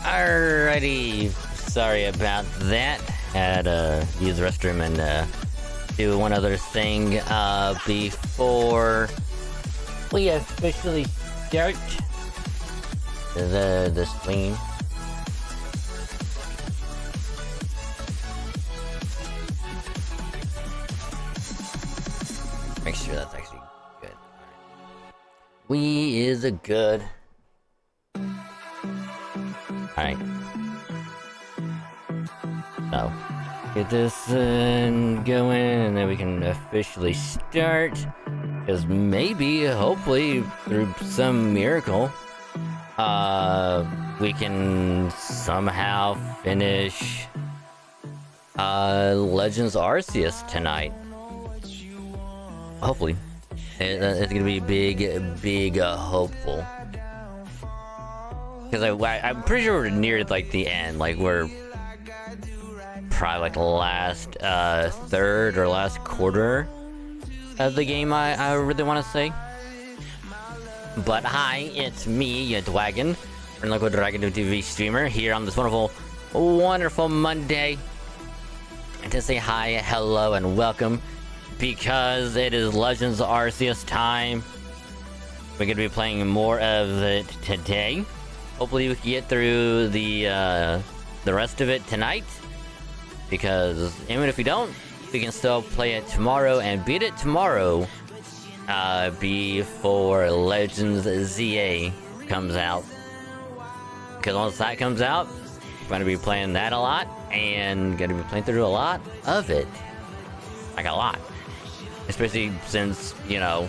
Alrighty, sorry about that. Had to use the restroom and do one other thing before we officially start the stream. Make sure that's actually good. We is a good. Alright. So, get this going, and then we can officially start. Because maybe, hopefully, through some miracle, we can somehow finish Legends Arceus tonight. Hopefully. It's gonna be big hopeful. Because I'm pretty sure we're near like the end, like we're probably like the last third or last quarter of the game. I really want to say. But hi, it's me, your Dwagon, and Liquid Dragon TV streamer here on this wonderful Monday, and to say hi, hello, and welcome, because it is Legends Arceus time. We're gonna be playing more of it today. Hopefully we can get through the rest of it tonight, because even if we don't, we can still play it tomorrow and beat it tomorrow before Legends ZA comes out. Because once that comes out, I'm going to be playing that a lot, and going to be playing through a lot of it. Like a lot. Especially since, you know,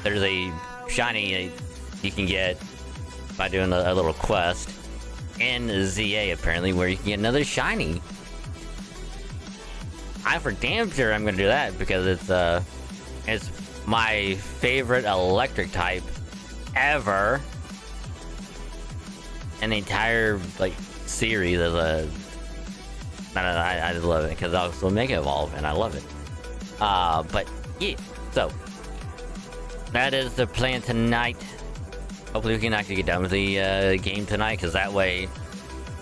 there's a shiny you can get by doing a little quest in ZA, apparently, where you can get another shiny. I for damn sure I'm gonna do that, because it's my favorite electric type ever in the entire like series of I just love it, because I also Mega Evolve and I love it. But yeah, so that is the plan tonight. Hopefully we can actually get done with the game tonight, because that way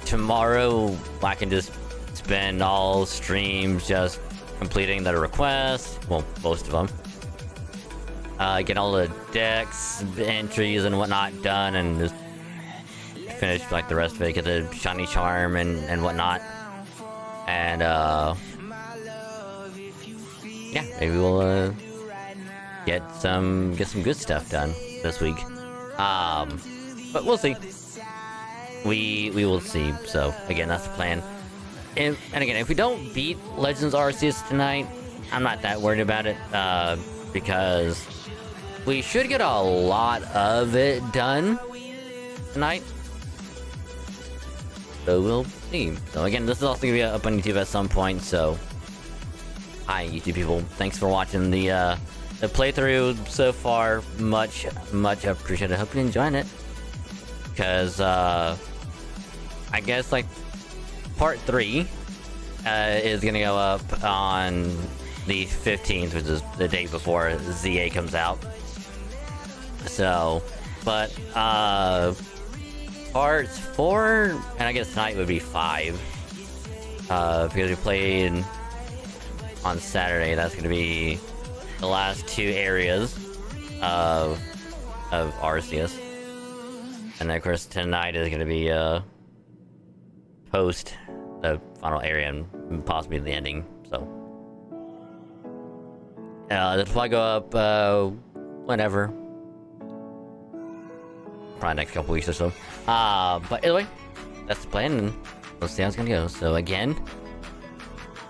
tomorrow I can just spend all streams just completing the request. Well, most of them. Get all the decks, entries, and whatnot done, and just finish like the rest of it. Get the shiny charm and whatnot. And yeah, maybe we'll get some good stuff done this week. But we'll see. We will see. So again, that's the plan. And again, if we don't beat Legends Arceus tonight, I'm not that worried about it, because we should get a lot of it done tonight. So we'll see. So again, this is also gonna be up on YouTube at some point. So hi, YouTube people. Thanks for watching the playthrough so far. Much appreciated. I hope you're enjoying it. Because I guess like part 3 is gonna go up on the 15th, which is the day before ZA comes out. So, but parts 4 and I guess tonight would be 5, because we played on Saturday. That's gonna be the last 2 areas of Arceus, and then of course tonight is gonna be post the final area and possibly the ending. So this will probably go up whenever, probably next couple weeks or so. But anyway, that's the plan, and let's see how it's gonna go. So again,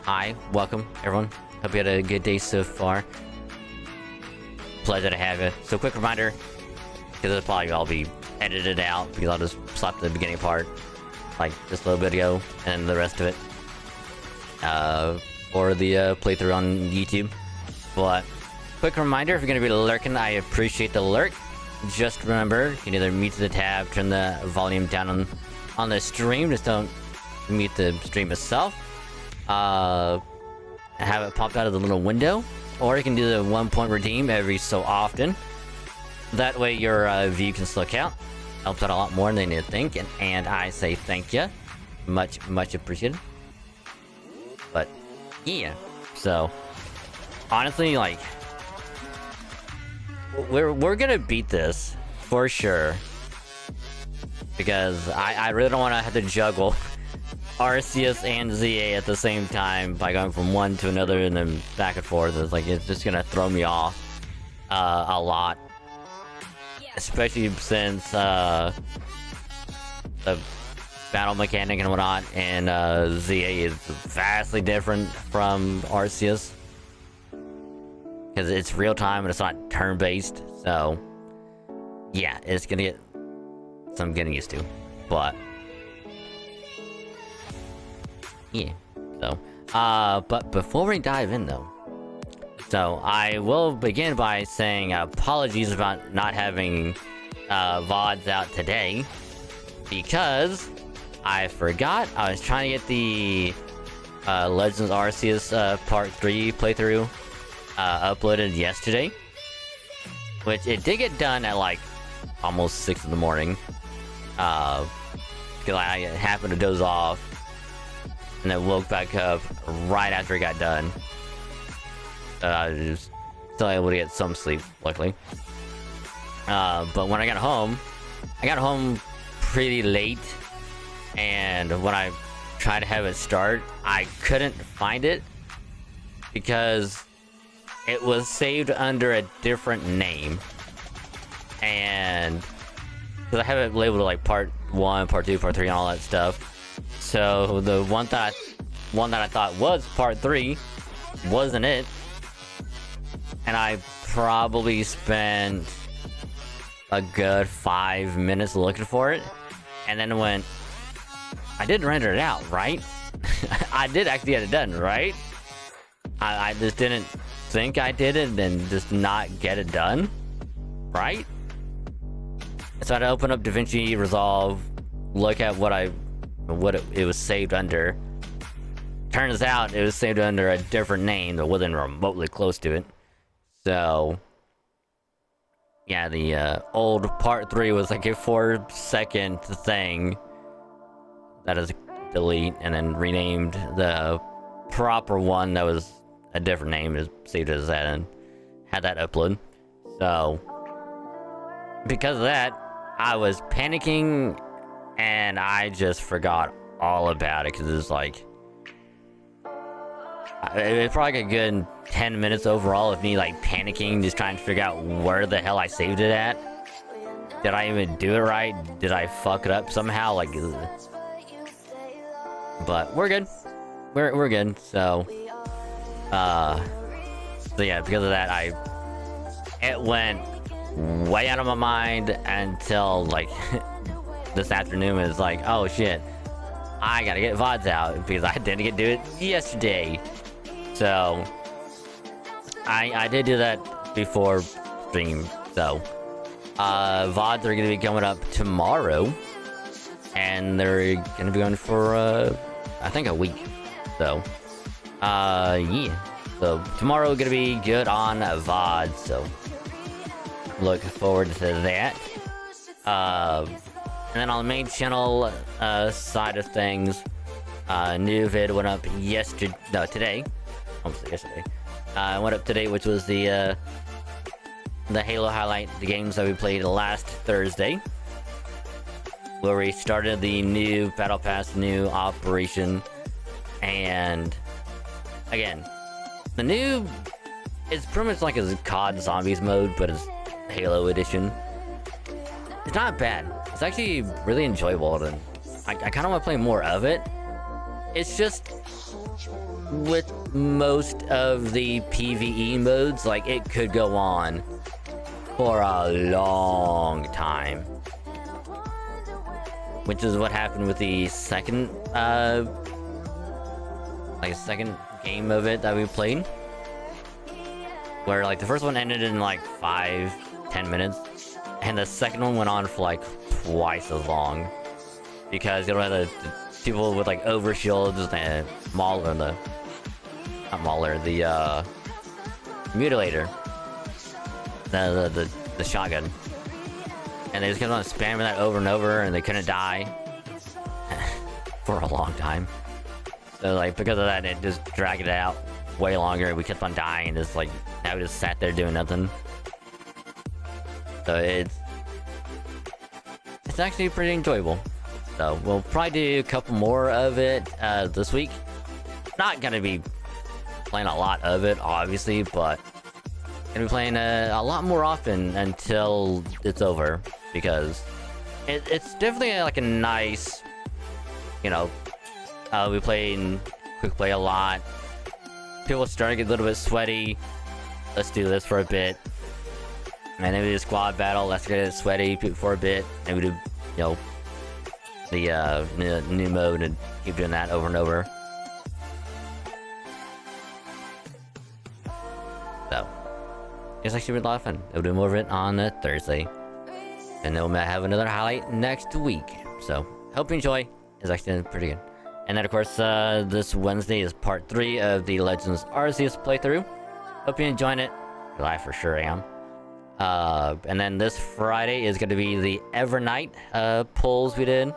hi, welcome everyone. Hope you had a good day so far. Pleasure to have you. So quick reminder, because it'll probably all be edited out, because I'll just slap the beginning part like just a little bit ago, and the rest of it for the playthrough on YouTube. But quick reminder, if you're gonna be lurking, I appreciate the lurk. Just remember, you can either mute the tab, turn the volume down on the stream, just don't mute the stream itself. Have it popped out of the little window, or you can do the 1 point redeem every so often. That way your view can still count. Helps out a lot more than you think, and I say thank you. Much appreciated. But yeah, so honestly, like, we're gonna beat this for sure, because I really don't want to have to juggle Arceus and ZA at the same time by going from one to another and then back and forth. It's like, it's just gonna throw me off a lot, especially since the battle mechanic and whatnot and ZA is vastly different from Arceus, because it's real time and it's not turn-based. So yeah, it's gonna get some getting used to, but yeah. So but before we dive in though, so I will begin by saying apologies about not having VODs out today, because I forgot. I was trying to get the Legends Arceus Part 3 playthrough uploaded yesterday, which it did get done at like almost 6 in the morning, because I happened to doze off and then woke back up right after it got done. I was still able to get some sleep, luckily. But when I got home pretty late, and when I tried to have it start, I couldn't find it because it was saved under a different name, and because I have it labeled like Part 1, Part 2, Part 3, and all that stuff. So the one that I thought was Part 3 wasn't it, and I probably spent a good 5 minutes looking for it, and then when I didn't render it out, right? I did actually get it done, right? I just didn't think I did it and just not get it done, right? So I had to open up DaVinci Resolve, look at what it was saved under. Turns out it was saved under a different name that wasn't remotely close to it. So yeah, the old Part 3 was like a 4-second thing that is delete, and then renamed the proper one that was a different name is saved as that, and had that upload. So because of that, I was panicking and I just forgot all about it, because it's like it's probably like a good 10 minutes overall of me like panicking, just trying to figure out where the hell I saved it at. Did I even do it right? Did I fuck it up somehow? Like, but we're good. We're good. So yeah, because of that, it went way out of my mind until like this afternoon. Is like, oh shit, I gotta get VODs out because I didn't get to do it yesterday. So I did do that before stream. So VODs are gonna be coming up tomorrow, and they're gonna be going for I think a week. So yeah, so tomorrow gonna be good on VODs, so look forward to that. And then on the main channel side of things, new vid went up today. Almost yesterday. Went up today, which was the Halo highlight, the games that we played last Thursday, where we started the new Battle Pass, new operation, and again, the new is pretty much like a COD Zombies mode, but it's Halo edition. It's not bad. It's actually really enjoyable, and I kind of want to play more of it. It's just with most of the PvE modes, like, it could go on for a long time, which is what happened with the second second game of it that we played, where like the first one ended in like 5-10 minutes, and the second one went on for like twice as long, because you don't have the people with like overshields and the mutilator, the shotgun, and they just kept on spamming that over and over, and they couldn't die for a long time. So like because of that, it just dragged it out way longer. We kept on dying. Just like now we just sat there doing nothing. So it's actually pretty enjoyable. So we'll probably do a couple more of it this week. Not gonna be playing a lot of it, obviously, but gonna be playing a lot more often until it's over, because it's definitely like a nice, you know, we played quick play a lot. People starting to get a little bit sweaty. Let's do this for a bit. And then we do squad battle. Let's get it sweaty for a bit. And we do, you know, the new mode and keep doing that over and over. So it's actually been a lot of fun. We'll do more of it on Thursday, and then we'll have another highlight next week. So hope you enjoy. It's actually pretty good. And then of course this Wednesday is part 3 of the Legends Arceus playthrough. Hope you're enjoying it. I for sure am. And then this Friday is going to be the Evernight pulls we did.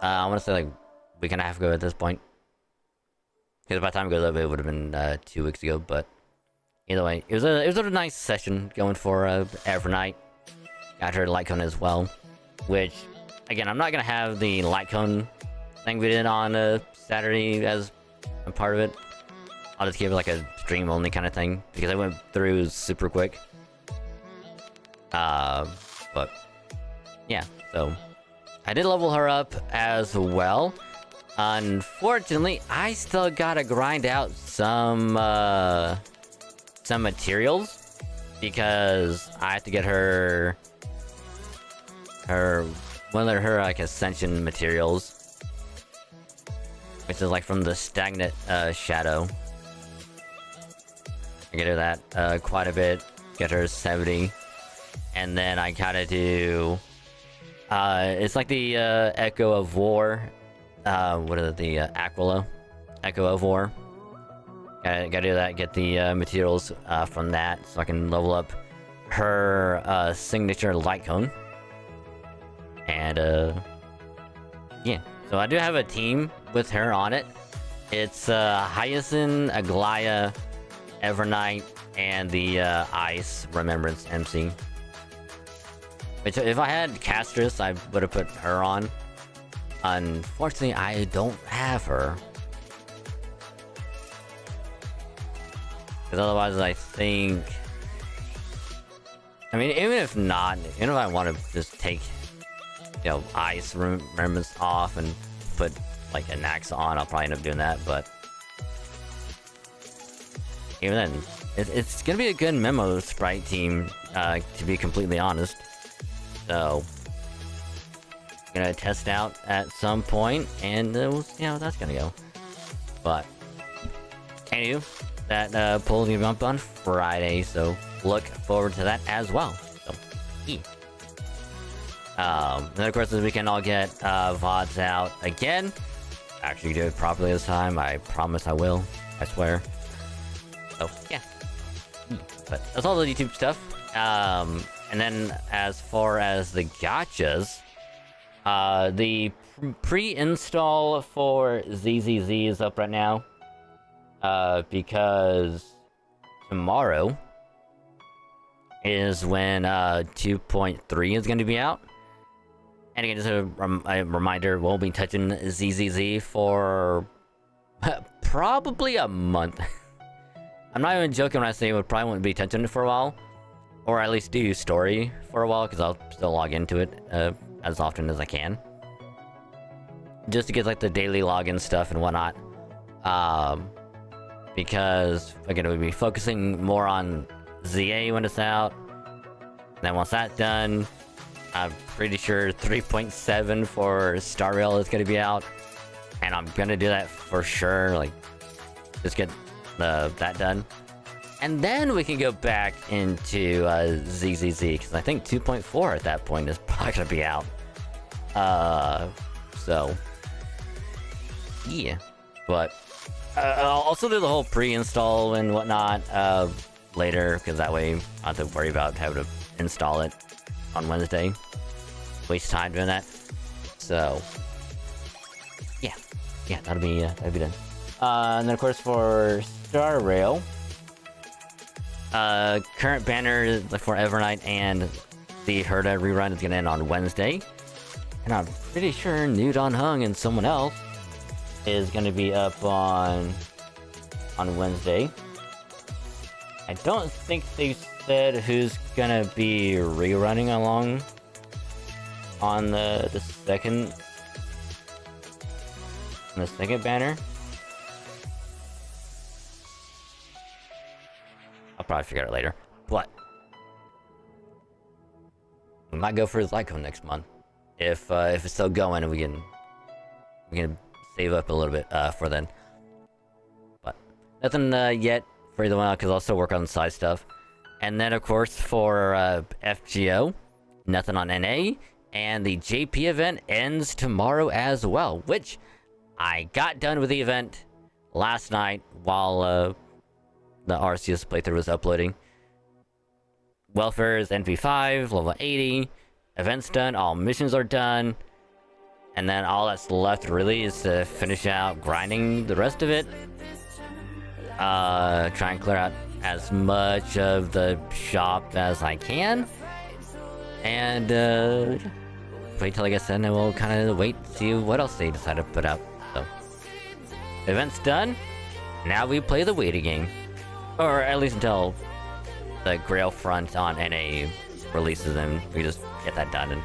I want to say like a week and a half ago at this point, because by the time it goes up, it would have been 2 weeks ago. But either way, it was a nice session going for Evernight. Got her light cone as well, which again, I'm not gonna have the light cone thing we did on Saturday as a part of it. I'll just give it like a stream only kind of thing, because I went through super quick. But yeah, so I did level her up as well. Unfortunately, I still gotta grind out some materials, because I have to get her one of her like ascension materials, which is like from the stagnant shadow. I get her that quite a bit, get her 70, and then I gotta do it's like the Echo of War. What is it? The Aquila Echo of War. Gotta do that, get the materials from that, so I can level up her signature light cone. And yeah, so I do have a team with her on it. It's Hyacinth, Aglaya, Evernight, and the Ice Remembrance MC. Which, if I had Castress, I would have put her on. Unfortunately, I don't have her. Because otherwise, I think... I mean, even if not, even if I want to just take, you know, Ice Remembrance off and put, like, an axe on, I'll probably end up doing that, but... Even then, it's gonna be a good Memo Sprite team, to be completely honest. So... gonna test out at some point, and we'll see how that's gonna go. But anywho, that poll is gonna be up on Friday, so look forward to that as well. So yeah. Then of course this weekend I'll get VODs out again. Actually do it properly this time. I promise I will. I swear. So yeah. But that's all the YouTube stuff. And then as far as the gachas, the pre-install for ZZZ is up right now, because tomorrow is when 2.3 is going to be out. And again, just a reminder, we'll be touching ZZZ for probably a month. I'm not even joking when I say we probably won't be touching it for a while, or at least do story for a while, because I'll still log into it as often as I can, just to get like the daily login stuff and whatnot. Because again, we'll be focusing more on ZA when it's out. Then once that's done, I'm pretty sure 3.7 for Star Rail is going to be out, and I'm gonna do that for sure. Like, just get that done, and then we can go back into ZZZ, because I think 2.4 at that point is probably gonna be out. So yeah, but I'll also do the whole pre-install and whatnot later, because that way I don't have to worry about having to install it. on Wednesday. Waste time doing that. So yeah, that'll be done. And then of course for Star Rail, current banner for Evernight and the Herda rerun is gonna end on Wednesday, and I'm pretty sure New Dawn Hung and someone else is gonna be up on Wednesday. I don't think they said who's gonna be rerunning along on the second banner. I'll probably figure it out later, but we might go for his Lyco next month if it's still going and we can save up a little bit for then. But nothing yet for either one because I'll still work on the side stuff. And then of course for FGO, nothing on NA, and the JP event ends tomorrow as well, which I got done with the event last night while the Arceus playthrough was uploading. Welfare is NP5, level 80. Event's done, all missions are done. And then all that's left really is to finish out grinding the rest of it. Try and clear out as much of the shop as I can. And wait till I get done and we'll kind of wait to see what else they decide to put out. So, event's done. Now we play the waiting game. Or at least until the Grail Front on NA releases, and we just get that done and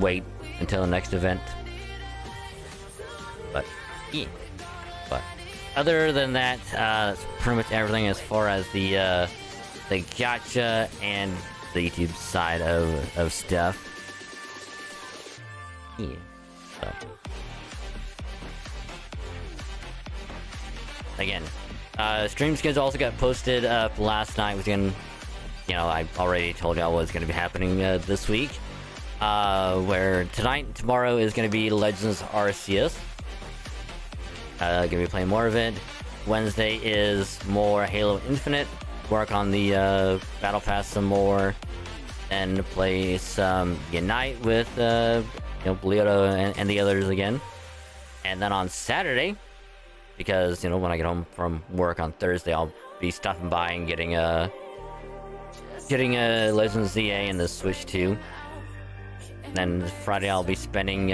wait until the next event. But yeah. But other than that, that's pretty much everything as far as the gacha and the YouTube side of stuff. Yeah. So again, stream schedule also got posted up last night, which again, I already told y'all what's going to be happening this week. Where tonight and tomorrow is going to be Legends Arceus. Going to be playing more of it. Wednesday is more Halo Infinite. Work on the Battle Pass some more. And play some Unite with Leoto and the others again. And then on Saturday, because when I get home from work on Thursday, I'll be stopping by and getting a Legends ZA and the Switch 2. And then Friday I'll be spending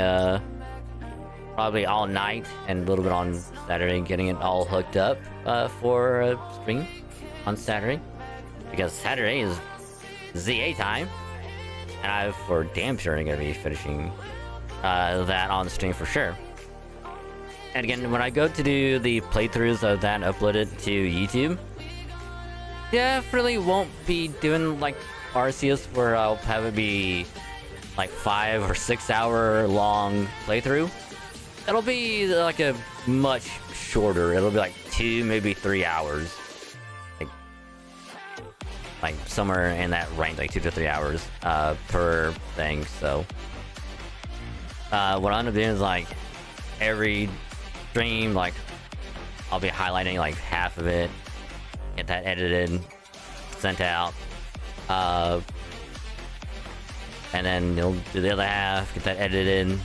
probably all night and a little bit on Saturday getting it all hooked up for a stream on Saturday, because Saturday is ZA time, and I for damn sure am gonna be finishing that on stream for sure. And again, when I go to do the playthroughs of that and upload it to YouTube, definitely won't be doing like Arceus where I'll have it be like 5 or 6 hour long playthrough. It'll be like a much shorter. It'll be like 2, maybe 3 hours. Like somewhere in that range, like 2 to 3 hours per thing. So what I'll end up doing is like every stream, like I'll be highlighting like half of it, get that edited, sent out, and then you'll do the other half, get that edited,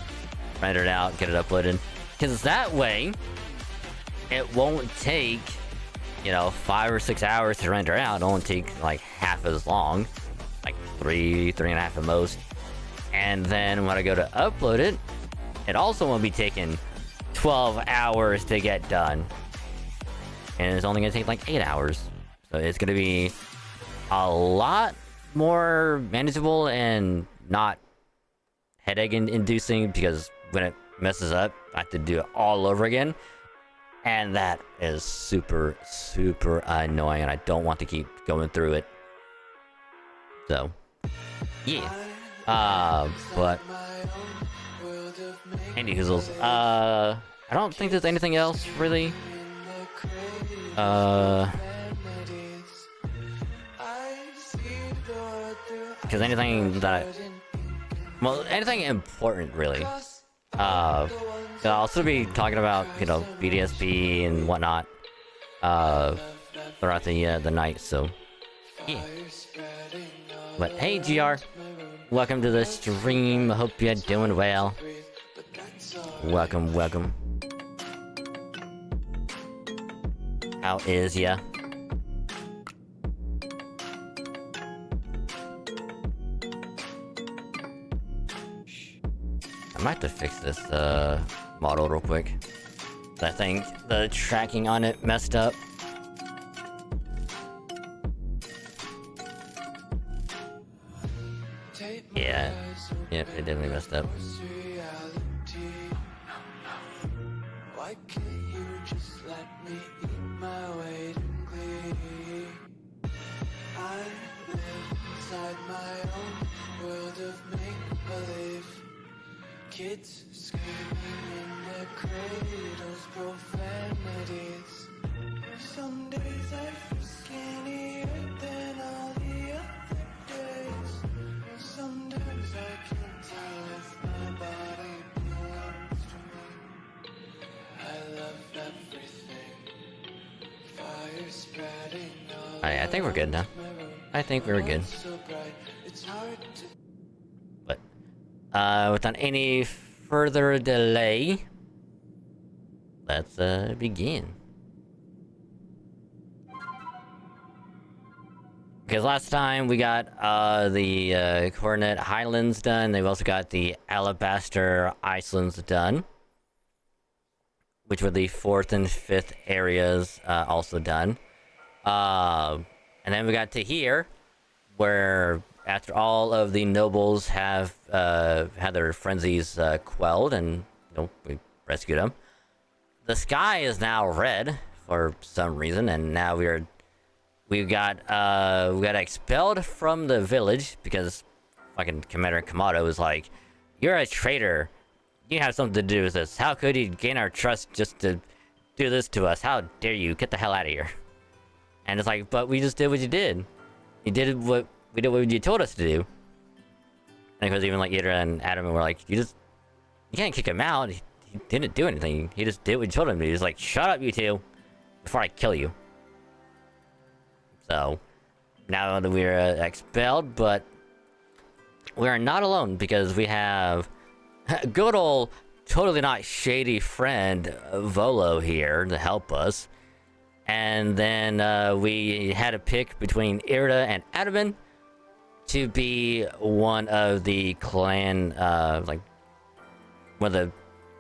rendered out, get it uploaded, because that way it won't take 5 or 6 hours to render out. It'll only take like half as long, like 3.5 at most. And then when I go to upload it, it also won't be taking 12 hours to get done, and it's only gonna take like 8 hours. So it's gonna be a lot more manageable and not headache inducing, because when it messes up I have to do it all over again, and that is super annoying, and I don't want to keep going through it. So yeah, but Andy Hoozles, I don't think there's anything else really. Because anything anything important really. I'll still be talking about BDSP and whatnot throughout the night. So yeah. But hey, GR. Welcome to the stream. I hope you're doing well. Welcome, welcome. How is ya? I might have to fix this model real quick. I think the tracking on it messed up. Yeah, yep, it definitely messed up. Why can't you just let me eat my weight in glee? I live inside my own world of make-believe. Kids screaming in their cradles, profanities. Some days I feel skinnier than all the other days. Sometimes I can't tell if my body belongs to me. I love everything. Fire spreading all Alright, I think we're good now. I think we're good. But without any further delay, let's begin. Because last time we got the Coronet Highlands done, they've also got the Alabaster Icelands done, which were the 4th and 5th areas also done. And then we got to here, where after all of the nobles have had their frenzies quelled and we rescued them, the sky is now red for some reason, and now we got expelled from the village because fucking Commander Kamado was like, "You're a traitor. You have something to do with this. How could you gain our trust just to do this to us? How dare you? Get the hell out of here." And it's like, but we just did what you did. You did what you told us to do. And because even like Ida and Adam were like, you can't kick him out. He didn't do anything. He just did what you told him to. He was like, shut up, you two, before I kill you. So now that we're expelled, but we are not alone because we have good old, totally not shady friend Volo here to help us. And then we had a pick between Irida and Adaman to be one of the clan, like one of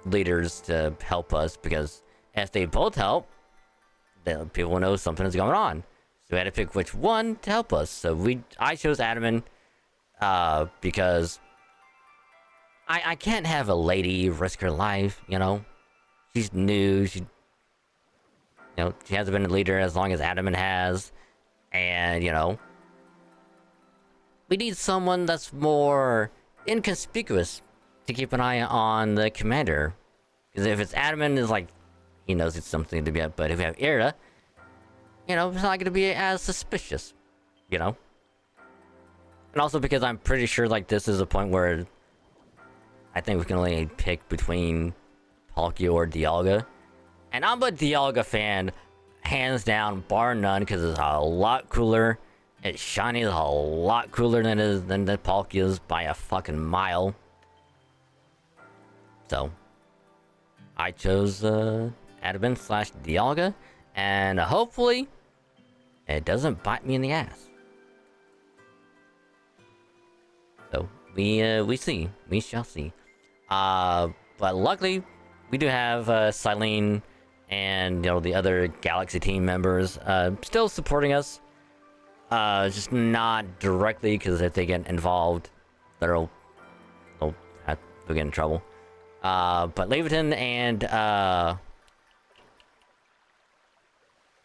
the leaders to help us, because if they both help, then people will know something is going on. So we had to pick which one to help us. So I chose Adaman because I can't have a lady risk her life, you know? She's new, she hasn't been a leader as long as Adaman has, and, we need someone that's more inconspicuous to keep an eye on the commander. Because if it's Adaman, it's like, he knows it's something to be up, but if we have Ira, it's not going to be as suspicious, And also because I'm pretty sure, like, this is a point where I think we can only pick between Palkia or Dialga. And I'm a Dialga fan, hands down, bar none, because it's a lot cooler. Its shiny is a lot cooler than the Palkia's by a fucking mile. So, I chose Adaman / Dialga, and hopefully, it doesn't bite me in the ass. So, we shall see. But luckily, we do have Silene and the other Galaxy team members still supporting us. Just not directly, because if they get involved, they'll get in trouble. But Leviton and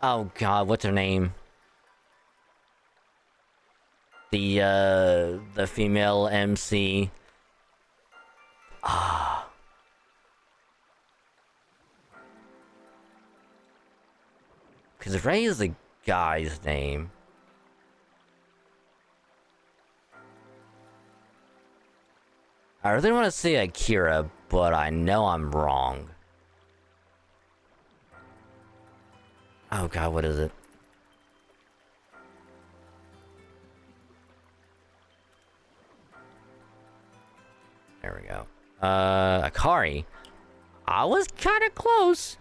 oh god, what's her name? The female MC. Because Ray is the guy's name. I really want to say Akira, but I know I'm wrong. Oh god, what is it? There we go. Akari. I was kind of close.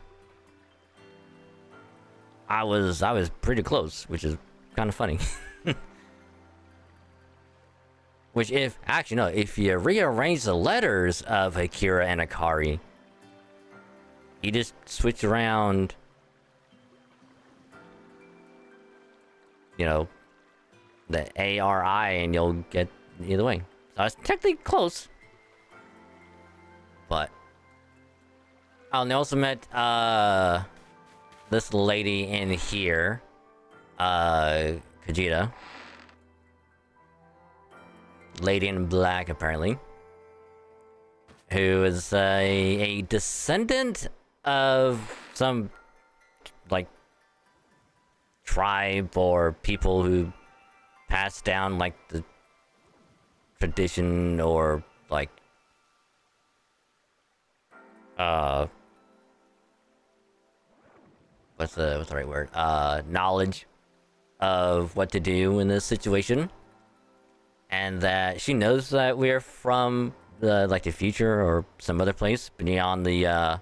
I was pretty close, which is kind of funny. Which if you rearrange the letters of Akira and Akari, you just switch around, you know, the A-R-I and you'll get either way. So I was technically close. But oh, and they also met this lady in here, Kajita. Lady in black, apparently. Who is a descendant of some, like, tribe or people who passed down, like, the tradition or, like, what's the right word? Knowledge of what to do in this situation. And that she knows that we're from the future or some other place beyond the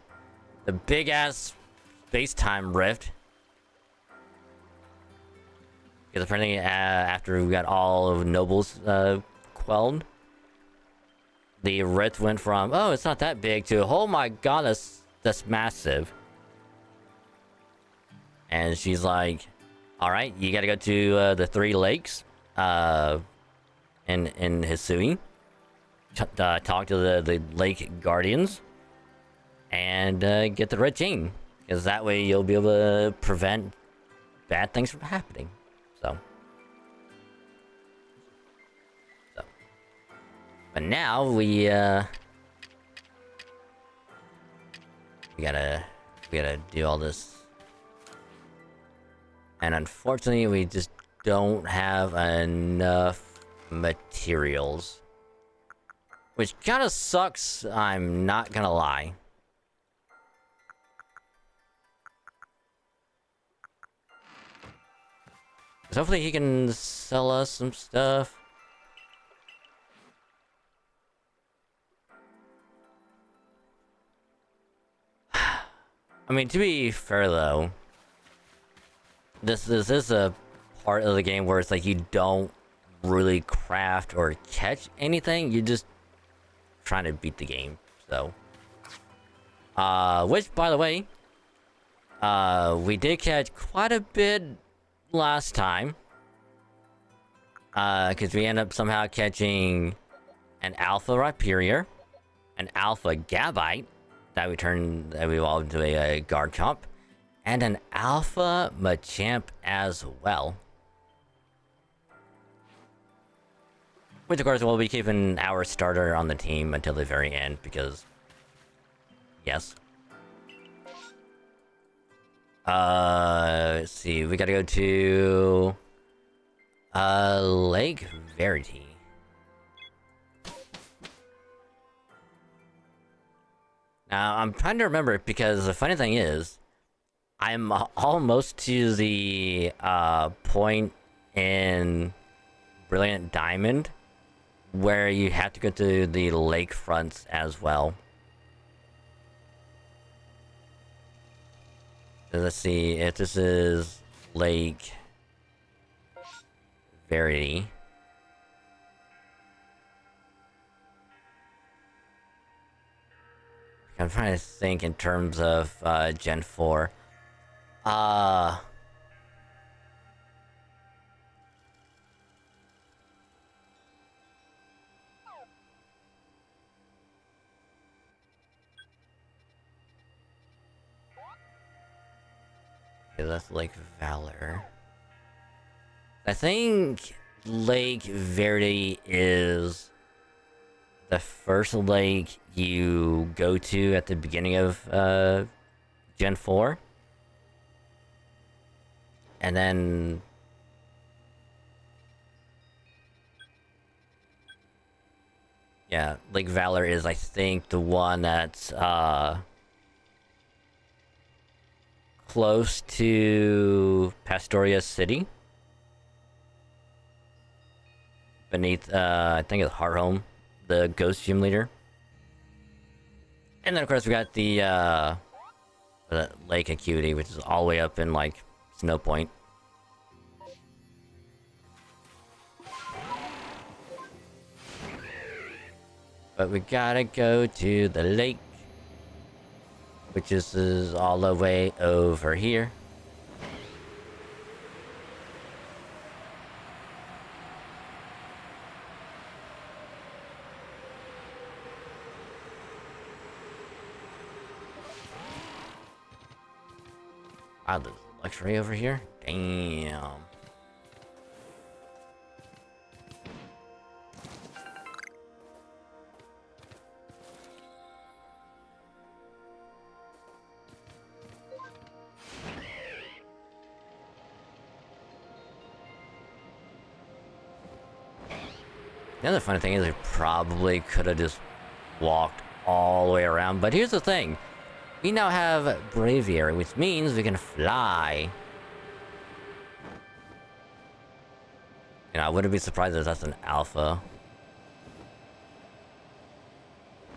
big ass space-time rift. Because apparently after we got all of Noble's quelled, the rift went from, oh, it's not that big, to, oh my god, that's massive. And she's like, alright, you gotta go to the 3 lakes in Hisui, talk to the lake guardians, and get the red chain, because that way you'll be able to prevent bad things from happening. So but now we gotta do all this, and unfortunately we just don't have enough materials, which kind of sucks. I'm not gonna lie. So hopefully he can sell us some stuff. I mean, to be fair though, this is a part of the game where it's like you don't really craft or catch anything, you're just trying to beat the game. So which, by the way, we did catch quite a bit last time, because we end up somehow catching an Alpha Rhyperior, an Alpha Gabite that we evolved into a Garchomp, and an Alpha Machamp as well. Which of course we'll be keeping our starter on the team until the very end, because yes. Let's see, we gotta go to Lake Verity. Now I'm trying to remember, because the funny thing is, I'm almost to the point in Brilliant Diamond where you have to go to the lake fronts as well. Let's see if this is Lake Verity. I'm trying to think in terms of Gen 4. Okay, that's Lake Valor. I think Lake Verity is the first lake you go to at the beginning of Gen 4. And then yeah, Lake Valor is, I think, the one that's close to Pastoria City. Beneath I think it's Hearthome, the ghost gym leader. And then of course we got the Lake Acuity, which is all the way up in like Snow Point. But we gotta go to the lake, which is all the way over here. Wow, there's luxury over here? Damn. The other funny thing is, I probably could have just walked all the way around, but here's the thing. We now have Braviary, which means we can fly. And I wouldn't be surprised if that's an alpha.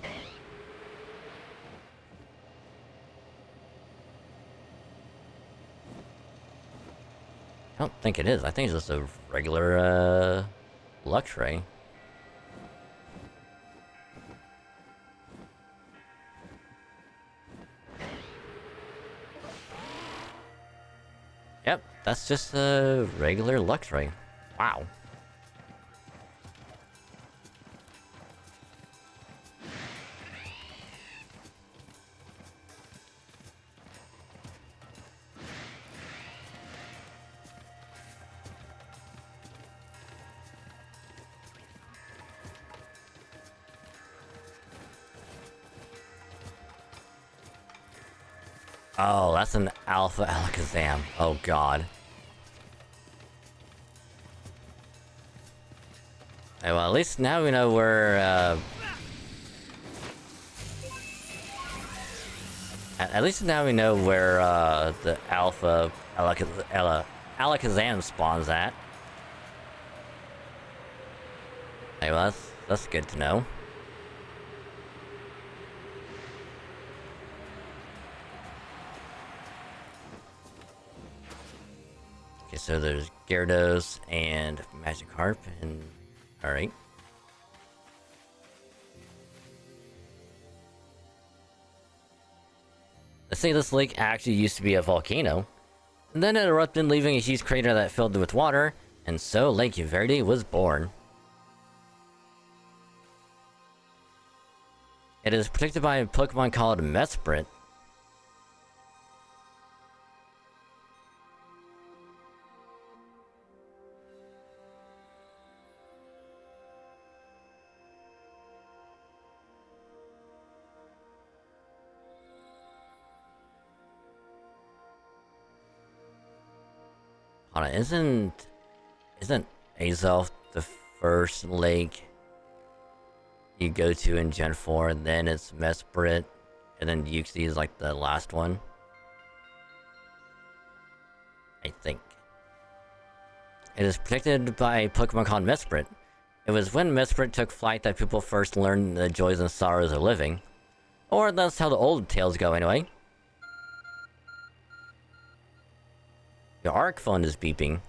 I don't think it is. I think it's just a regular, Luxray. Yep, that's just a regular Luxray. Wow. Oh, that's an Alpha Alakazam. Oh god. Hey, well, at least now we know where, At least now we know where, the Alpha Alakazam spawns at. Hey, well, that's good to know. Okay, so there's Gyarados and Magikarp, and... Alright. Let's say this lake actually used to be a volcano, and then it erupted, leaving a huge crater that filled with water, and so Lake Verde was born. It is protected by a Pokemon called Mesprit. Hold on, isn't Azelf the first lake you go to in Gen 4, and then it's Mesprit, and then Uxie is like the last one? I think. It is protected by a Pokemon called Mesprit. It was when Mesprit took flight that people first learned the joys and sorrows of living. Or that's how the old tales go anyway. Your Arc phone is beeping.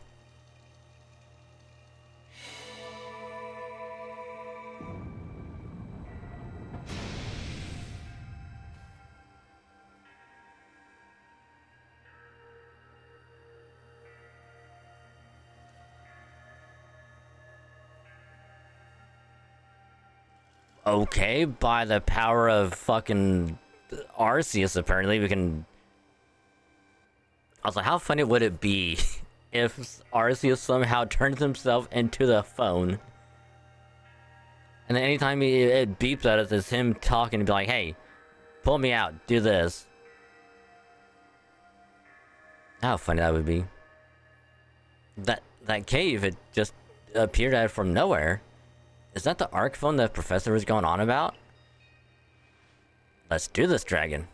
Okay, by the power of fucking Arceus, apparently we can... I was like, how funny would it be if Arceus somehow turns himself into the phone? And then anytime it beeps at us, it's him talking to be like, hey, pull me out, do this. How funny that would be. That cave, it just appeared out from nowhere. Is that the Arc phone the professor was going on about? Let's do this, dragon.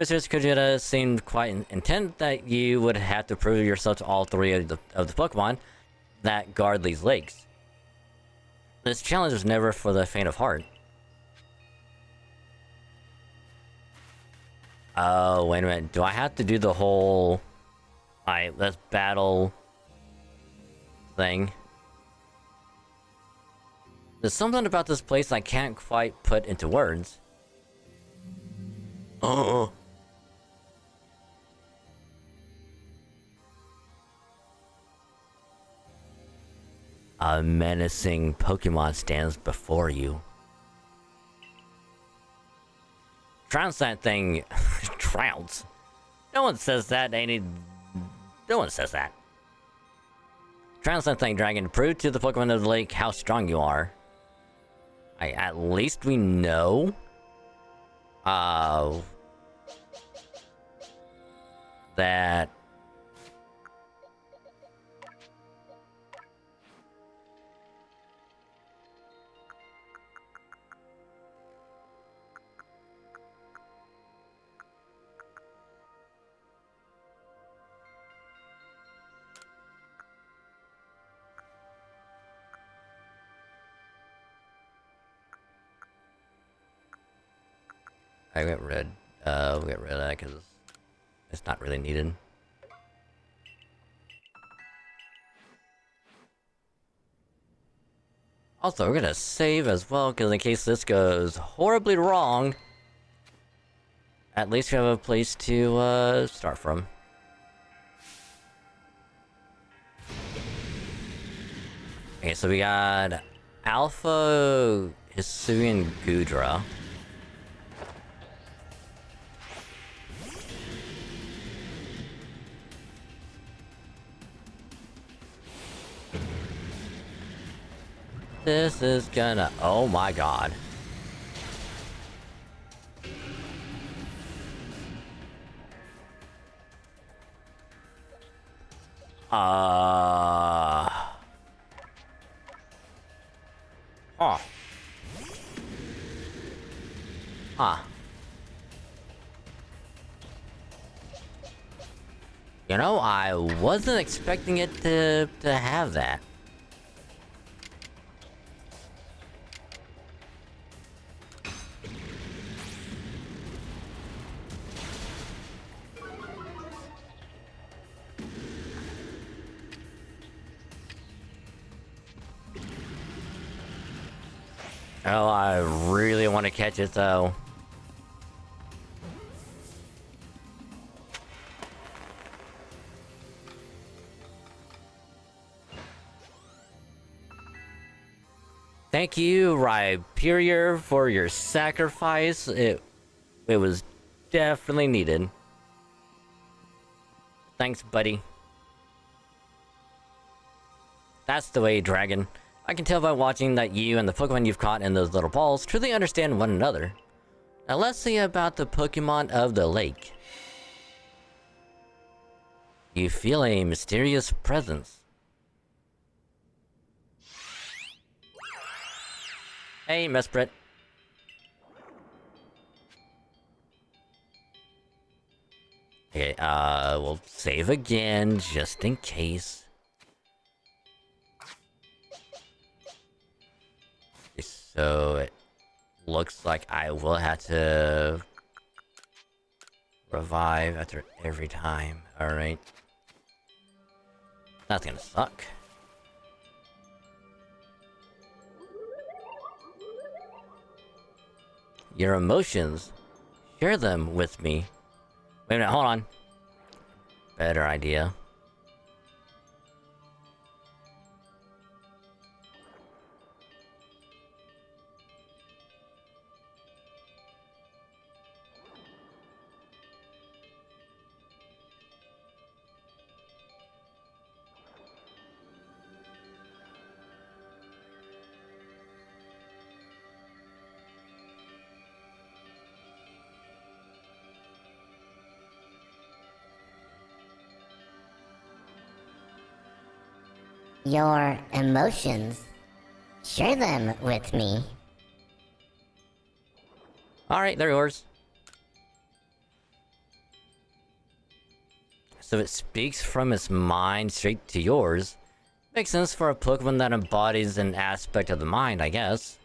Mr. Kujita seemed quite intent that you would have to prove yourself to all three of the Pokemon that guard these lakes. This challenge was never for the faint of heart. Oh, wait a minute. Do I have to do the whole... Alright, let's battle... thing? There's something about this place I can't quite put into words. Oh. A menacing Pokemon stands before you. Trounce that thing. Trounce. No one says that, no one says that. Trounce that thing, dragon. Prove to the Pokemon of the lake how strong you are. At least we know. That... I got rid, we got rid of that because it's not really needed. Also, we're gonna save as well, because in case this goes horribly wrong, at least we have a place to, start from. Okay, so we got Alpha Hisuian Gudra. This is gonna... Oh my god. Huh. Huh. You know, I wasn't expecting it to have that. Oh, I really want to catch it though. Thank you, Rhyperior, for your sacrifice. It was definitely needed. Thanks, buddy. That's the way, dragon. I can tell by watching that you and the Pokemon you've caught in those little balls truly understand one another. Now let's see about the Pokemon of the lake. You feel a mysterious presence. Hey, Mesprit. Okay, we'll save again, just in case. So, it looks like I will have to revive after every time. Alright. That's gonna suck. Your emotions. Share them with me. Wait a minute, hold on. Better idea. Your emotions. Share them with me. Alright, they're yours. So it speaks from its mind straight to yours. Makes sense for a Pokemon that embodies an aspect of the mind, I guess.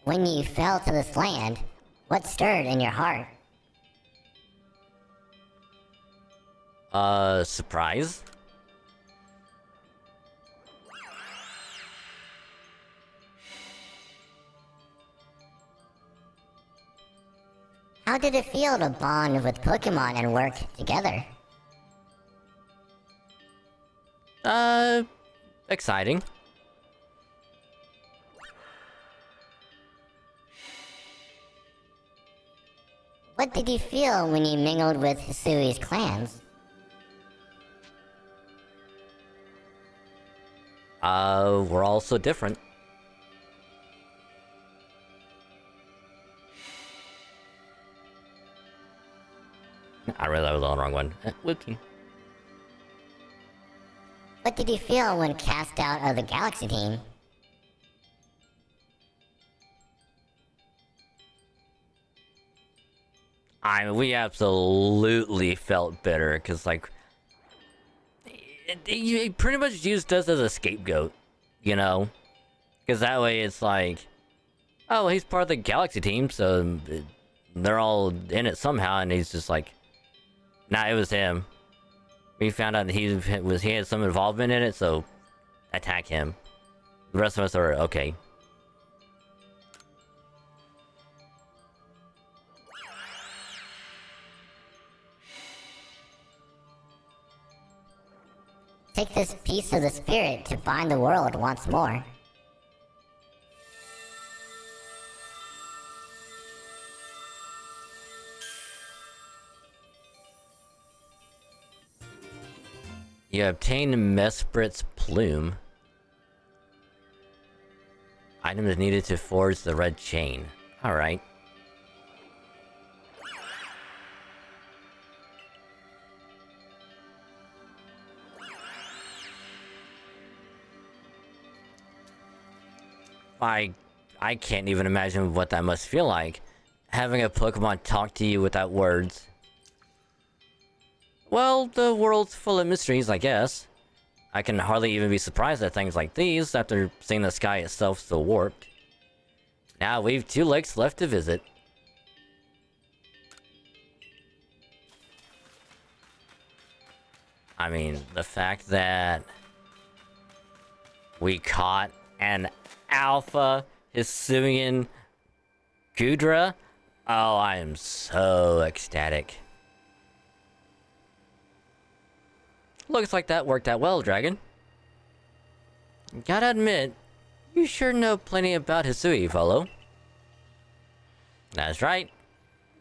When you fell to this land, what stirred in your heart? Surprise? How did it feel to bond with Pokemon and work together? Exciting. What did you feel when you mingled with Hisui's clans? We're all so different. I realized I was on the wrong one. Whoopsie. What did you feel when cast out of the Galaxy team? We absolutely felt bitter, because, like, he pretty much used us as a scapegoat, you know? Because that way it's like, oh, well, he's part of the Galaxy team, so they're all in it somehow, and he's just like, nah, it was him. We found out that he had some involvement in it, so attack him. The rest of us are okay. Take this piece of the spirit to bind the world once more. You obtain Mesprit's plume. Item is needed to forge the red chain. Alright. I can't even imagine what that must feel like. Having a Pokemon talk to you without words. Well, the world's full of mysteries, I guess. I can hardly even be surprised at things like these after seeing the sky itself so warped. Now we've 2 lakes left to visit. I mean, the fact that we caught an Alpha Hisuian Gudra? Oh, I am so ecstatic. Looks like that worked out well, Dragon. Gotta admit, you sure know plenty about Hisui, Volo. That's right.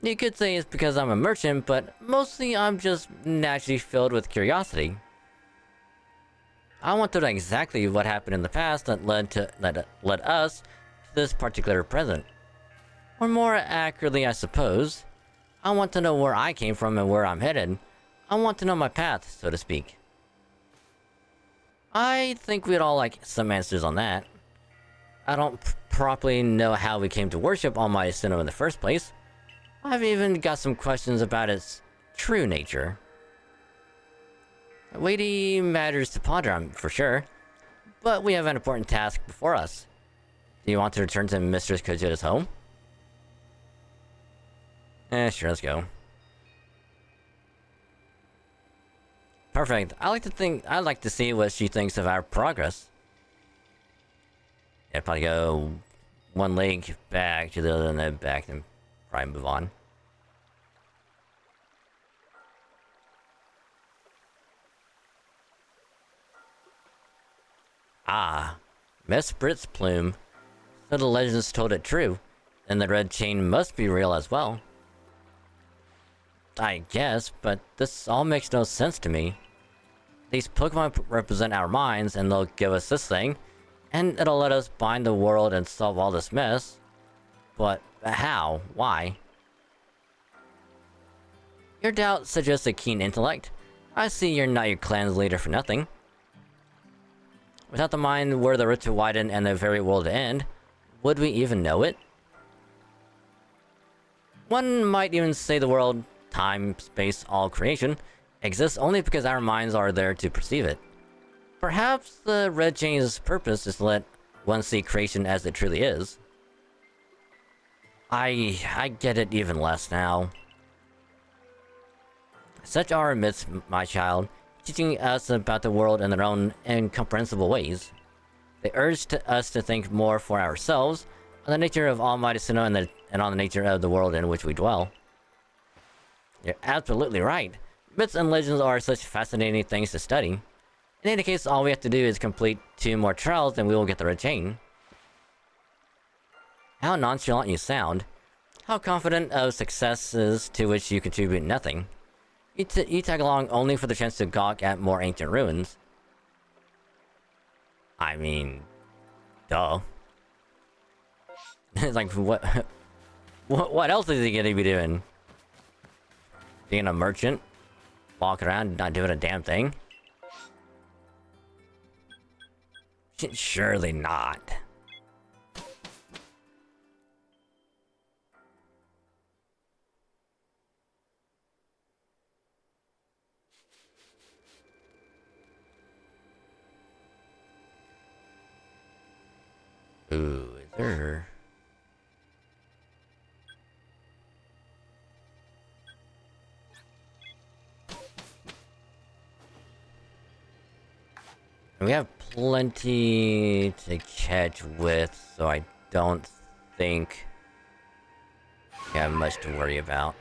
You could say it's because I'm a merchant, but mostly I'm just naturally filled with curiosity. I want to know exactly what happened in the past that led us to this particular present. Or more accurately, I suppose, I want to know where I came from and where I'm headed. I want to know my path, so to speak. I think we'd all like some answers on that. I don't properly know how we came to worship Almighty Sinnoh in the first place. I've even got some questions about its true nature. Weighty matters to ponder on, for sure. But we have an important task before us. Do you want to return to Mistress Kojuta's home? Sure, let's go. Perfect. I'd like to see what she thinks of our progress. Yeah, probably go 1 leg back to the other and then back and probably move on. Ah, Mesprit's plume. So the legends told it true, and the red chain must be real as well. I guess, but this all makes no sense to me. These Pokemon represent our minds, and they'll give us this thing, and it'll let us bind the world and solve all this mess. But how? Why? Your doubt suggests a keen intellect. I see you're not your clan's leader for nothing. Without the mind were the road to widen and the very world to end, would we even know it? One might even say the world, time, space, all creation, exists only because our minds are there to perceive it. Perhaps the red chain's purpose is to let one see creation as it truly is. I get it even less now. Such are myths, my child, teaching us about the world in their own incomprehensible ways. They urge us to think more for ourselves on the nature of Almighty Sinnoh and on the nature of the world in which we dwell. You're absolutely right. Myths and legends are such fascinating things to study. In any case, all we have to do is complete 2 more trials and we will get the red chain. How nonchalant you sound. How confident of successes to which you contribute nothing. You tag along only for the chance to gawk at more ancient ruins. I mean... duh. It's like, what else is he gonna be doing? Being a merchant? Walking around, not doing a damn thing? Surely not. Ooh, is there... We have plenty to catch with, so I don't think we have much to worry about.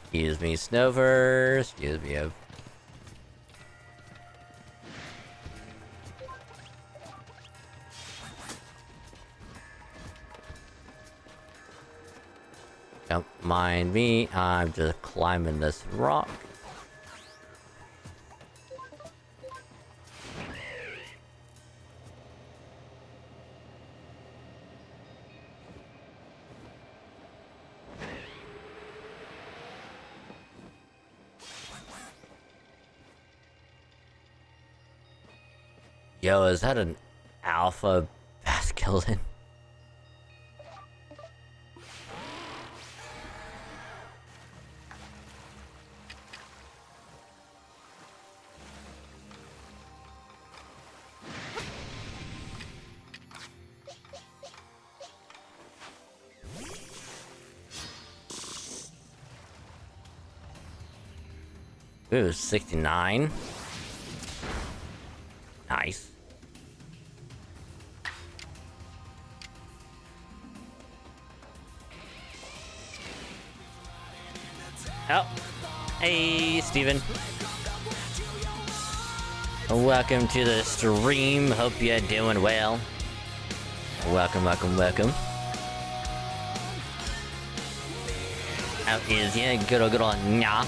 Excuse me, Snover. Excuse me, Don't mind me, I'm just climbing this rock. Yo, is that an alpha basculin? Ooh, 69. Nice. Oh. Hey, Steven. Welcome to the stream. Hope you're doing well. Welcome, welcome, welcome. How is ya? Good old nya.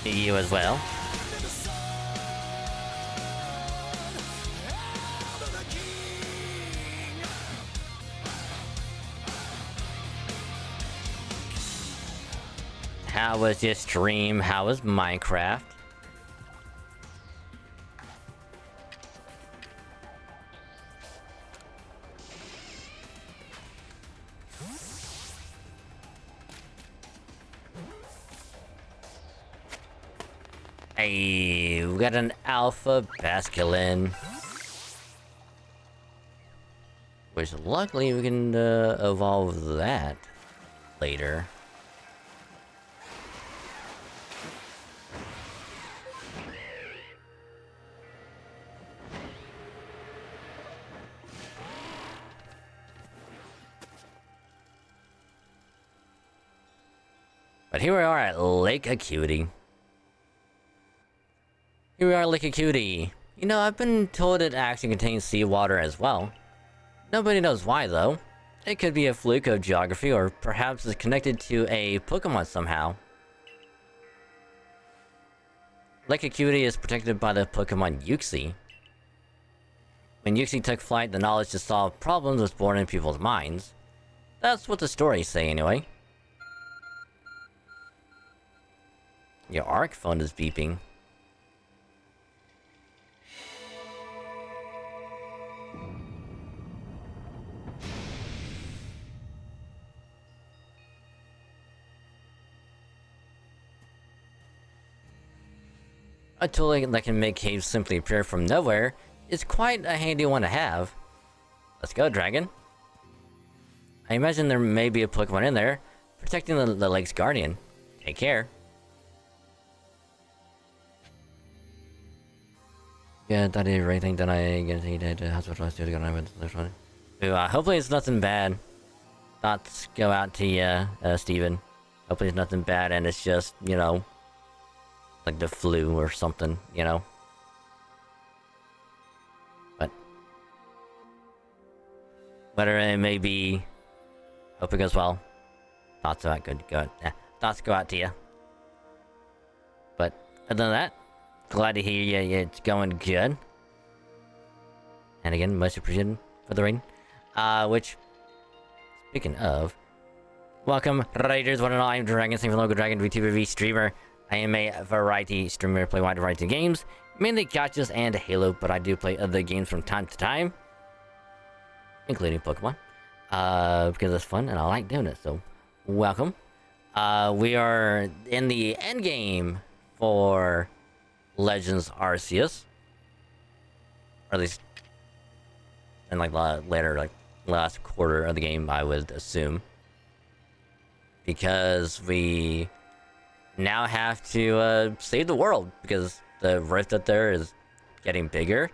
To you as well. How was your stream? How was Minecraft? Hey, we got an alpha basculin. Which luckily we can evolve that later. But here we are at Lake Acuity. Here we are at Lake Acuity. You know, I've been told it actually contains seawater as well. Nobody knows why though. It could be a fluke of geography, or perhaps it's connected to a Pokemon somehow. Lake Acuity is protected by the Pokemon Uxie. When Uxie took flight, the knowledge to solve problems was born in people's minds. That's what the stories say anyway. Your ARC phone is beeping. A tool that can make caves simply appear from nowhere is quite a handy one to have. Let's go, dragon. I imagine there may be a Pokemon in there, protecting the lake's guardian. Take care. Yeah, that is everything that I get to the hospital. Hopefully it's nothing bad. Thoughts go out to you, Steven. Hopefully it's nothing bad and it's just, you know, like the flu or something, you know? But whatever it may be, hope it goes well. Thoughts about good. Thoughts go out to you. But other than that, glad to hear you. It's going good. And again, much appreciated for the rating. Which, speaking of, welcome, Raiders. One and all, I'm Dragon, same from local Dragon VTuber streamer. I am a variety streamer, play a wide variety of games, mainly gachas and Halo, but I do play other games from time to time, including Pokemon, because it's fun and I like doing it, so welcome. We are in the end game for Legends Arceus, or at least in like later, like last quarter of the game, I would assume, because we now have to save the world because the rift up there is getting bigger,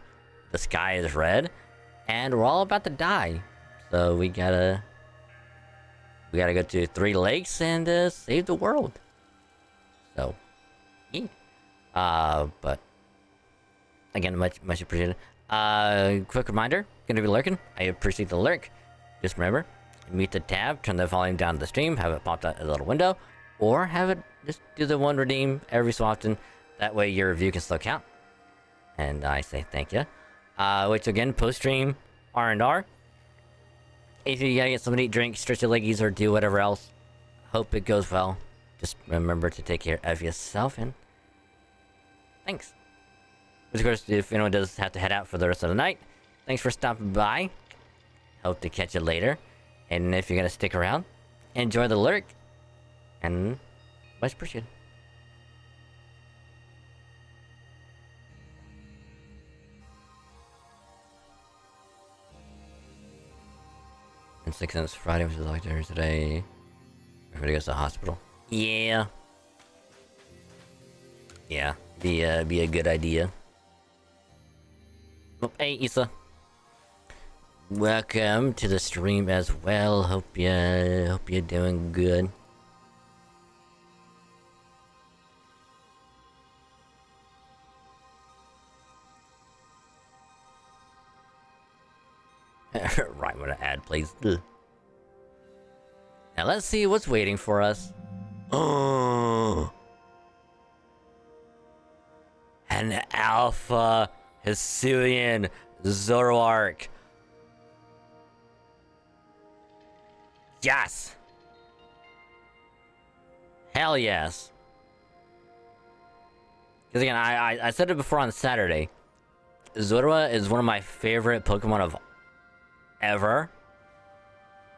the sky is red, and we're all about to die. So we gotta go to 3 lakes and save the world. So yeah. But again, much appreciated. Quick reminder, gonna be lurking. I appreciate the lurk. Just remember, mute the tab, turn the volume down to the stream, have it popped out a little window, or have it just do the one redeem every so often. That way your review can still count. And I say thank you. Which again, post-stream R&R. If you gotta get something to eat, drink, stretch your leggies, or do whatever else, hope it goes well. Just remember to take care of yourself, and thanks. Which of course, if anyone does have to head out for the rest of the night, thanks for stopping by. Hope to catch you later. And if you're gonna stick around, enjoy the lurk. And much appreciated. And 6 cents Friday, which is like there today. Everybody goes to the hospital. Yeah. Yeah. Be a good idea. Oh, hey, Issa. Welcome to the stream as well. Hope you're doing good. Right when an ad plays. Ugh. Now let's see what's waiting for us. Oh, an Alpha Hisuian Zoroark. Yes. Hell yes. Because again, I said it before on Saturday. Zorua is one of my favorite Pokemon of ever,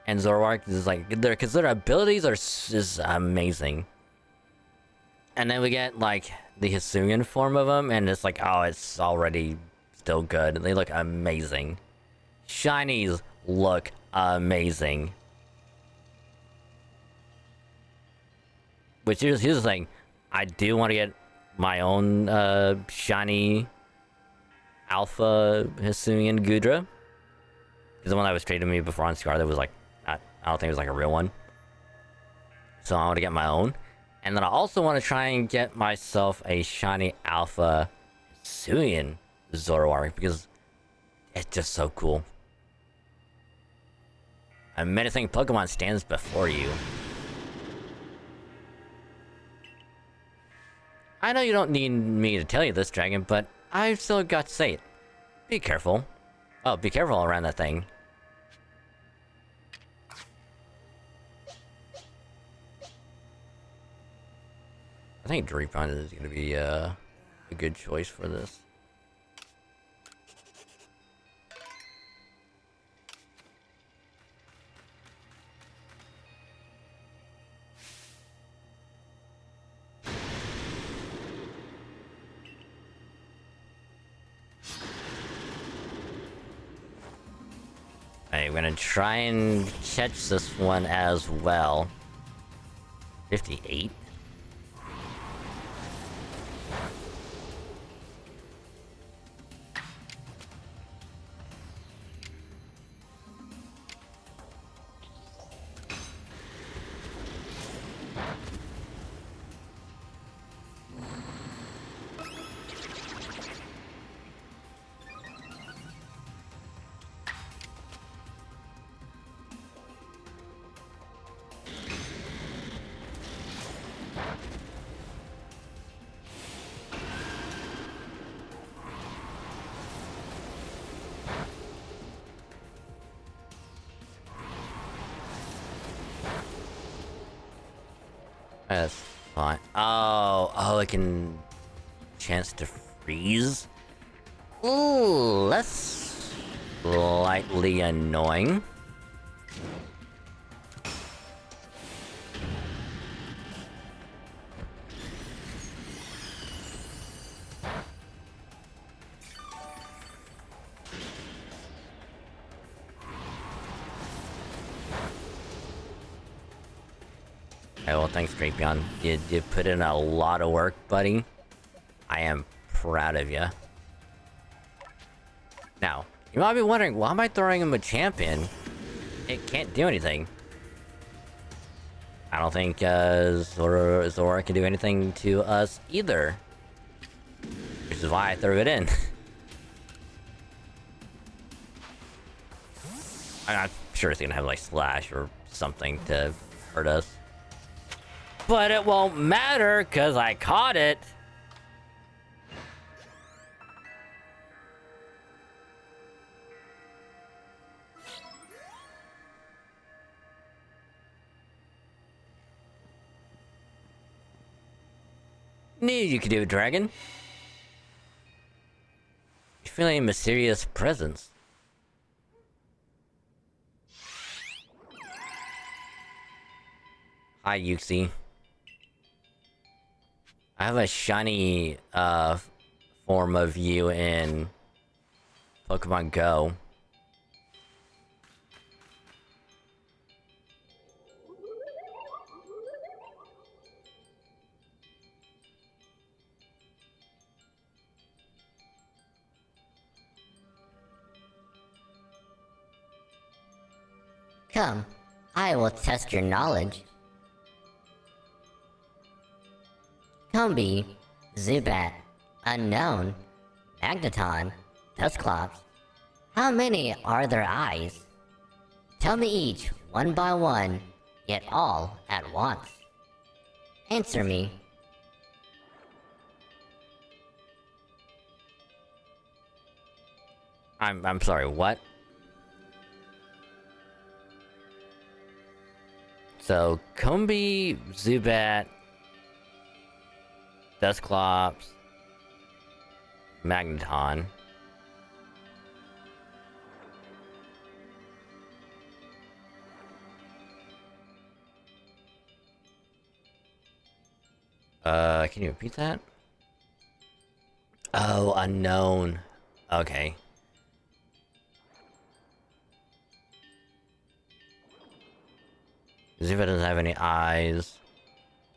and Zoroark is like because their abilities are just amazing. And then we get like the Hisuian form of them, and it's like, oh, it's already still good. They look amazing. Shinies look amazing. Which here's the thing, I do want to get my own shiny Alpha Hisuian Gudra. Because the one that was traded to me before on Scar, was like, I don't think it was like a real one. So I want to get my own. And then I also want to try and get myself a shiny Alpha Hisuian Zoroark, because it's just so cool. A menacing Pokemon stands before you. I know you don't need me to tell you this, Dragon, but I've still got to say it. Be careful. Oh, be careful around that thing. I think Dreepon is going to be a good choice for this. Alright, we're gonna try and catch this one as well. 58? That's fine. Oh, I can... Chance to freeze? Ooh, that's... slightly annoying. Okay, well, thanks, Drapion. You put in a lot of work, buddy. I am proud of you. Now, you might be wondering, why am I throwing him a champion? It can't do anything. I don't think, Zora can do anything to us either. Which is why I threw it in. I'm sure it's gonna have, like, Slash or something to hurt us. But it won't matter, cause I caught it! Knew you could do it, dragon. You're feeling a mysterious presence. Hi, Yuxi. I have a shiny, form of you in Pokemon Go. Come, I will test your knowledge. Combi, Zubat, Unknown, Magneton, Dusclops. How many are there eyes? Tell me each, one by one, yet all at once. Answer me. I'm sorry, what? So, Combi, Zubat, Dusclops, Magneton. Can you repeat that? Oh, Unknown. Okay. Zubat doesn't have any eyes.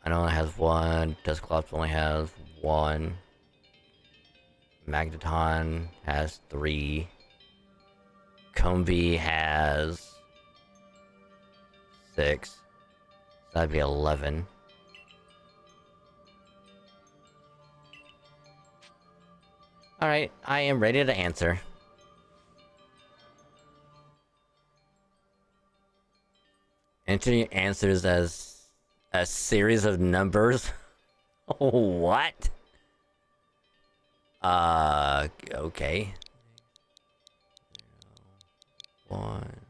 I only has one. Dusclops only has one. Magneton has 3. Combi has 6. So that'd be 11. Alright, I am ready to answer. Enter your answers as a series of numbers? What? Okay. 0, 1.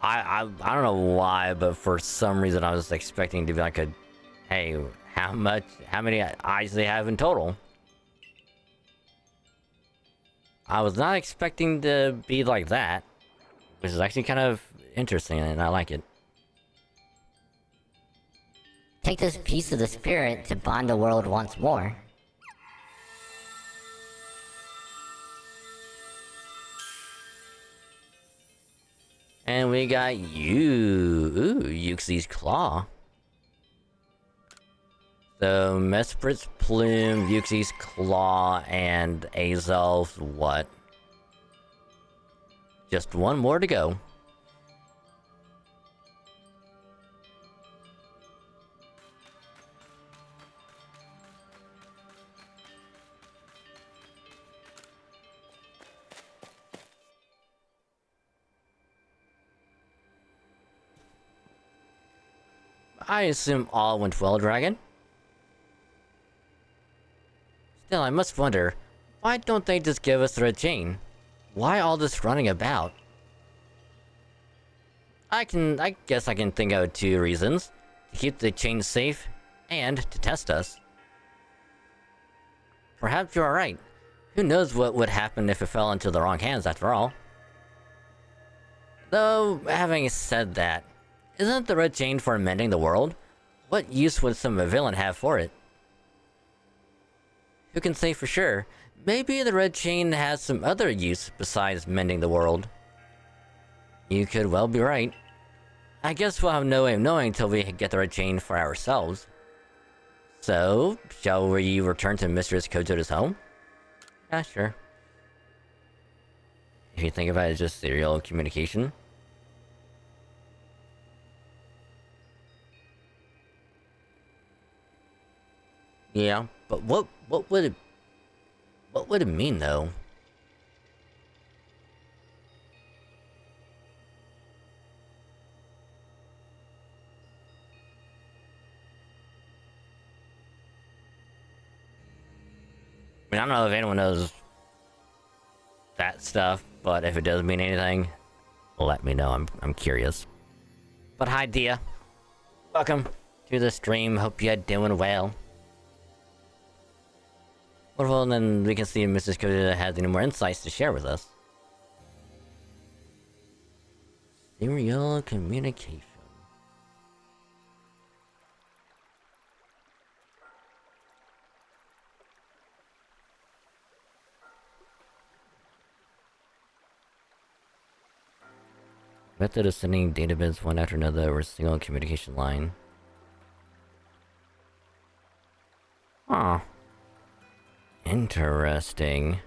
I don't know why, but for some reason I was expecting to be like a, hey, how many eyes they have in total? I was not expecting to be like that, which is actually kind of interesting, and I like it. take this piece of the spirit to bond the world once more. And we got Yuxi's Claw. So, Mesprit's Plume, Yuxi's Claw, and Azel's what? Just one more to go. I assume all went well, Dragon. Still, I must wonder, why don't they just give us the red chain? Why all this running about? I guess I can think of 2 reasons. To keep the chain safe, and to test us. Perhaps you are right. Who knows what would happen if it fell into the wrong hands after all. Though, having said that, isn't the red chain for amending the world? What use would some villain have for it? Who can say for sure? Maybe the red chain has some other use besides mending the world. You could well be right. I guess we'll have no way of knowing till we get the red chain for ourselves. So, shall we return to Mistress Kojota's home? Yeah, sure. If you think about it as just serial communication. Yeah, but what would it mean though? I mean, I don't know if anyone knows that stuff, but if it does mean anything, let me know. I'm curious. But hi, Dia. Welcome to the stream. Hope you're doing well. Well, then we can see if Mrs. Kojita has any more insights to share with us. Serial communication. Method of sending data bits one after another over a single communication line. Huh. Interesting.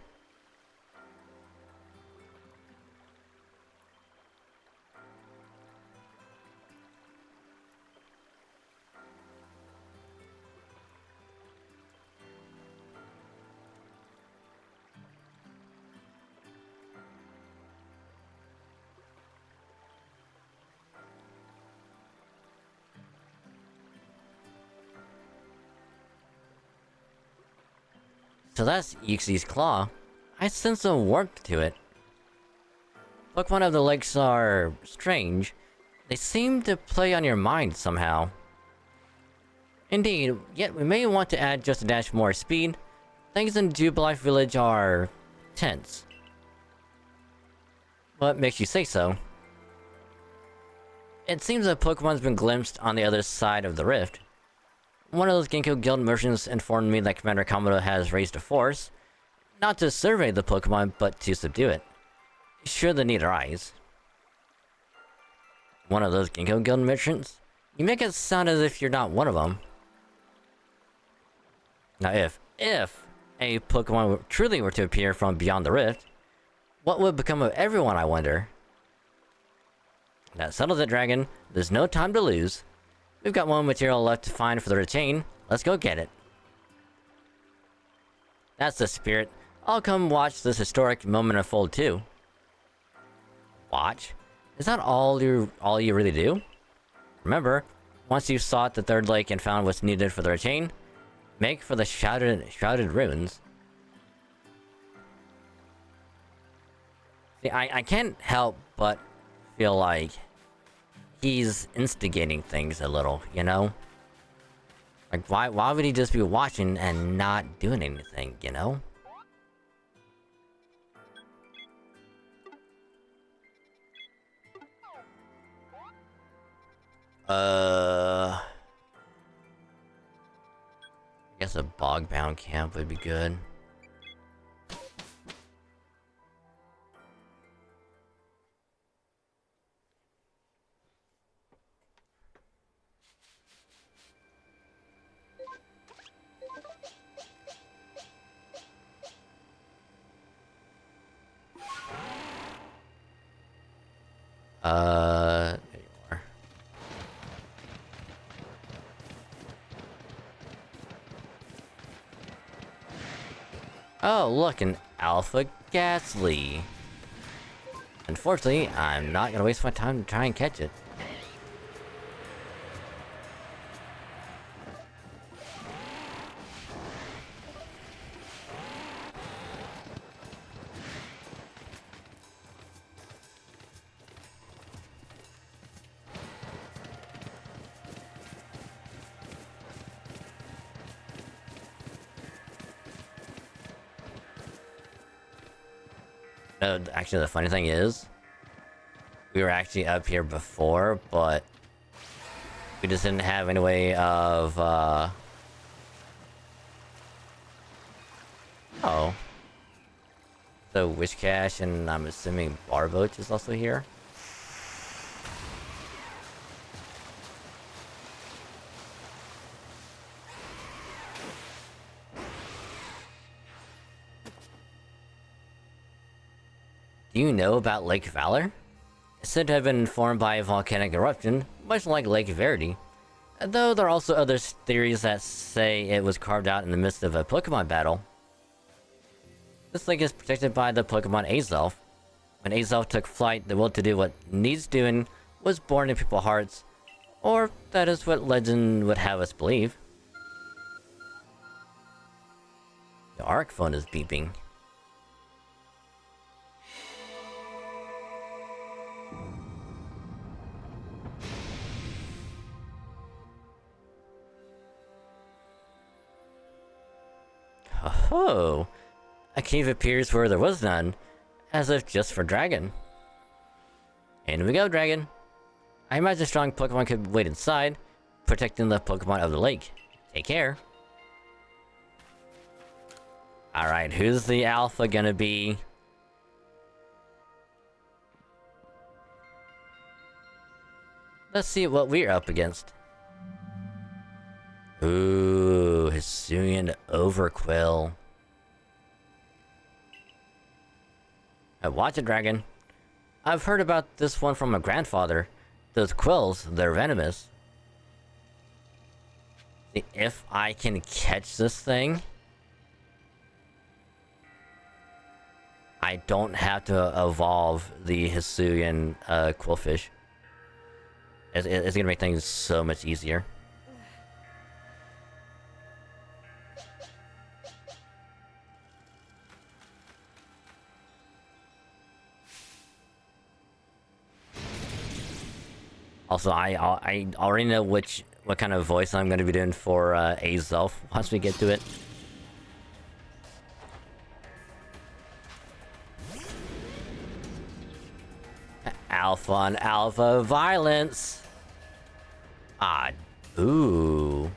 So that's Yuxi's Claw. I sense some warmth to it. Pokemon of the lakes are strange. They seem to play on your mind somehow. Indeed, yet we may want to add just a dash more speed. Things in Jubilife Village are tense. What makes you say so? It seems that Pokemon's been glimpsed on the other side of the rift. One of those Ginkgo Guild merchants informed me that Commander Komodo has raised a force, not to survey the Pokemon, but to subdue it. Sure, they need our eyes. One of those Ginkgo Guild merchants? You make it sound as if you're not one of them. Now if a Pokemon truly were to appear from beyond the rift, what would become of everyone, I wonder? That settles it, Dragon. There's no time to lose. We've got one material left to find for the retain. Let's go get it. That's the spirit. I'll come watch this historic moment unfold too. Watch? Is that all you really do? Remember, once you've sought the third lake and found what's needed for the retain, make for the shrouded ruins. See, I can't help but feel like he's instigating things a little, you know? Like, why would he just be watching and not doing anything, you know? guess a bog-bound camp would be good. There you are. Oh, look, an Alpha Ghastly. Unfortunately, I'm not gonna waste my time to try and catch it. No, actually, the funny thing is, we were actually up here before, but we just didn't have any way of, Oh. So, Wish Cache, and I'm assuming Barboach is also here? Do you know about Lake Valor? It's said to have been formed by a volcanic eruption, much like Lake Verity. Though there are also other theories that say it was carved out in the midst of a Pokemon battle. This lake is protected by the Pokemon Azelf. When Azelf took flight, the will to do what needs doing was born in people's hearts. Or that is what legend would have us believe. The Arc phone is beeping. Oh, a cave appears where there was none, as if just for dragon. In we go, dragon. I imagine strong Pokemon could wait inside, protecting the Pokemon of the lake. Take care. Alright, who's the alpha gonna be? Let's see what we're up against. Ooh, Hisuian Overquill. Watch it, dragon. I've heard about this one from my grandfather. Those quills, they're venomous. See, if I can catch this thing, I don't have to evolve the Hisuian Quillfish. It's gonna make things so much easier. Also, I already know what kind of voice I'm going to be doing for Azelf once we get to it. Alpha on alpha violence. Ah, ooh.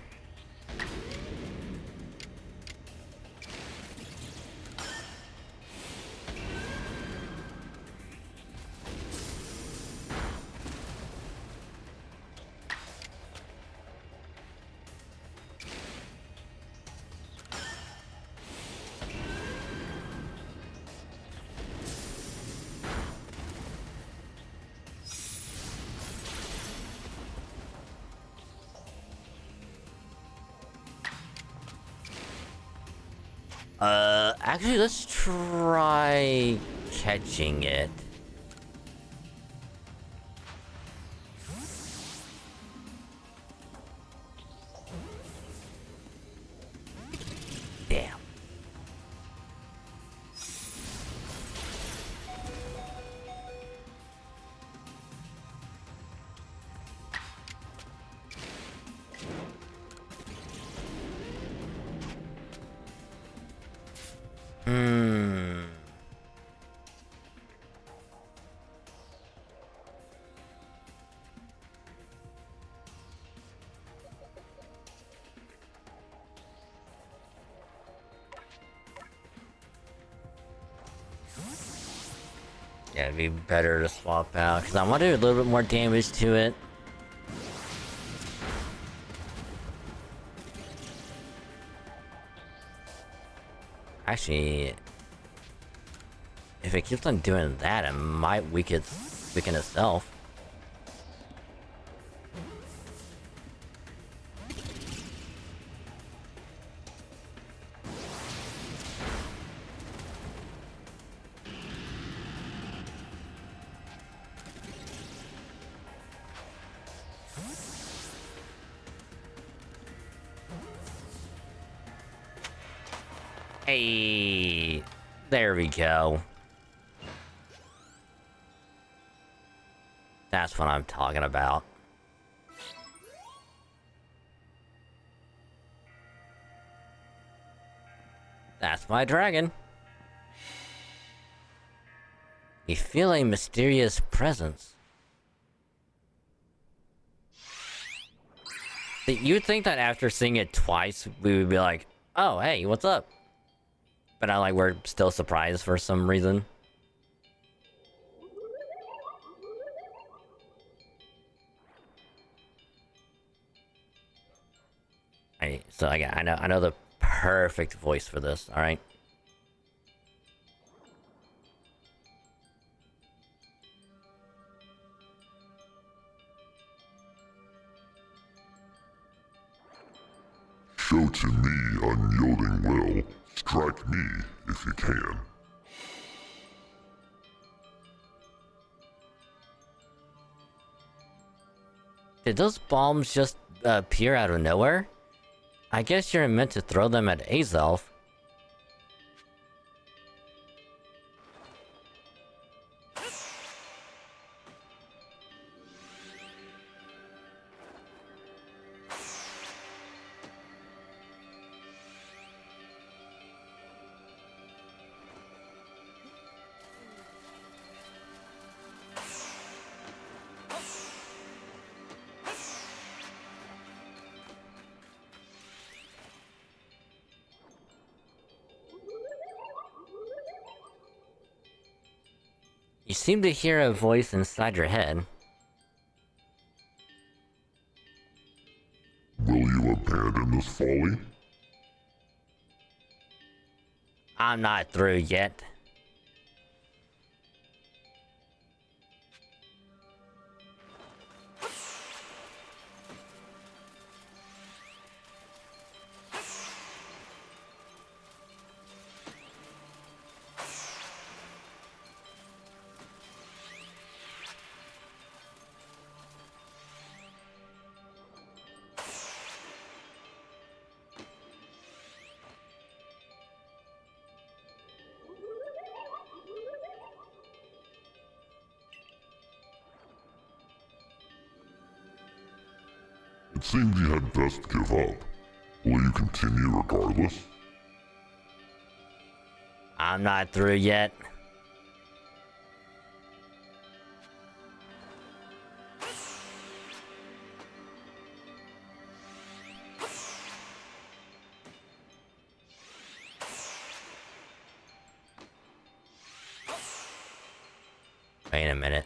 Actually, let's try catching it. Damn. Yeah, it'd be better to swap out, because I want to do a little bit more damage to it. Actually, if it keeps on doing that, it might weaken itself. Hey, there we go. That's what I'm talking about. That's my dragon. You feel a mysterious presence. You'd think that after seeing it twice, we would be like, oh, hey, what's up? But I like, we're still surprised for some reason. So again, I know the perfect voice for this, alright? Show to me unyielding will. Strike me if you can. Did those bombs just appear out of nowhere? I guess you're meant to throw them at Azelf. You seem to hear a voice inside your head. Will you abandon this folly? I'm not through yet. It seems you had best give up. Will you continue regardless? I'm not through yet. Wait a minute.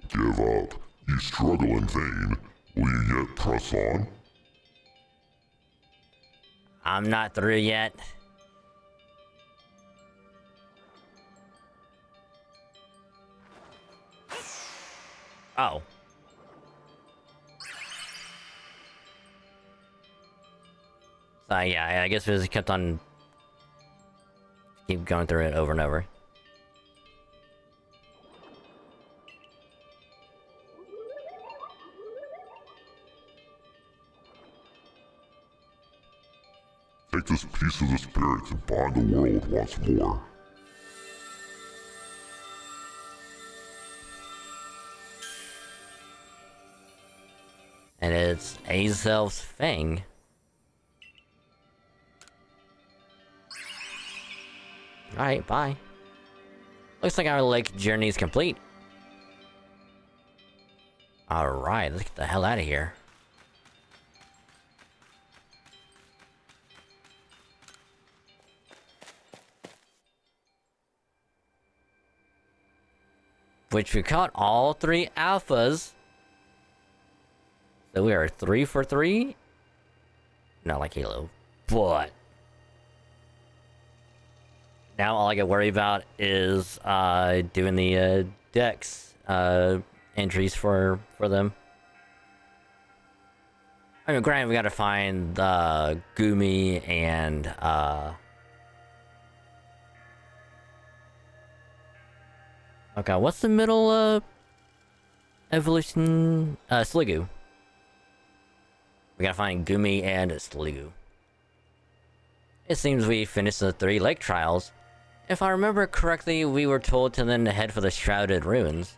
Give up. You struggle in vain. Will you yet press on? I'm not through yet. Oh. So yeah, I guess we just kept on... keep going through it over and over. Take this piece of the spirit to bind the world once more. And it's Azelf's Fang. Alright, bye. Looks like our lake journey is complete. Alright, let's get the hell out of here. which we caught all 3 alphas. So we are 3 for 3. Not like Halo, but now all I get worried about is doing the dex entries for them. I mean, granted, we gotta find Gumi and okay, what's the middle evolution? Sliggoo. We gotta find Gumi and Sliggoo. It seems we finished the 3 lake trials. If I remember correctly, we were told to then head for the Shrouded Ruins.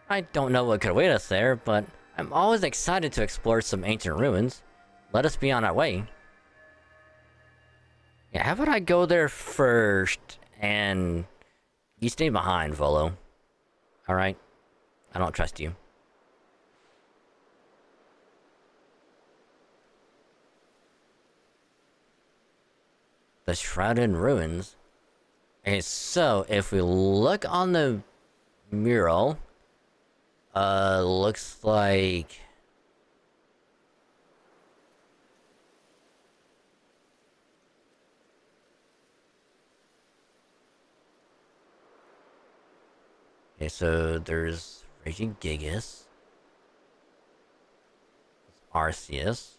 I don't know what could await us there, but I'm always excited to explore some ancient ruins. Let us be on our way. Yeah, how about I go there first, and you stay behind, Volo. Alright? I don't trust you. The Shrouded Ruins. Okay, so if we look on the mural, looks like okay, so there's Raging Gigas, Arceus,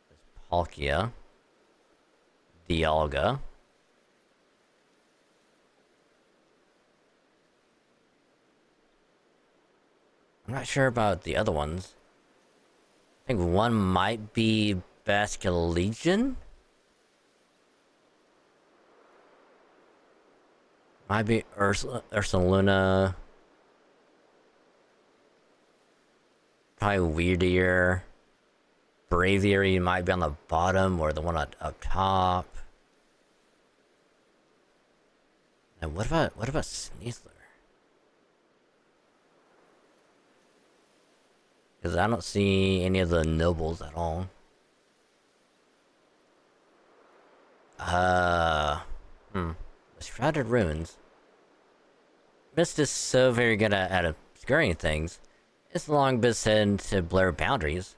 there's Palkia, Dialga, I'm not sure about the other ones. I think one might be Basculegion? Might be Ursaluna. Probably Weirdier. Braviary might be on the bottom, or the one up top. And what about Sneasler? Because I don't see any of the nobles at all. The Shrouded Ruins. Mist is so very good at obscuring things. It's long been said to blur boundaries.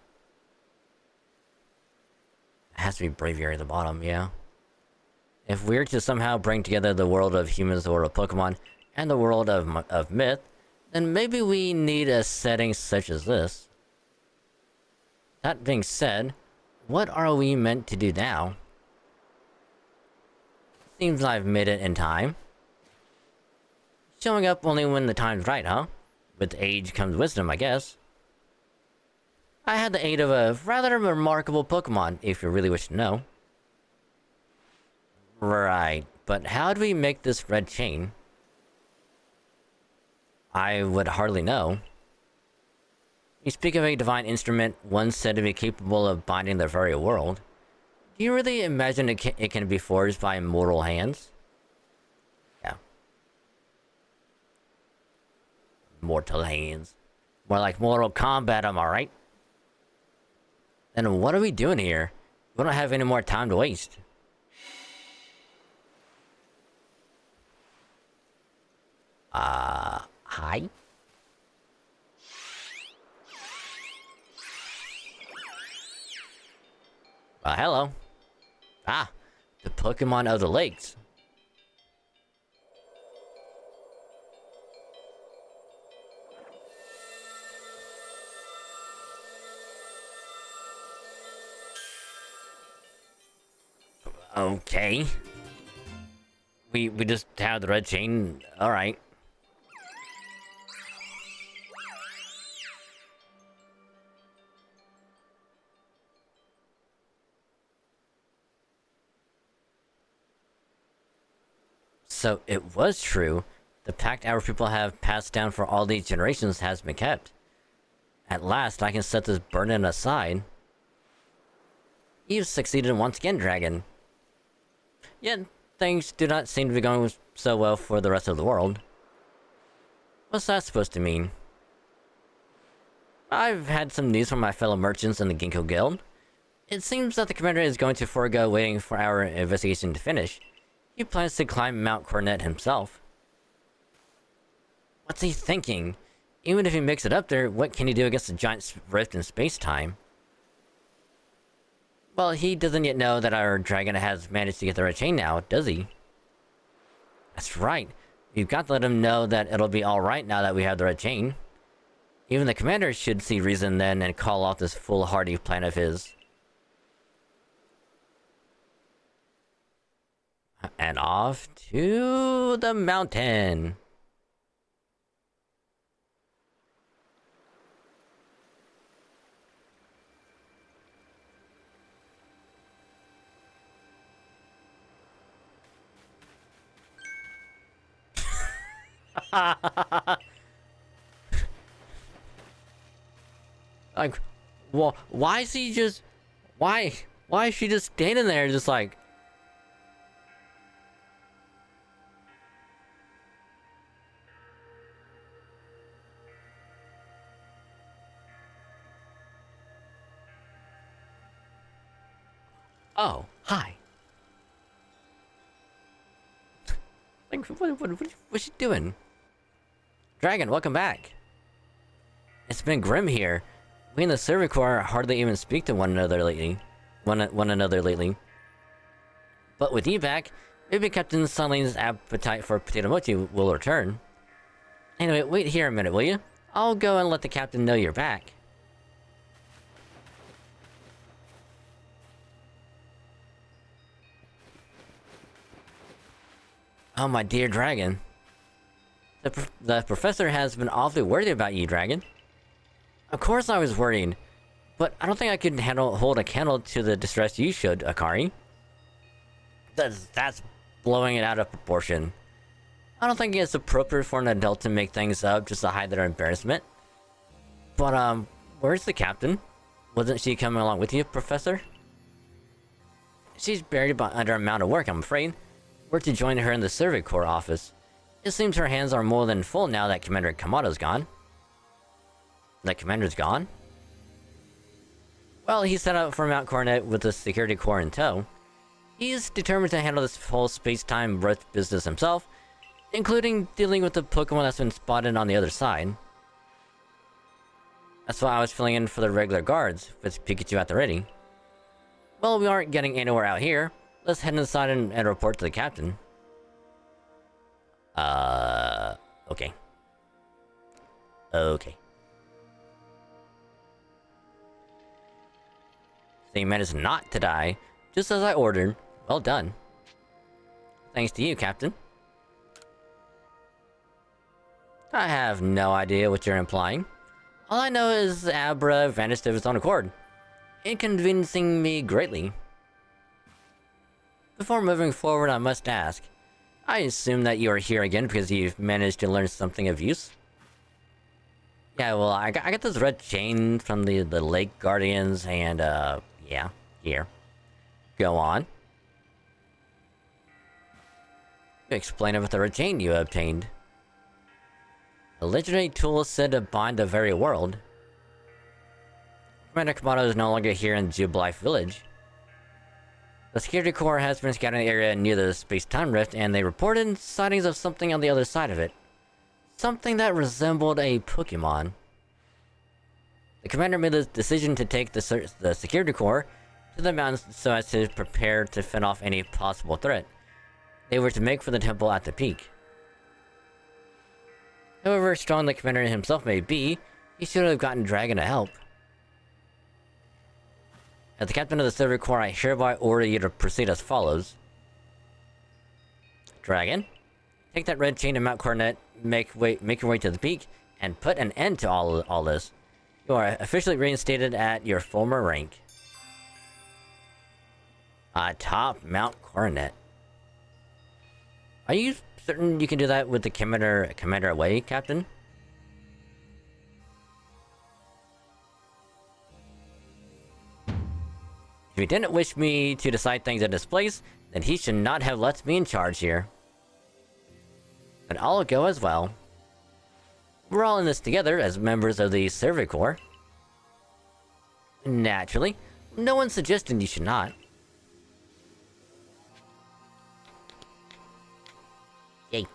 It has to be Braviary at the bottom, yeah. If we're to somehow bring together the world of humans, the world of Pokemon, and the world of myth, then maybe we need a setting such as this. That being said, what are we meant to do now? Seems I've made it in time. Showing up only when the time's right, huh? With age comes wisdom, I guess. I had the aid of a rather remarkable Pokemon, if you really wish to know. Right, but how do we make this red chain? I would hardly know. You speak of a divine instrument, one said to be capable of binding the very world. Do you really imagine it can be forged by mortal hands? Yeah. Mortal hands. More like Mortal Kombat, am I right? Then what are we doing here? We don't have any more time to waste. Hi? Hello. Ah, the Pokemon of the lakes. Okay. We just have the red chain. All right. So it was true. The pact our people have passed down for all these generations has been kept. At last, I can set this burden aside. You've succeeded once again, Dragon. Yet, things do not seem to be going so well for the rest of the world. What's that supposed to mean? I've had some news from my fellow merchants in the Ginkgo Guild. It seems that the commander is going to forego waiting for our investigation to finish. He plans to climb Mount Coronet himself. What's he thinking? Even if he makes it up there, what can he do against a giant rift in space-time? Well, he doesn't yet know that our dragon has managed to get the red chain now, does he? That's right. We've got to let him know that it'll be alright now that we have the red chain. Even the commander should see reason then and call off this foolhardy plan of his. And off to the mountain. Like, well, why is he just... Why is she just standing there just like... Oh, hi. Like, what's she doing? Dragon, welcome back. It's been grim here. We in the Server Corps hardly even speak to one another lately. One another lately. But with you back, maybe Captain Sunling's appetite for potato mochi will return. Anyway, wait here a minute, will you? I'll go and let the captain know you're back. Oh, my dear dragon. The professor has been awfully worried about you, dragon. Of course I was worried, but I don't think I could hold a candle to the distress you showed, Akari. That's blowing it out of proportion. I don't think it's appropriate for an adult to make things up just to hide their embarrassment. But, where's the captain? Wasn't she coming along with you, Professor? She's buried under a mound of work, I'm afraid. We're to join her in the Survey Corps office. It seems her hands are more than full now that Commander Kamado's gone. The Commander's gone? Well, he set out for Mount Coronet with the Security Corps in tow. He's determined to handle this whole space-time rift business himself, including dealing with the Pokemon that's been spotted on the other side. That's why I was filling in for the regular guards, with Pikachu at the ready. Well, we aren't getting anywhere out here. Let's head inside and report to the captain. Okay. Okay. So you managed not to die, just as I ordered. Well done. Thanks to you, Captain. I have no idea what you're implying. All I know is Abra vanished of its own accord, inconveniencing me greatly. Before moving forward, I must ask. I assume that you are here again because you've managed to learn something of use? Yeah, well, I got this red chain from the Lake Guardians, and, yeah, here. Go on. You explain it with the red chain you obtained. A legendary tool said to bind the very world. Commander Kamado is no longer here in Jubilife Village. The Security Corps has been scouting the area near the space-time rift, and they reported sightings of something on the other side of it. Something that resembled a Pokemon. The commander made the decision to take the Security Corps to the mountains so as to prepare to fend off any possible threat. They were to make for the temple at the peak. However strong the commander himself may be, he should have gotten Dragon to help. As the captain of the Silver Corps, I hereby order you to proceed as follows. Dragon, take that red chain to Mount Coronet, make your way to the peak, and put an end to all this. You are officially reinstated at your former rank. Atop Mount Coronet. Are you certain you can do that with the commander away, Captain? If he didn't wish me to decide things at this place, then he should not have left me in charge here. But I'll go as well. We're all in this together as members of the Survey Corps. Naturally, no one's suggesting you should not. Yay.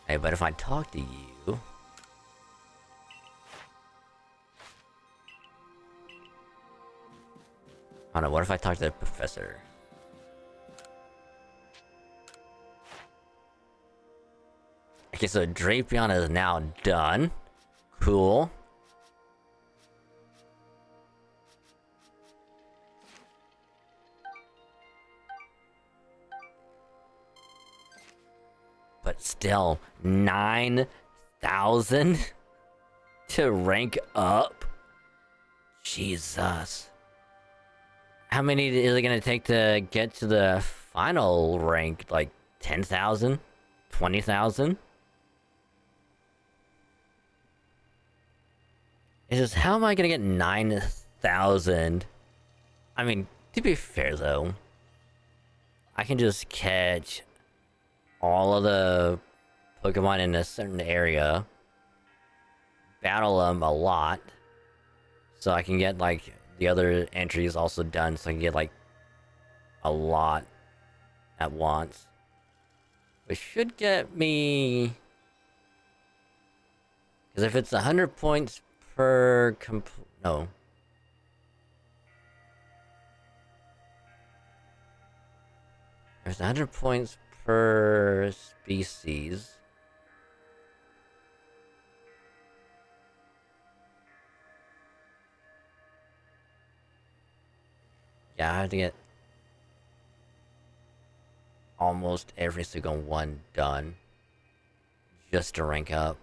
Hey, but if I talk to you... I don't know, what if I talk to the professor? Okay, so Drapion is now done. Cool. But still, 9,000 to rank up? Jesus. How many is it gonna take to get to the final rank? Like 10,000? 20,000? It's just, how am I gonna get 9,000? I mean, to be fair though, I can just catch all of the Pokemon in a certain area, battle them a lot, so I can get like the other entries also done, so I can get like a lot at once, which should get me, because if it's 100 points per no, there's 100 points per species. Yeah, I have to get almost every single one done just to rank up.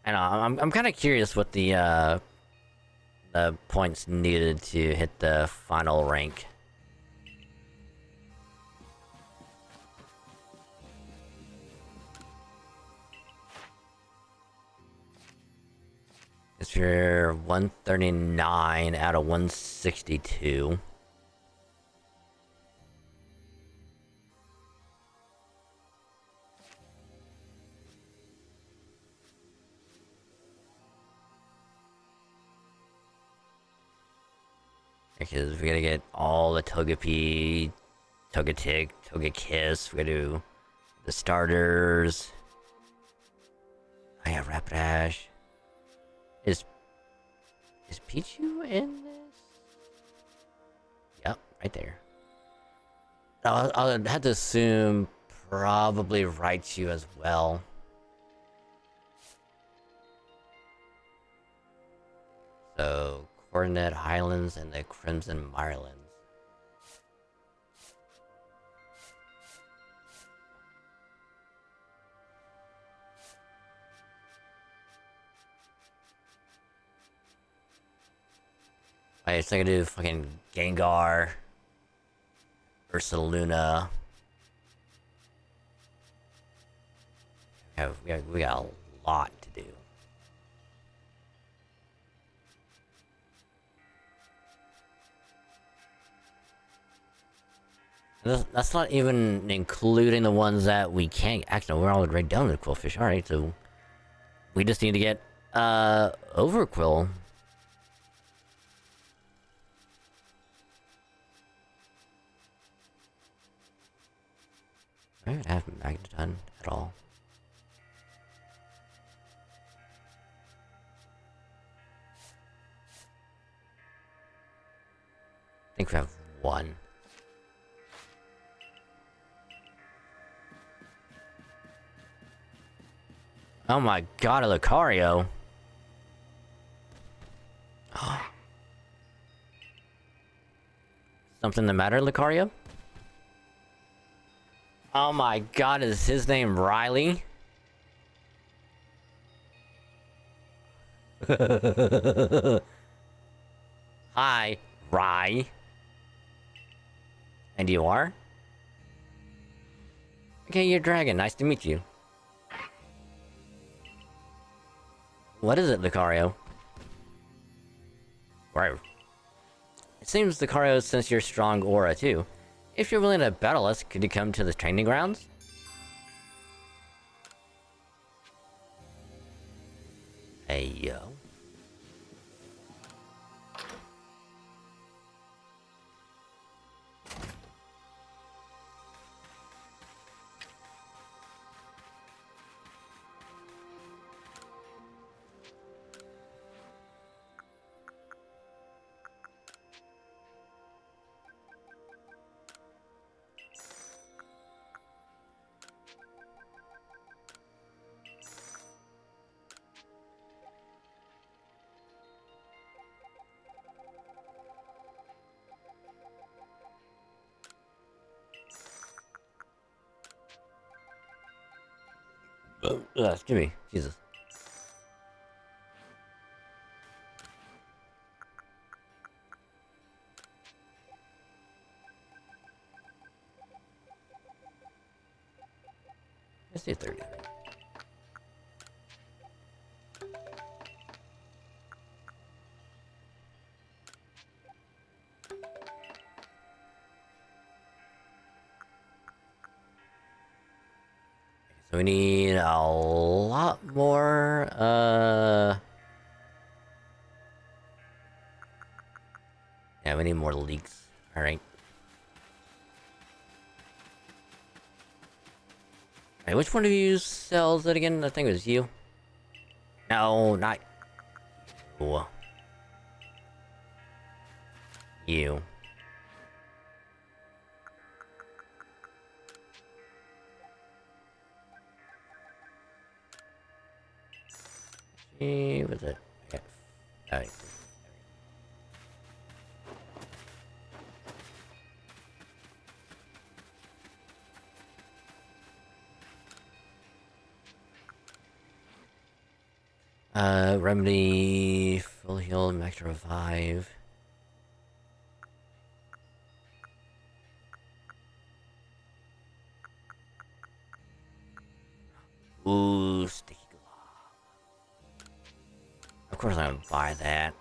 I know, I'm kind of curious what the points needed to hit the final rank. If you're 139 out of 162. Because we gotta get all the Togepi, Togetic, Togekiss, we gotta do the starters. I have Rapidash. Is Pichu in this? Yep, right there. I'll have to assume probably Raichu as well. So, Coronet Highlands and the Crimson Mirelands. Alright, so I gotta do fucking Gengar, Ursaluna. We got a lot to do. That's not even including the ones that we can't. Actually, we're already done with Quillfish. Alright, so we just need to get Overquill. I don't have Magneton at all. I think we have one. Oh my god, a Lucario. Something the matter, Lucario? Oh my god, is his name Riley? Hi, Rye. And you are? Okay, you're Dragon. Nice to meet you. What is it, Lucario? Right. It seems Lucario senses your strong aura, too. If you're willing to battle us, could you come to the training grounds? Hey, yo. Excuse me. Jesus. Let's do 30. So we need a lot more, yeah, we need more leaks. Alright. Hey, which one of you sells it again? I think it was you. No, not you. You. Was it? Yeah. Alright. Remedy, full heal, max revive. Ooh, sticky glob. Of course I'm gonna buy that.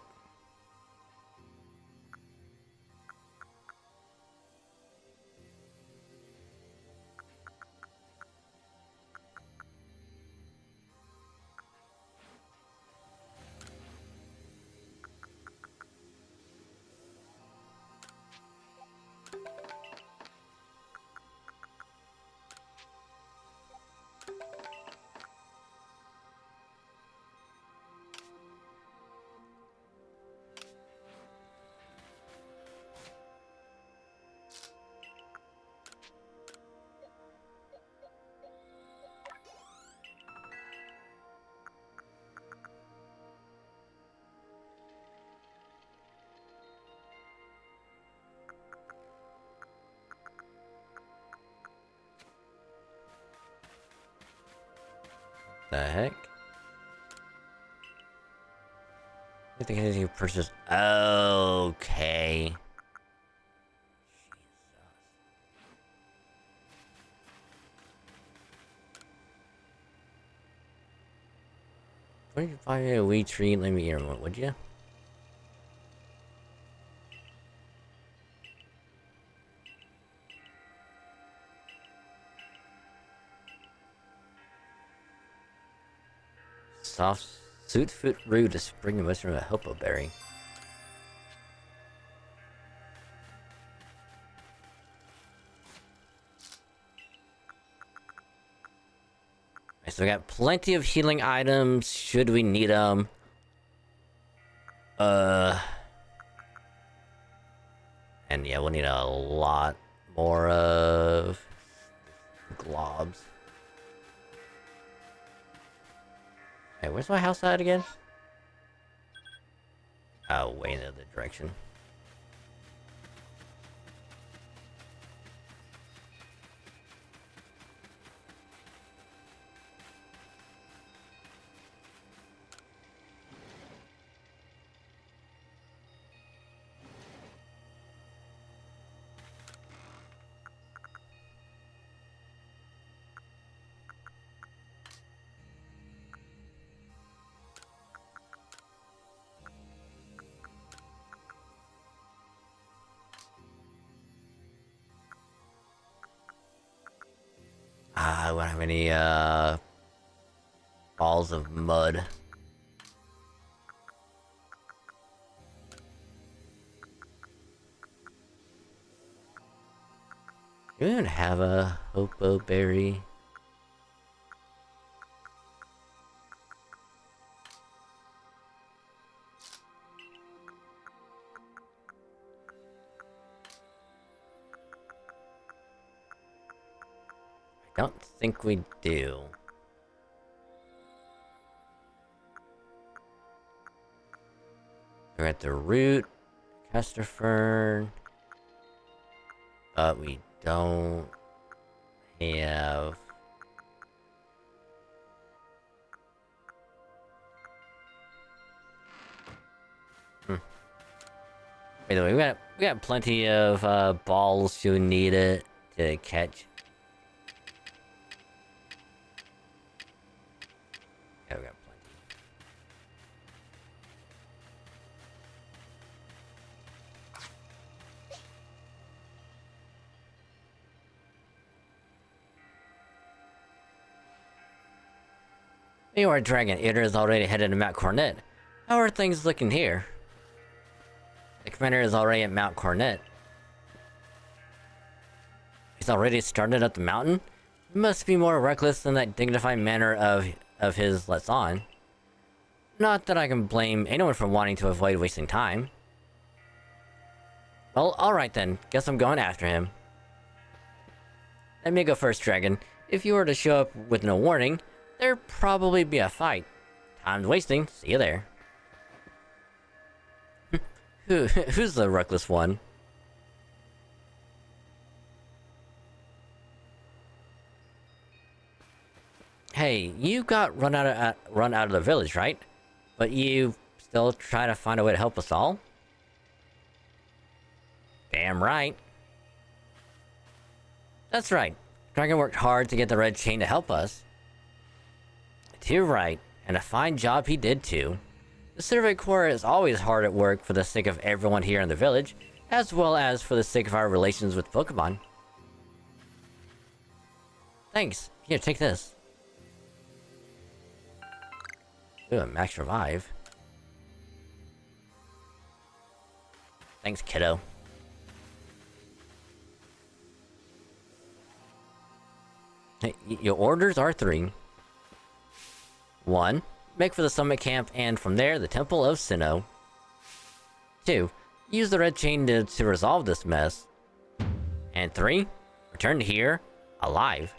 The heck? I think I need to purchase. Okay. Why don't you buy a wee tree? Let me hear one, would you? Soft suit foot root to spring and mushroom a hopo berry. So we got plenty of healing items should we need them. And yeah, we'll need a lot more of globs. Hey, where's my house at again? Oh, way in the other direction. I don't have any balls of mud. Do we even have a hopo berry? I don't think we do. We're at the root, castor fern, but we don't have By the way, we got plenty of balls you need it to catch. Yeah, we got plenty. Your Dragon Eater is already headed to Mount Cornet. How are things looking here? The commander is already at Mount Cornet. He's already started up the mountain? He must be more reckless than that dignified manner of his lets on. Not that I can blame anyone for wanting to avoid wasting time. Well, alright then. Guess I'm going after him. Let me go first, Dragon. If you were to show up with no warning, there'd probably be a fight. Time's wasting. See you there. Who's the reckless one? Hey, you got run out of the village, right? But you still try to find a way to help us all? Damn right. That's right. Dragon worked hard to get the red chain to help us. Too right, and a fine job he did too. The Survey Corps is always hard at work for the sake of everyone here in the village, as well as for the sake of our relations with Pokemon. Thanks. Here, take this. Ooh, a max revive. Thanks, kiddo. Hey, your orders are 3. 1. Make for the summit camp and from there, the Temple of Sinnoh. 2. Use the red chain to resolve this mess. And 3. Return here, alive.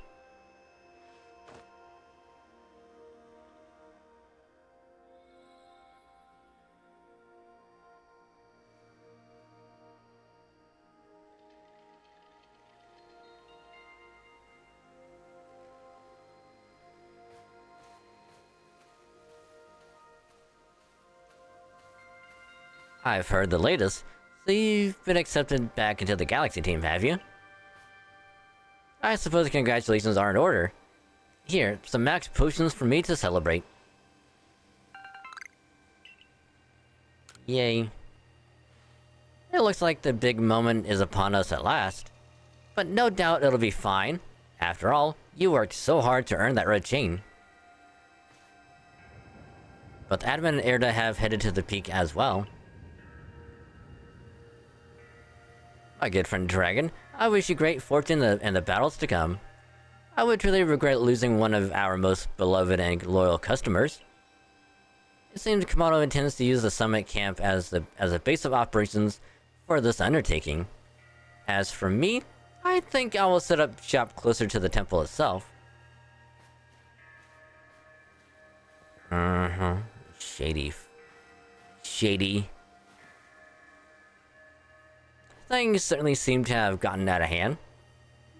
I've heard the latest, so you've been accepted back into the Galaxy team, have you? I suppose congratulations are in order. Here, some max potions for me to celebrate. Yay. It looks like the big moment is upon us at last. But no doubt it'll be fine. After all, you worked so hard to earn that red chain. Both Adamant and Erda have headed to the peak as well. My good friend Dragon, I wish you great fortune in the battles to come. I would truly regret losing one of our most beloved and loyal customers. It seems Kamado intends to use the summit camp as a base of operations for this undertaking. As for me, I think I will set up shop closer to the temple itself. Shady. Things certainly seem to have gotten out of hand.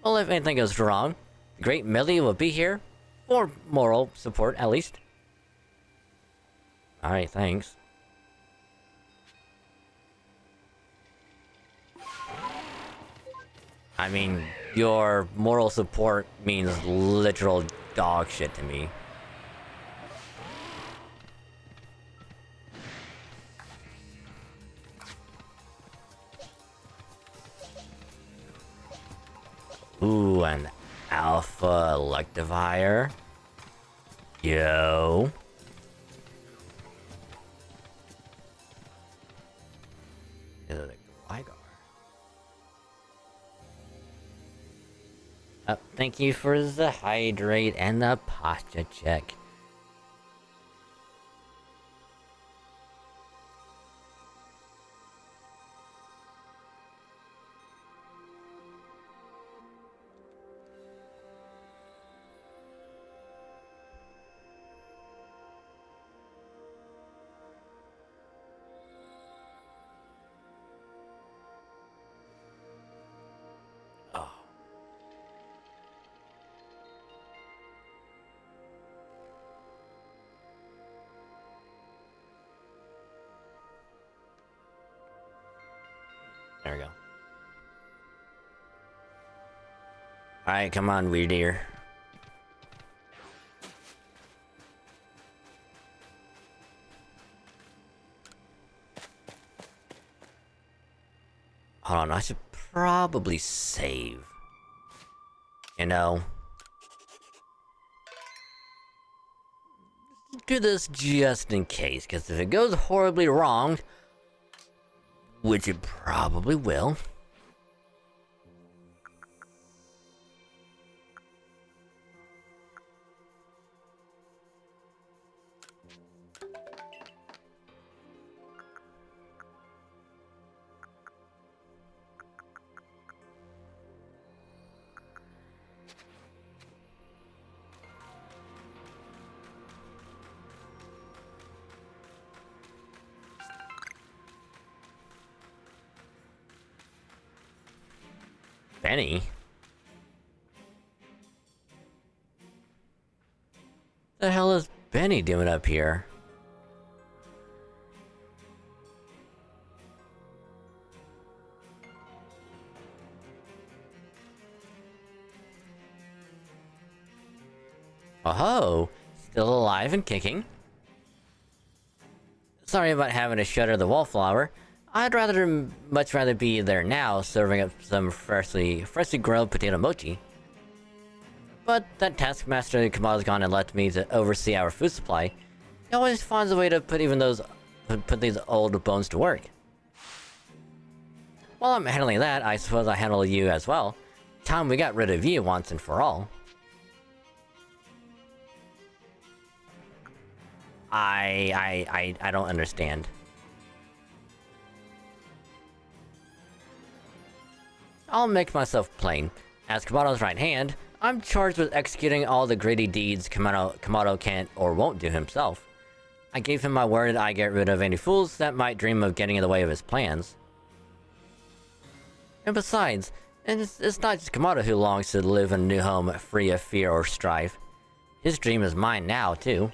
Well, if anything goes wrong, the Great Millie will be here. For moral support, at least. Alright, thanks. I mean, your moral support means literal dog shit to me. Ooh, an Alpha Electivire. Yo. Thank you for the hydrate and the posture check. There we go. Alright, come on, weird deer. Hold on, I should probably save. You know? Do this just in case, because if it goes horribly wrong, which it probably will. Benny? The hell is Benny doing up here? Oh, still alive and kicking. Sorry about having to shutter the wallflower. I'd much rather be there now, serving up some freshly grilled potato mochi. But that taskmaster Kamada's gone and left me to oversee our food supply. He always finds a way to put these old bones to work. While I'm handling that, I suppose I handle you as well. Time we got rid of you once and for all. I don't understand. I'll make myself plain. As Kamato's right hand, I'm charged with executing all the gritty deeds Kamato can't or won't do himself. I gave him my word I get rid of any fools that might dream of getting in the way of his plans. And besides, it's not just Kamato who longs to live in a new home free of fear or strife. His dream is mine now, too.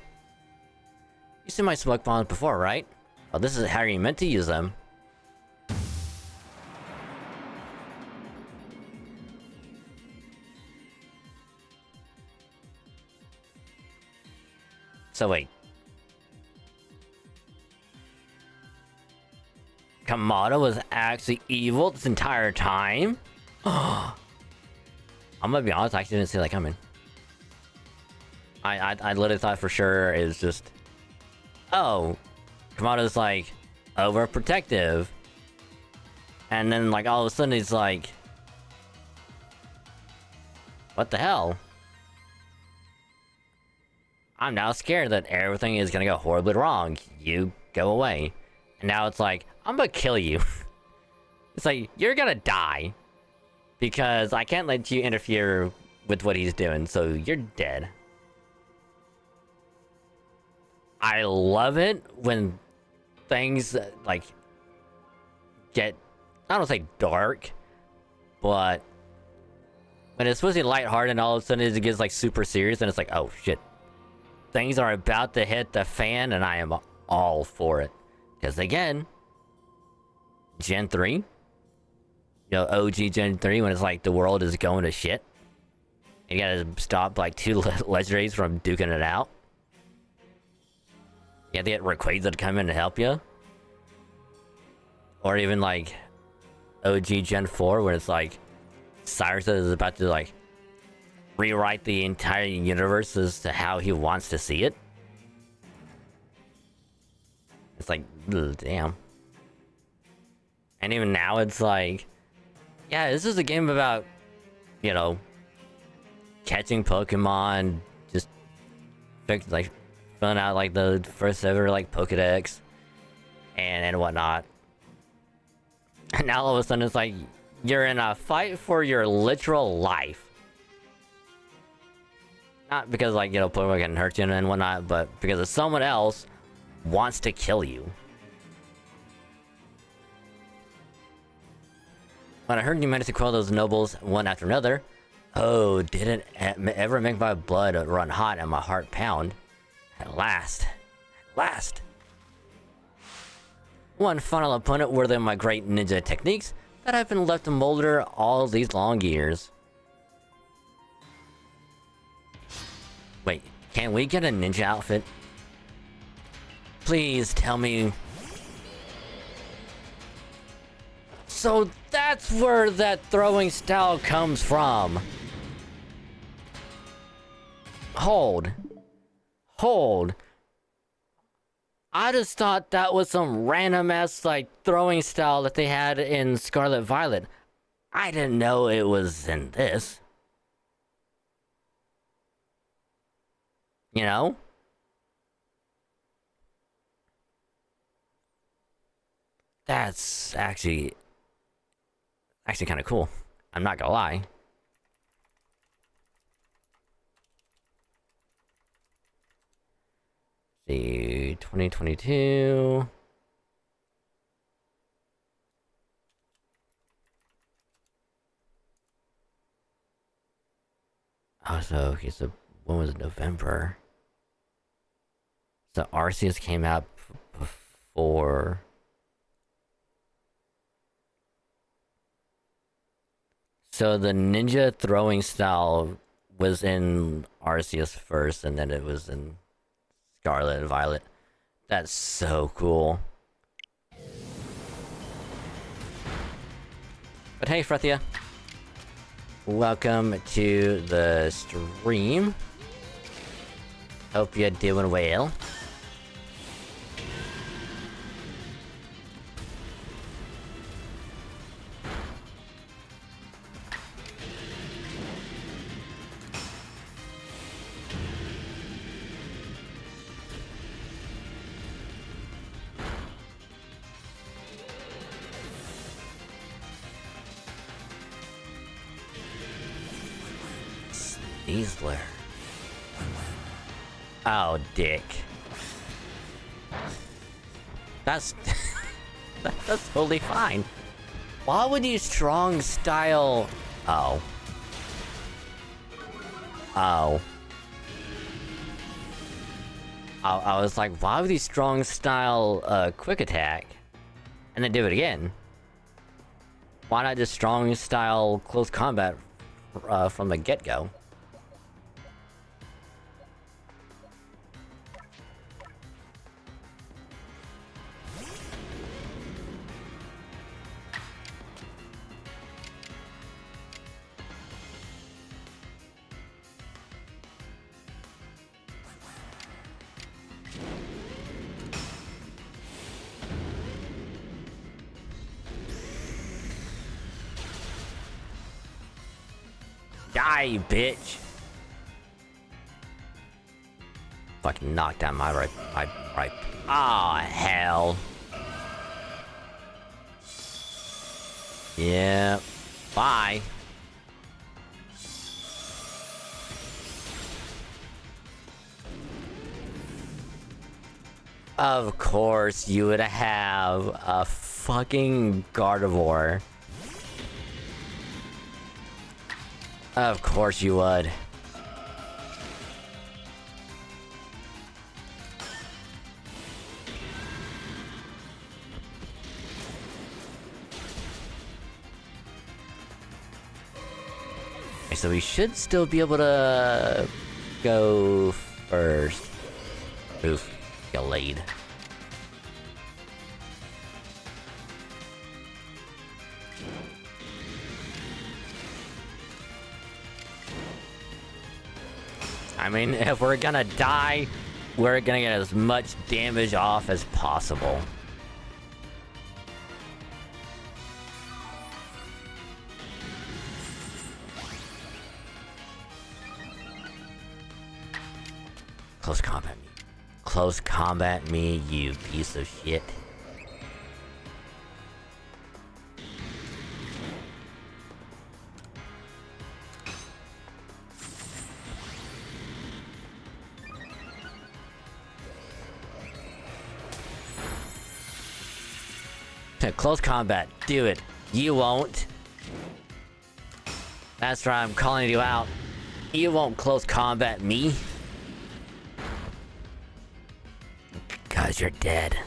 You seen my smoke bombs before, right? Well, this is how you meant to use them. So wait. Kamado was actually evil this entire time? I'm gonna be honest, I actually didn't see that coming. I literally thought for sure it was just... Oh, Kamado's like overprotective. And then like all of a sudden he's like... What the hell? I'm now scared that everything is gonna go horribly wrong. You go away. And now it's like, I'm gonna kill you. It's like, you're gonna die. Because I can't let you interfere with what he's doing, so you're dead. I love it when things, like, get, I don't say dark, but when it's supposed to be lighthearted and all of a sudden it gets, like, super serious, and it's like, oh, shit. Things are about to hit the fan, and I am all for it. Because, again, Gen 3, you know, OG Gen 3, when it's like the world is going to shit. You gotta stop, like, two legendaries from duking it out. You have to get Rayquaza to come in and help you. Or even, like, OG Gen 4, where it's like, Cyrus is about to, like, rewrite the entire universe as to how he wants to see it. It's like, ugh, damn. And even now it's like, yeah, this is a game about, you know, catching Pokemon, just like filling out like the first ever like Pokedex and whatnot. And now all of a sudden it's like you're in a fight for your literal life. Not because, like, you know, Pokemon can hurt you and whatnot, but because someone else wants to kill you. When I heard you managed to quell those nobles one after another, oh, did it ever make my blood run hot and my heart pound? At last. At last. One final opponent worthy of my great ninja techniques, that I've been left to molder all these long years. Wait, can we get a ninja outfit? Please tell me. So that's where that throwing style comes from. Hold. I just thought that was some random ass like throwing style that they had in Scarlet Violet. I didn't know it was in this. You know? That's actually kind of cool. I'm not gonna lie. See, 2022. Oh, so okay, so when was it? November? So Arceus came out before. So the ninja throwing style was in Arceus first, and then it was in Scarlet and Violet. That's so cool. But hey, Frethia. Welcome to the stream. Hope you're doing well. Easler. Oh, dick. That's that's totally fine. Why would you strong style? Oh. I was like, why would you strong style quick attack, and then do it again? Why not just strong style close combat from the get-go? Die, bitch! Fucking knocked down my right. Ah, hell. Yeah. Bye. Of course, you would have a fucking Gardevoir. Of course you would. Okay, so we should still be able to go first. Oof, get laid. I mean, if we're gonna die, we're gonna get as much damage off as possible. Close combat me. Close combat me, you piece of shit. Close combat, do it. You won't. That's right, I'm calling you out. You won't close combat me. Cause you're dead.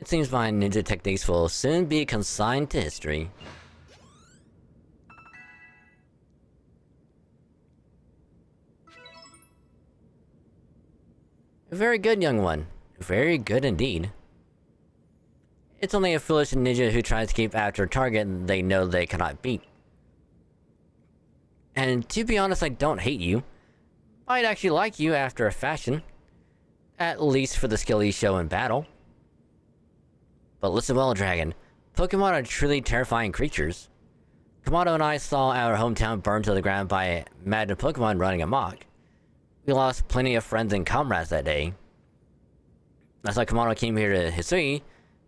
It seems my ninja techniques will soon be consigned to history. Very good, young one. Very good indeed. It's only a foolish ninja who tries to keep after a target they know they cannot beat. And to be honest, I don't hate you. I'd actually like you after a fashion. At least for the skill you show in battle. But listen well, Dragon. Pokemon are truly terrifying creatures. Kamado and I saw our hometown burned to the ground by mad Pokemon running amok. We lost plenty of friends and comrades that day. That's why Kamado came here to Hisui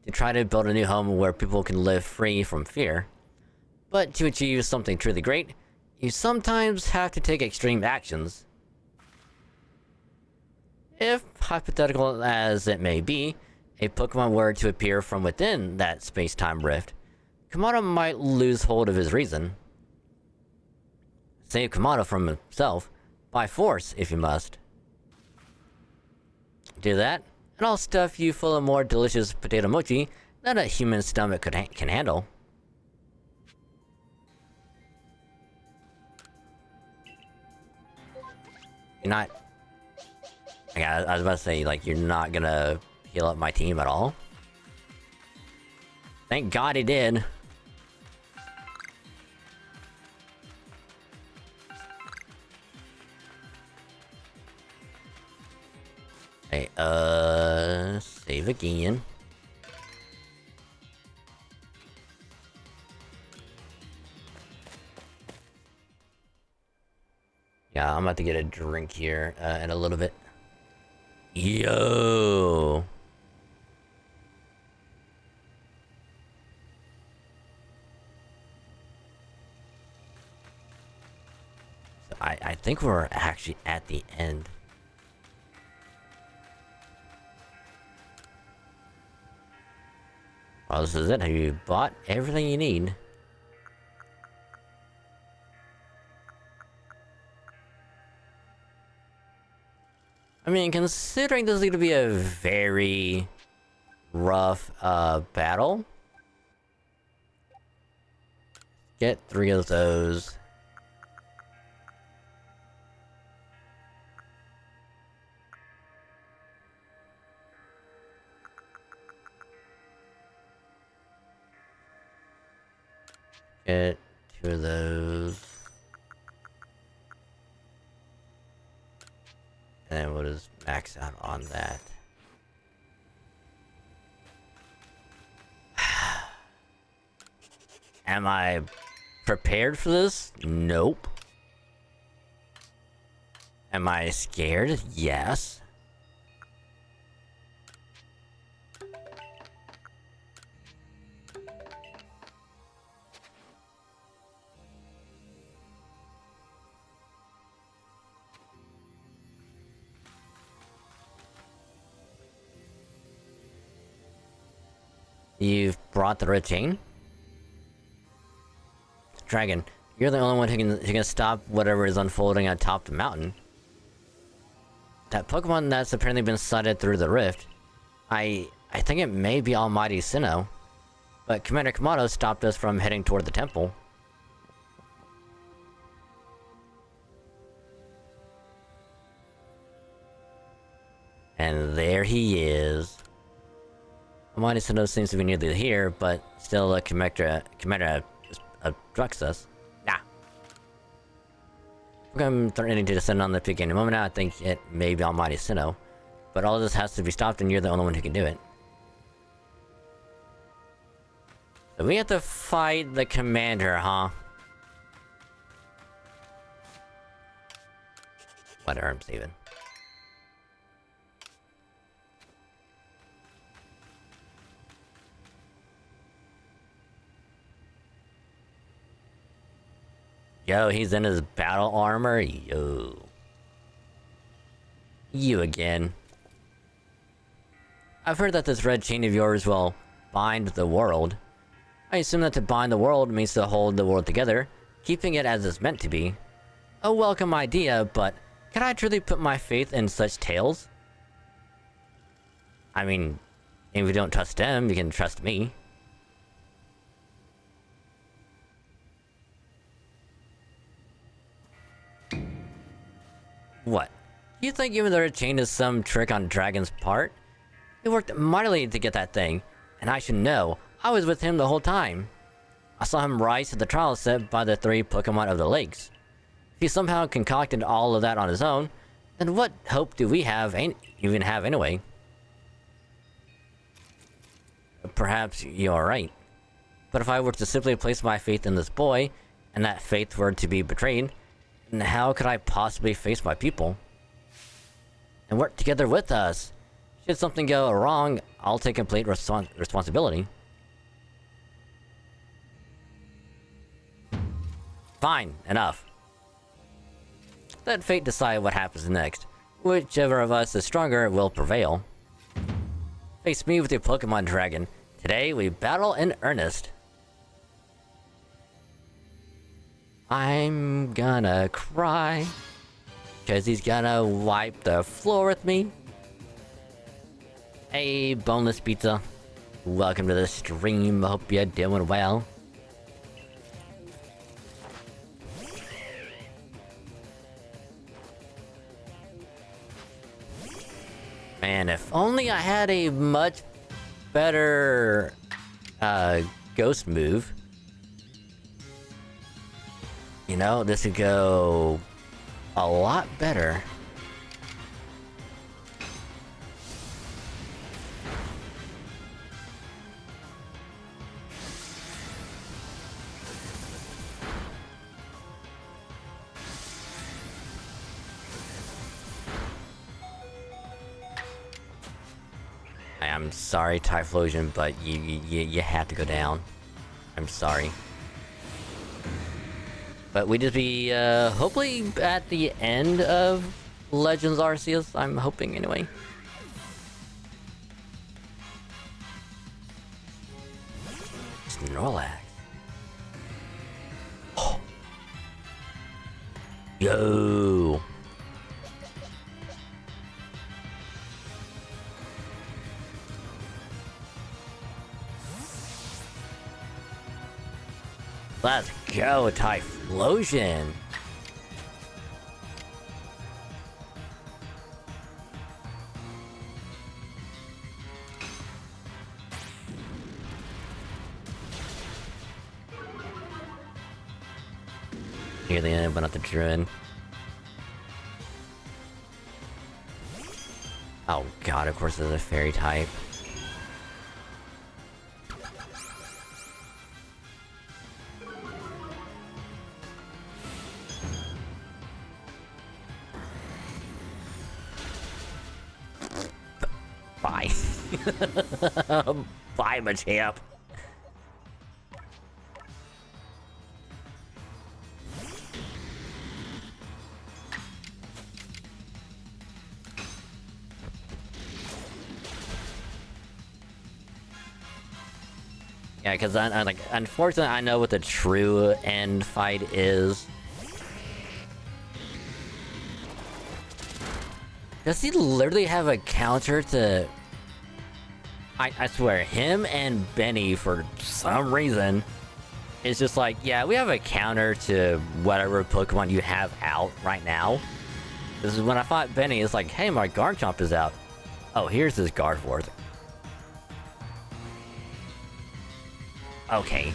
to try to build a new home where people can live free from fear. But to achieve something truly great, you sometimes have to take extreme actions. If, hypothetical as it may be, a Pokemon were to appear from within that space-time rift, Kamado might lose hold of his reason. Save Kamado from himself, by force if you must. Do that, and I'll stuff you full of more delicious potato mochi than a human stomach can handle. You're not... I was about to say, like, you're not gonna heal up my team at all. Thank God he did. Hey, save again. Yeah, I'm about to get a drink here, in a little bit. Yo! So I think we're actually at the end. Oh, this is it. Have you bought everything you need? I mean, considering this is gonna be a very rough, battle. Get 3 of those. Get 2 of those. And then we'll just max out on that. Am I prepared for this? Nope. Am I scared? Yes. You've brought the red chain? Dragon, you're the only one who can stop whatever is unfolding on top of the mountain. That Pokemon that's apparently been sighted through the rift. I think it may be Almighty Sinnoh. But Commander Kamado stopped us from heading toward the temple. And there he is. Almighty Sinnoh seems to be nearly here, but still Commander obstructs us. Nah. I'm threatening to descend on the peak any moment now. I think it may be Almighty Sinnoh. But all this has to be stopped and you're the only one who can do it. So we have to fight the commander, huh? Whatever, I'm saving. Yo, he's in his battle armor? Yo. You again. I've heard that this red chain of yours will bind the world. I assume that to bind the world means to hold the world together, keeping it as it's meant to be. A welcome idea, but can I truly put my faith in such tales? I mean, And if you don't trust them, you can trust me. What? You think even though chain is some trick on Dragon's part? He worked mightily to get that thing, and I should know. I was with him the whole time. I saw him rise to the trial set by the 3 Pokemon of the lakes. If he somehow concocted all of that on his own, then what hope do we even have anyway? Perhaps you're right. But if I were to simply place my faith in this boy, and that faith were to be betrayed, then how could I possibly face my people? And work together with us. Should something go wrong, I'll take complete responsibility. Fine, enough. Let fate decide what happens next. Whichever of us is stronger will prevail. Face me with your Pokemon Dragon. Today we battle in earnest. I'm gonna cry. Cause he's gonna wipe the floor with me. Hey, Boneless Pizza. Welcome to the stream. Hope you're doing well. Man, if only I had a much better ghost move. You know, this would go a lot better. I'm sorry, Typhlosion, but you had to go down. I'm sorry. But we just be, hopefully at the end of Legends Arceus, I'm hoping anyway. Snorlax. Oh. Yo. Let's go, Typhlosion! Here they end, but not the Druid. Oh god, of course there's a fairy type. Bye. Bye, Machamp. Yeah, because I like, unfortunately, I know what the true end fight is. Does he literally have a counter to... I swear, him and Benny, for some reason, is just like, yeah, we have a counter to whatever Pokemon you have out right now. This is when I fought Benny, it's like, hey, my Garchomp is out. Oh, here's this Gardevoir. Okay.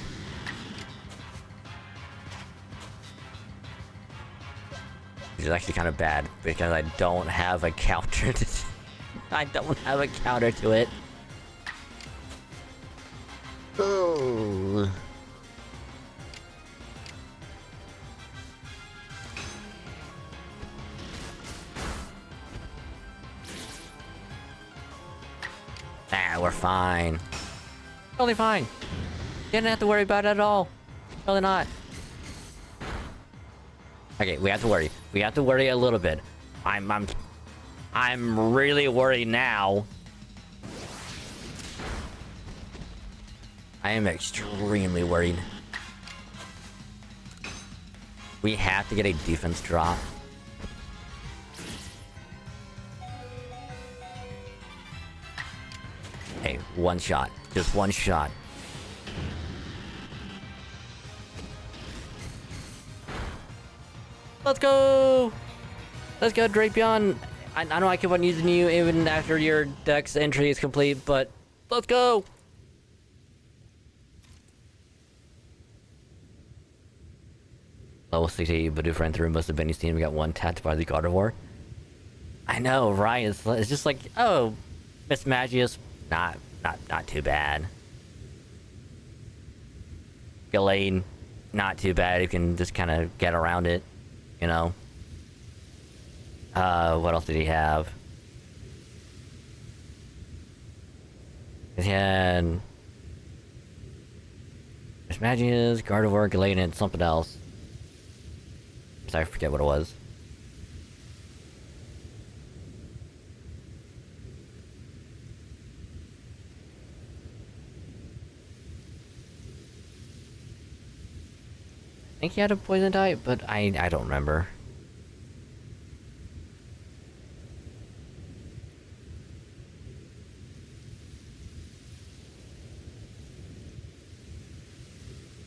Which is actually kind of bad, because I don't have a counter to... I don't have a counter to it. Oh. Ah, we're fine. Totally fine. Didn't have to worry about it at all. Totally not. Okay, we have to worry. We have to worry a little bit. I'm really worried now. I am extremely worried. We have to get a defense drop. Hey, one shot. Just one shot. Let's go! Let's go, Drapion! I know I keep on using you even after your dex entry is complete, but let's go! Level 68 Bidoof ran through most of Benny's team. We got one tapped by the God of War. I know, right? It's just like, oh, Miss Magius, not too bad. Gallade, not too bad. You can just kind of get around it, you know. What else did he have? He had Miss Magius, God of War, Gallade, and something else. I forget what it was. I think he had a poison type, but I don't remember.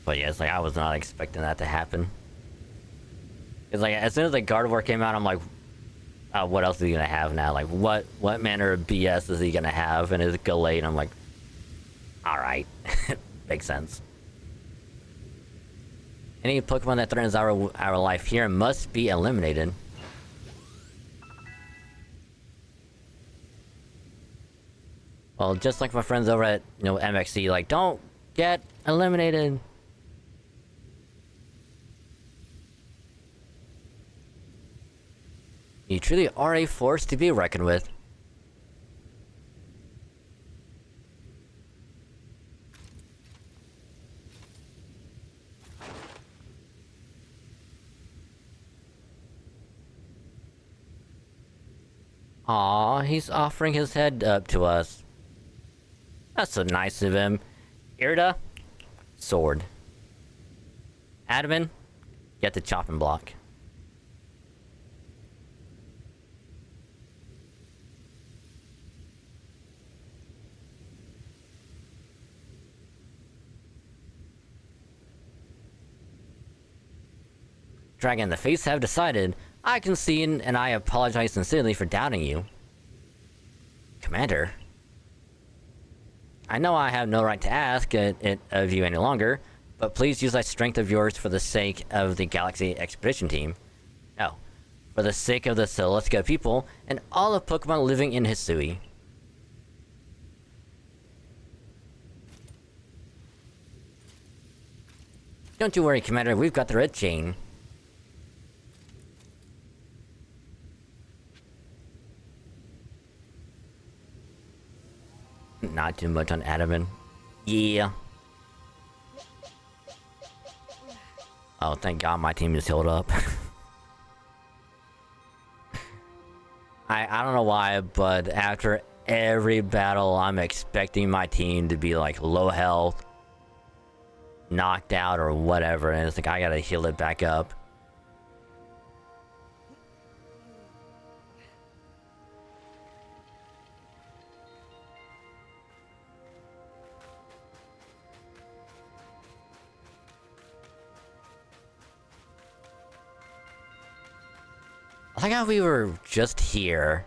But yeah, it's like I was not expecting that to happen. It's like as soon as the God of War came out, I'm like, what else is he gonna have now? Like what manner of BS is he gonna have? And it's Gallade, and I'm like, all right, makes sense. Any Pokemon that threatens our life here must be eliminated. Well, just like my friends over at MXC, like don't get eliminated. You truly are a force to be reckoned with. Aw, he's offering his head up to us. That's so nice of him. Irida, sword. Adamant, get the chopping block. Dragon, the Fates have decided. I concede, and I apologize sincerely for doubting you. Commander? I know I have no right to ask it of you any longer, but please use that strength of yours for the sake of the Galaxy Expedition Team. No, for the sake of the Celestia people, and all of Pokemon living in Hisui. Don't you worry, Commander, we've got the red chain. Not too much on Adamant. Yeah. Oh, thank God my team is healed up. I don't know why, but after every battle, I'm expecting my team to be like low health, knocked out, or whatever, and it's like I gotta heal it back up. I like how we were just here,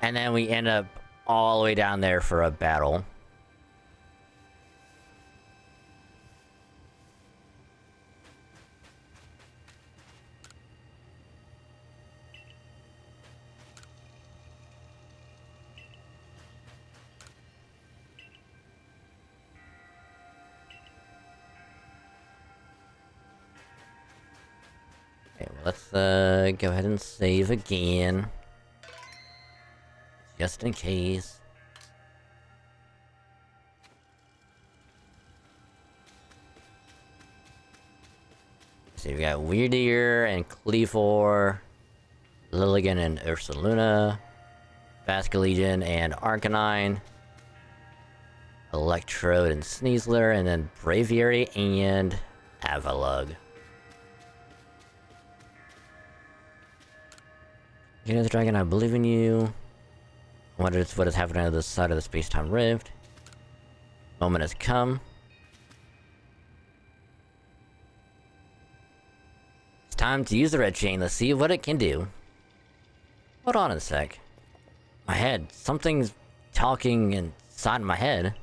and then we end up all the way down there for a battle. Okay, well, let's go ahead and save again. Just in case. So we got Weirdeer and Cleafor, Lilligan and Ursaluna, Basculegion and Arcanine, Electrode and Sneasler, and then Braviary and Avalugg. You know the dragon, I believe in you. What is happening on the side of the space-time rift? Moment has come. It's time to use the red chain. Let's see what it can do. Hold on a sec. My head. Something's talking inside my head.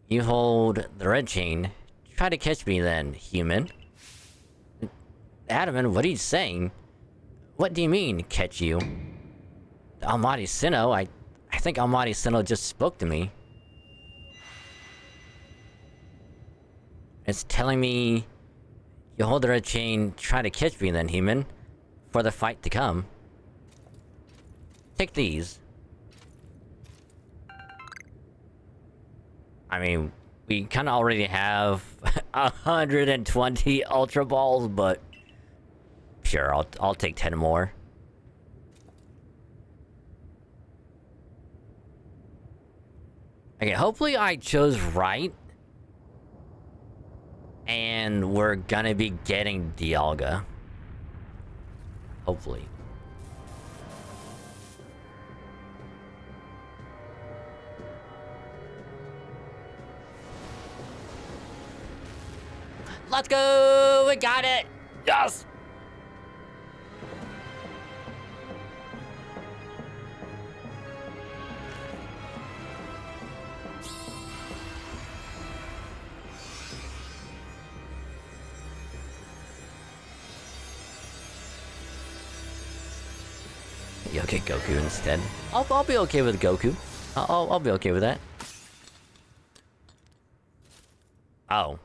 You hold the red chain. Try to catch me then, human. Adamant, what are you saying? What do you mean, catch you? Almighty Sinnoh? I think Almighty Sinnoh just spoke to me. It's telling me... You hold the red chain, try to catch me then, human. For the fight to come. Take these. I mean, we kinda already have 120 Ultra Balls, but... Sure, I'll take 10 more. Okay, hopefully I chose right. And we're gonna be getting Dialga. Hopefully. Let's go! We got it! Yes! You'll get Goku instead. I'll be okay with Goku. I'll be okay with that. Oh.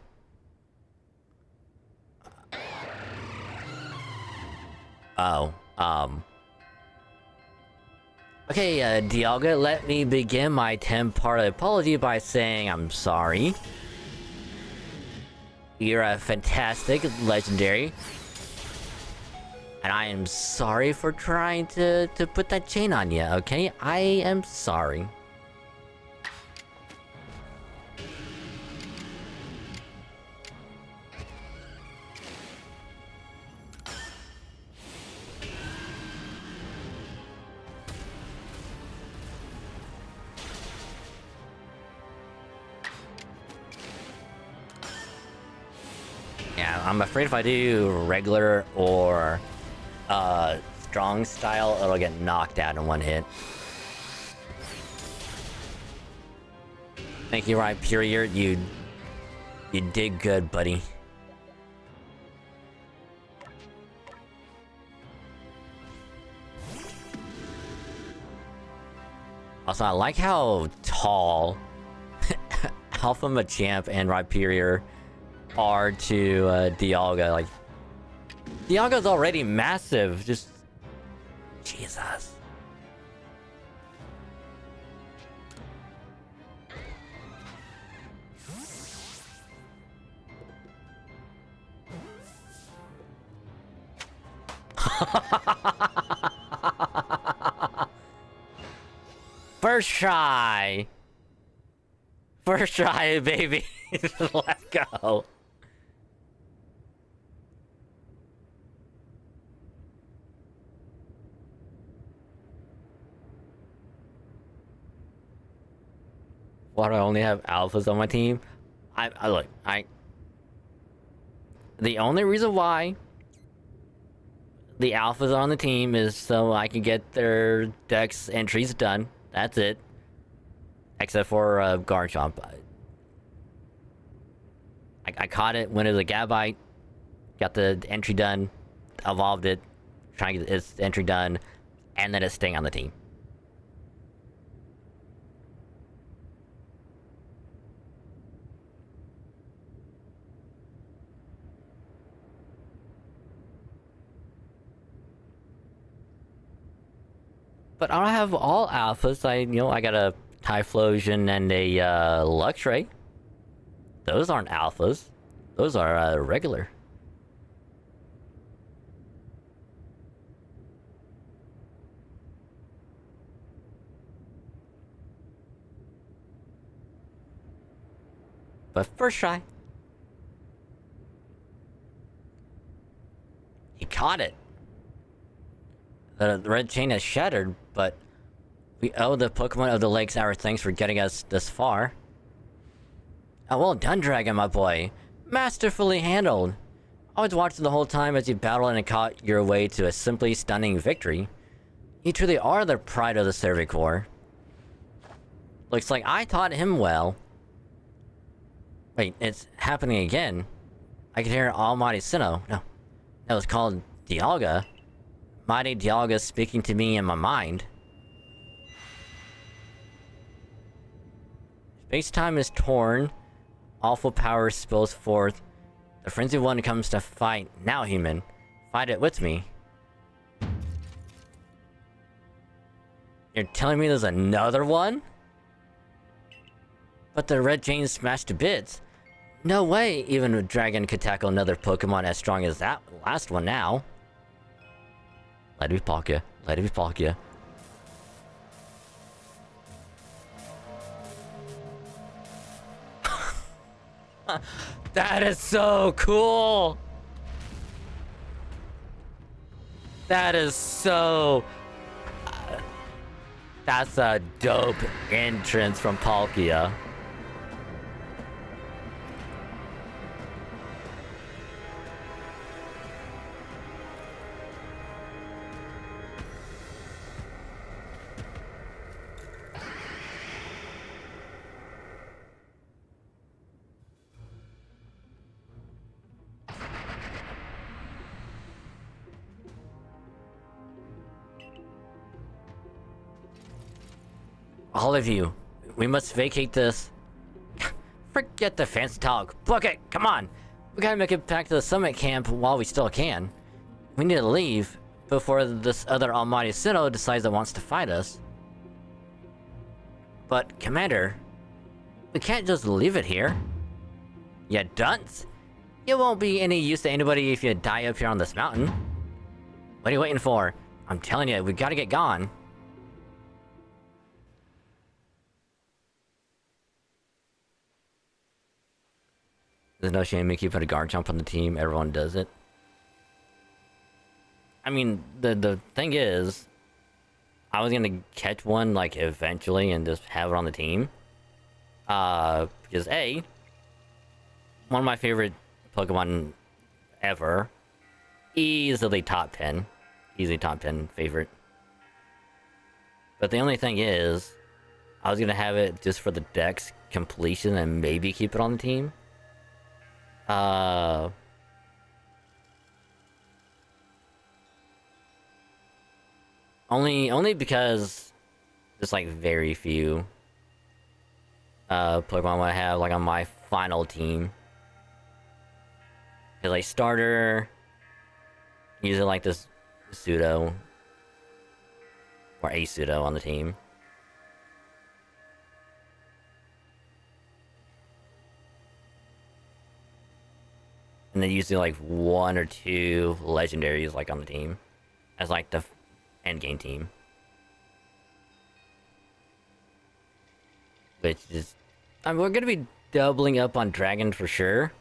Oh, Okay, Dialga, let me begin my 10-part apology by saying I'm sorry. You're a fantastic legendary. And I am sorry for trying to put that chain on you, okay? I am sorry. Yeah, I'm afraid if I do regular or strong style, it'll get knocked out in one hit. Thank you, Rhyperior. You did good, buddy. Also, I like how tall Alpha Machamp and Rhyperior are to Dialga. Like, Dialga's already massive. Just Jesus. First try. First try, baby. Let's go. Why do I only have alphas on my team? Look, the only reason why the alphas are on the team is so I can get their dex entries done. That's it. Except for Garchomp. I caught it when it was a Gabite. Got the entry done. Evolved it. Trying to get its entry done. And then it's staying on the team. But I don't have all alphas. I got a Typhlosion and a Luxray. Those aren't alphas. Those are regular. But first try. He caught it. The red chain has shattered, but we owe the Pokemon of the lakes our thanks for getting us this far. Oh, well done, Dragon, my boy. Masterfully handled. I was watching the whole time as you battled and caught your way to a simply stunning victory. You truly are the pride of the Cervicor. Looks like I taught him well. Wait, it's happening again. I can hear Almighty Sinnoh. No, that was called Dialga. Mighty Dialga speaking to me in my mind. Space-time is torn. Awful power spills forth. The frenzied one comes to fight. Now, human. Fight it with me. You're telling me there's another one? But the red chain smashed to bits. No way even a dragon could tackle another Pokemon as strong as that last one now. Let it be Palkia. Let it be Palkia. That is so cool! That is so... that's a dope entrance from Palkia. All of you, we must vacate this. Forget the fancy talk. Book it, come on. We gotta make it back to the summit camp while we still can. We need to leave before this other Almighty Sinnoh decides it wants to fight us. But, Commander, we can't just leave it here. You dunce! It won't be any use to anybody if you die up here on this mountain. What are you waiting for? I'm telling you, we gotta get gone. There's no shame in keeping a guard jump on the team. Everyone does it. I mean, the thing is, I was gonna catch one like eventually and just have it on the team. Because A, one of my favorite Pokemon ever, easily top 10, easily top 10 favorite. But the only thing is, I was gonna have it just for the dex completion and maybe keep it on the team. Only because there's like very few Pokemon I have like on my final team. Cause like starter, usually like this pseudo or a pseudo on the team. And then usually like one or two legendaries like on the team as like the end game team. Which is, I mean, we're gonna be doubling up on Dragon for sure.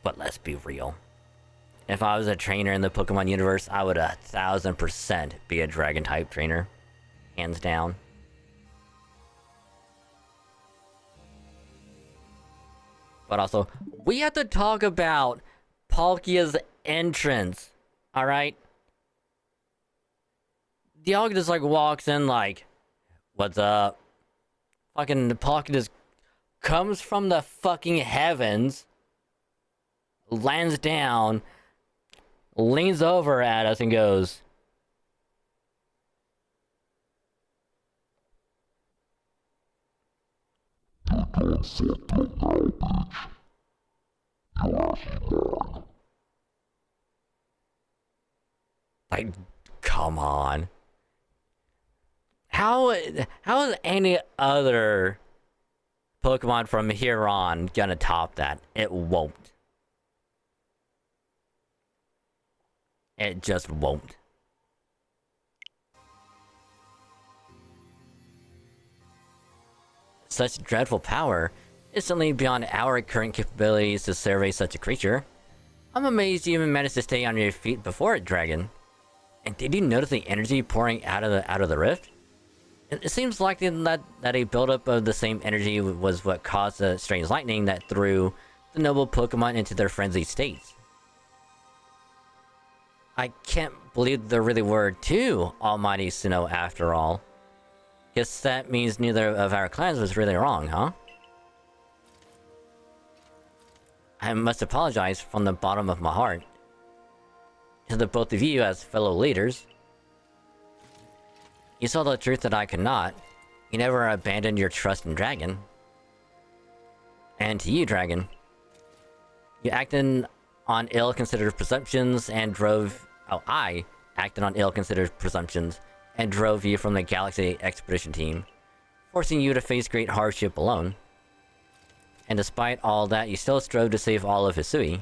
But let's be real. If I was a trainer in the Pokemon universe, I would 1000% be a Dragon type trainer. Hands down. But also, we have to talk about Palkia's entrance, alright? Dialga just like walks in like, what's up? Fucking Palkia just comes from the fucking heavens, lands down, leans over at us and goes, like, come on. How is any other Pokemon from here on gonna top that? It won't. It just won't. Such dreadful power is certainly beyond our current capabilities to survey such a creature. I'm amazed you even managed to stay on your feet before it, Dragon. And did you notice the energy pouring out of the rift? It seems likely that a buildup of the same energy was what caused the strange lightning that threw the noble Pokemon into their frenzied states. I can't believe there really were two Almighty Sinnoh after all. Guess that means neither of our clans was really wrong, huh? I must apologize from the bottom of my heart to the both of you as fellow leaders. You saw the truth that I could not. You never abandoned your trust in Dragon. And to you, Dragon, you acted on ill-considered presumptions and drove... Oh, I acted on ill-considered presumptions and drove you from the Galaxy Expedition team, forcing you to face great hardship alone. And despite all that, you still strove to save all of Hisui.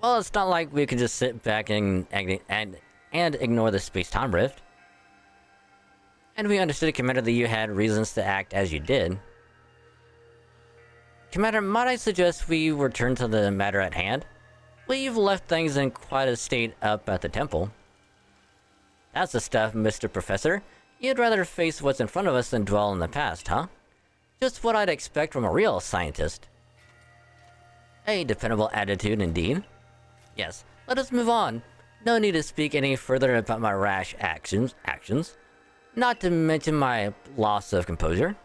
Well, it's not like we could just sit back and ignore the space-time rift. And we understood, Commander, that you had reasons to act as you did. Commander, might I suggest we return to the matter at hand? We've left things in quite a state up at the temple. That's the stuff, Mr. Professor. You'd rather face what's in front of us than dwell in the past, huh? Just what I'd expect from a real scientist. A dependable attitude indeed. Yes, let us move on. No need to speak any further about my rash actions. Not to mention my loss of composure.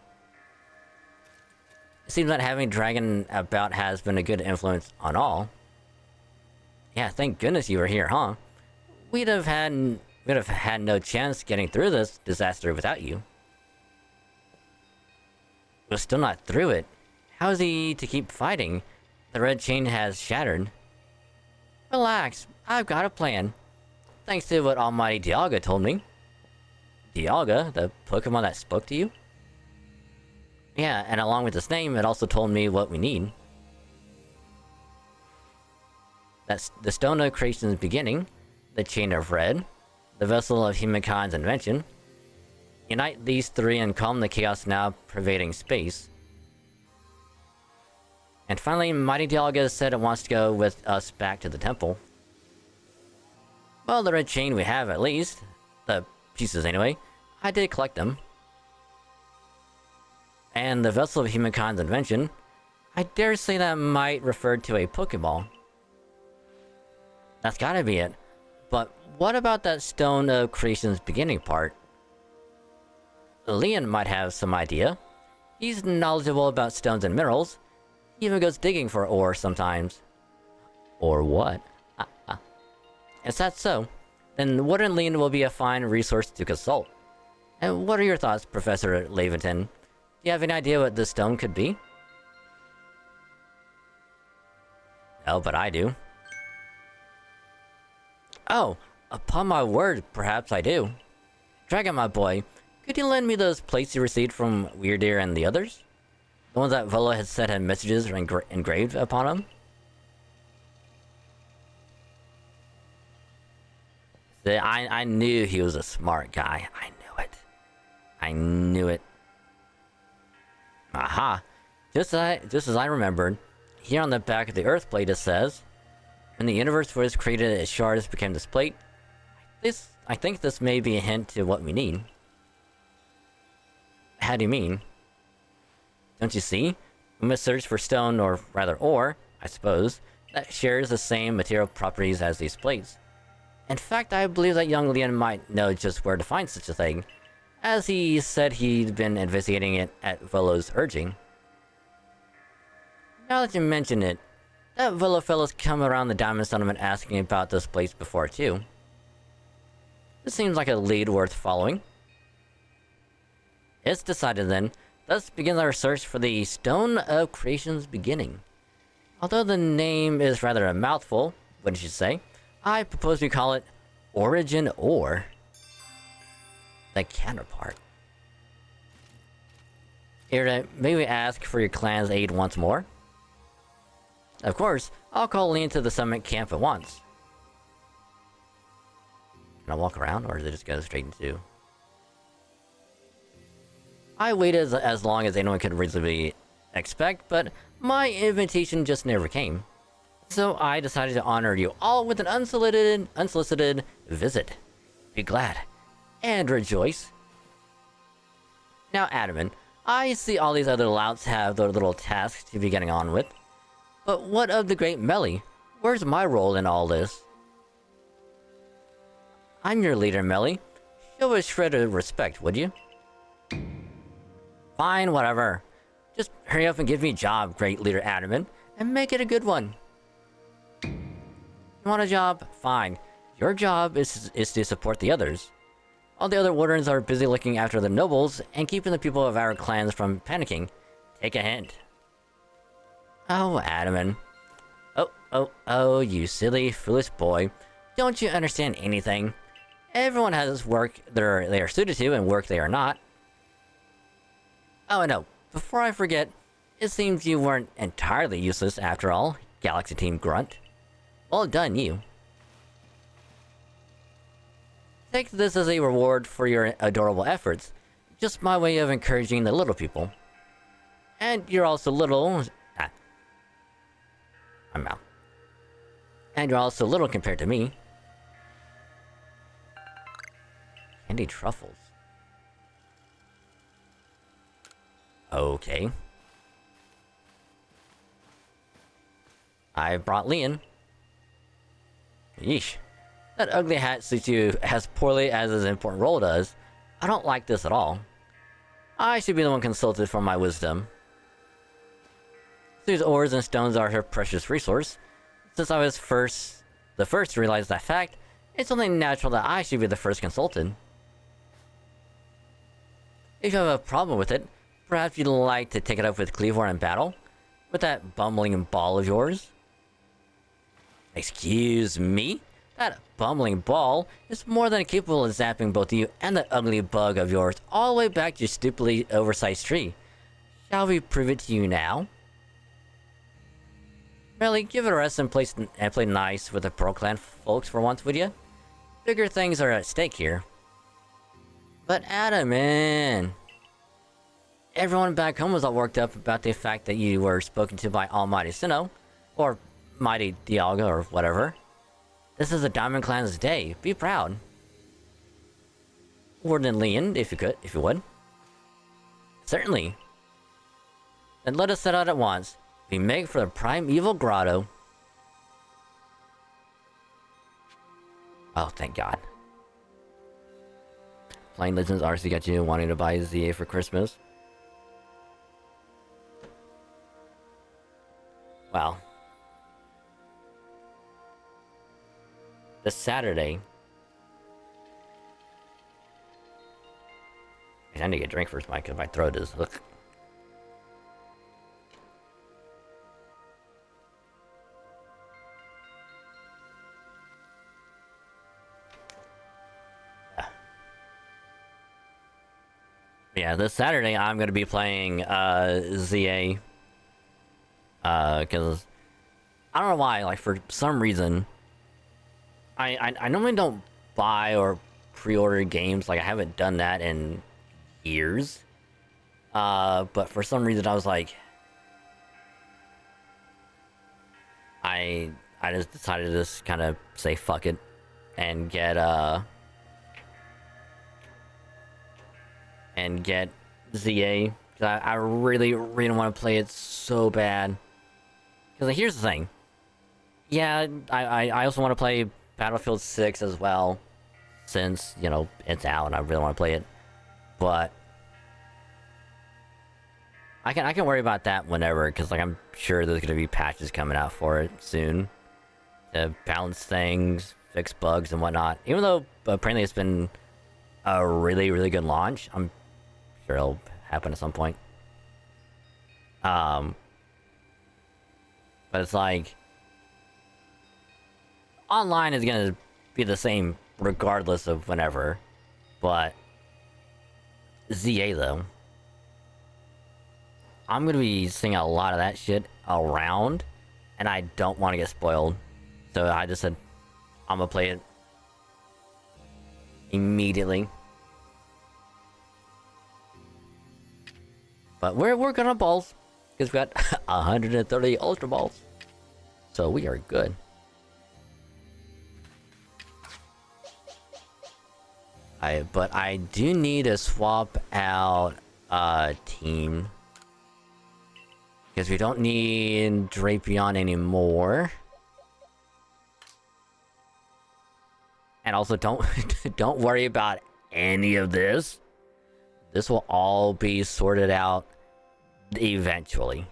It seems that having Dragon about has been a good influence on all. Yeah, thank goodness you were here, huh? We'd have had no chance getting through this disaster without you. We're still not through it. How is he to keep fighting? The red chain has shattered. Relax, I've got a plan. Thanks to what Almighty Dialga told me. Dialga, the Pokemon that spoke to you? Yeah, and along with its name, it also told me what we need. That's the Stone of Creation's beginning, the Chain of Red, the Vessel of Humankind's invention. Unite these three and calm the chaos now pervading space. And finally, Mighty Dialga said it wants to go with us back to the temple. Well, the red chain we have at least. The pieces anyway. I did collect them. And the Vessel of Humankind's invention. I dare say that might refer to a Pokeball. That's gotta be it. But what about that Stone of Creation's beginning part? Leon might have some idea. He's knowledgeable about stones and minerals. He even goes digging for ore sometimes. Or what? Is that so? Then Warden Leon will be a fine resource to consult. And what are your thoughts, Professor Laventon? Do you have any idea what this stone could be? No, but I do. Oh, upon my word, perhaps I do. Dragon, my boy, could you lend me those plates you received from Weirdeer and the others? The ones that Volo had said had messages engraved upon them? See, I knew he was a smart guy. I knew it. I knew it. Aha! Just as I remembered, here on the back of the Earth plate it says, when the universe was created, its shards became this plate. I think this may be a hint to what we need. How do you mean? Don't you see? We must search for stone, or rather ore, I suppose, that shares the same material properties as these plates. In fact, I believe that young Leon might know just where to find such a thing, as he said he'd been investigating it at Volo's urging. Now that you mention it, that Volo fellow's come around the Diamond Settlement asking about this place before too. This seems like a lead worth following. It's decided then. Let's begin our search for the Stone of Creation's beginning. Although the name is rather a mouthful, wouldn't you say? I propose we call it Origin Ore. The counterpart. Here, may we ask for your clan's aid once more? Of course, I'll call Leon to the summit camp at once. Can I walk around, or does it just go straight into... I waited as long as anyone could reasonably expect, but my invitation just never came. So I decided to honor you all with an unsolicited visit. Be glad and rejoice. Now, Adamant, I see all these other louts have their little tasks to be getting on with. But what of the great Melly? Where's my role in all this? I'm your leader, Melly. Show a shred of respect, would you? Fine, whatever. Just hurry up and give me a job, great leader Adamant, and make it a good one. You want a job? Fine. Your job is to support the others. All the other wardens are busy looking after the nobles and keeping the people of our clans from panicking. Take a hint. Oh, Adamant. Oh, you silly, foolish boy. Don't you understand anything? Everyone has work they are suited to and work they are not. Oh, and no, before I forget, it seems you weren't entirely useless after all, Galaxy Team Grunt. Well done, you. Take this as a reward for your adorable efforts. Just my way of encouraging the little people. And you're also little... I'm out. And you're also little compared to me. Candy truffles. Okay. I brought Leon. Yeesh. That ugly hat suits you as poorly as his important role does. I don't like this at all. I should be the one consulted for my wisdom. These ores and stones are her precious resource. Since I was the first to realize that fact, it's only natural that I should be the first consulted. If you have a problem with it, perhaps you'd like to take it up with Cleavor in battle? With that bumbling ball of yours? Excuse me? That bumbling ball is more than capable of zapping both you and that ugly bug of yours all the way back to your stupidly oversized tree. Shall we prove it to you now? Merely give it a rest and play nice with the Pearl Clan folks for once, would you? Bigger things are at stake here. But Adamant, everyone back home was all worked up about the fact that you were spoken to by Almighty Sinnoh, or Mighty Dialga, or whatever. This is the Diamond Clan's day. Be proud. Warden Leon, if you would. Certainly. Then let us set out at once. We make for the Primeval Grotto. Oh, thank God. Playing Legends Arceus got you wanting to buy ZA for Christmas. Wow. This Saturday. I need to get a drink first, Mike, because my throat is... Look. Yeah, this Saturday I'm gonna be playing ZA. Because I don't know why, like for some reason I normally don't buy or pre-order games, like I haven't done that in years. But for some reason I was like, I just decided to just kind of say fuck it and get ZA. I really want to play it so bad. Because here's the thing. Yeah, I also want to play Battlefield 6 as well, since, you know, it's out and I really want to play it. But I can worry about that whenever, because like I'm sure there's gonna be patches coming out for it soon to balance things, fix bugs and whatnot. Even though apparently it's been a really good launch, I'm sure it'll happen at some point. But it's like online is gonna be the same regardless of whenever. But ZA though, I'm gonna be seeing a lot of that shit around, and I don't want to get spoiled. So I just said I'm gonna play it immediately. But we're working on balls. Because we got 130 Ultra Balls. So we are good. But I do need to swap out team. Because we don't need Drapion anymore. And also don't don't worry about any of this. This will all be sorted out eventually.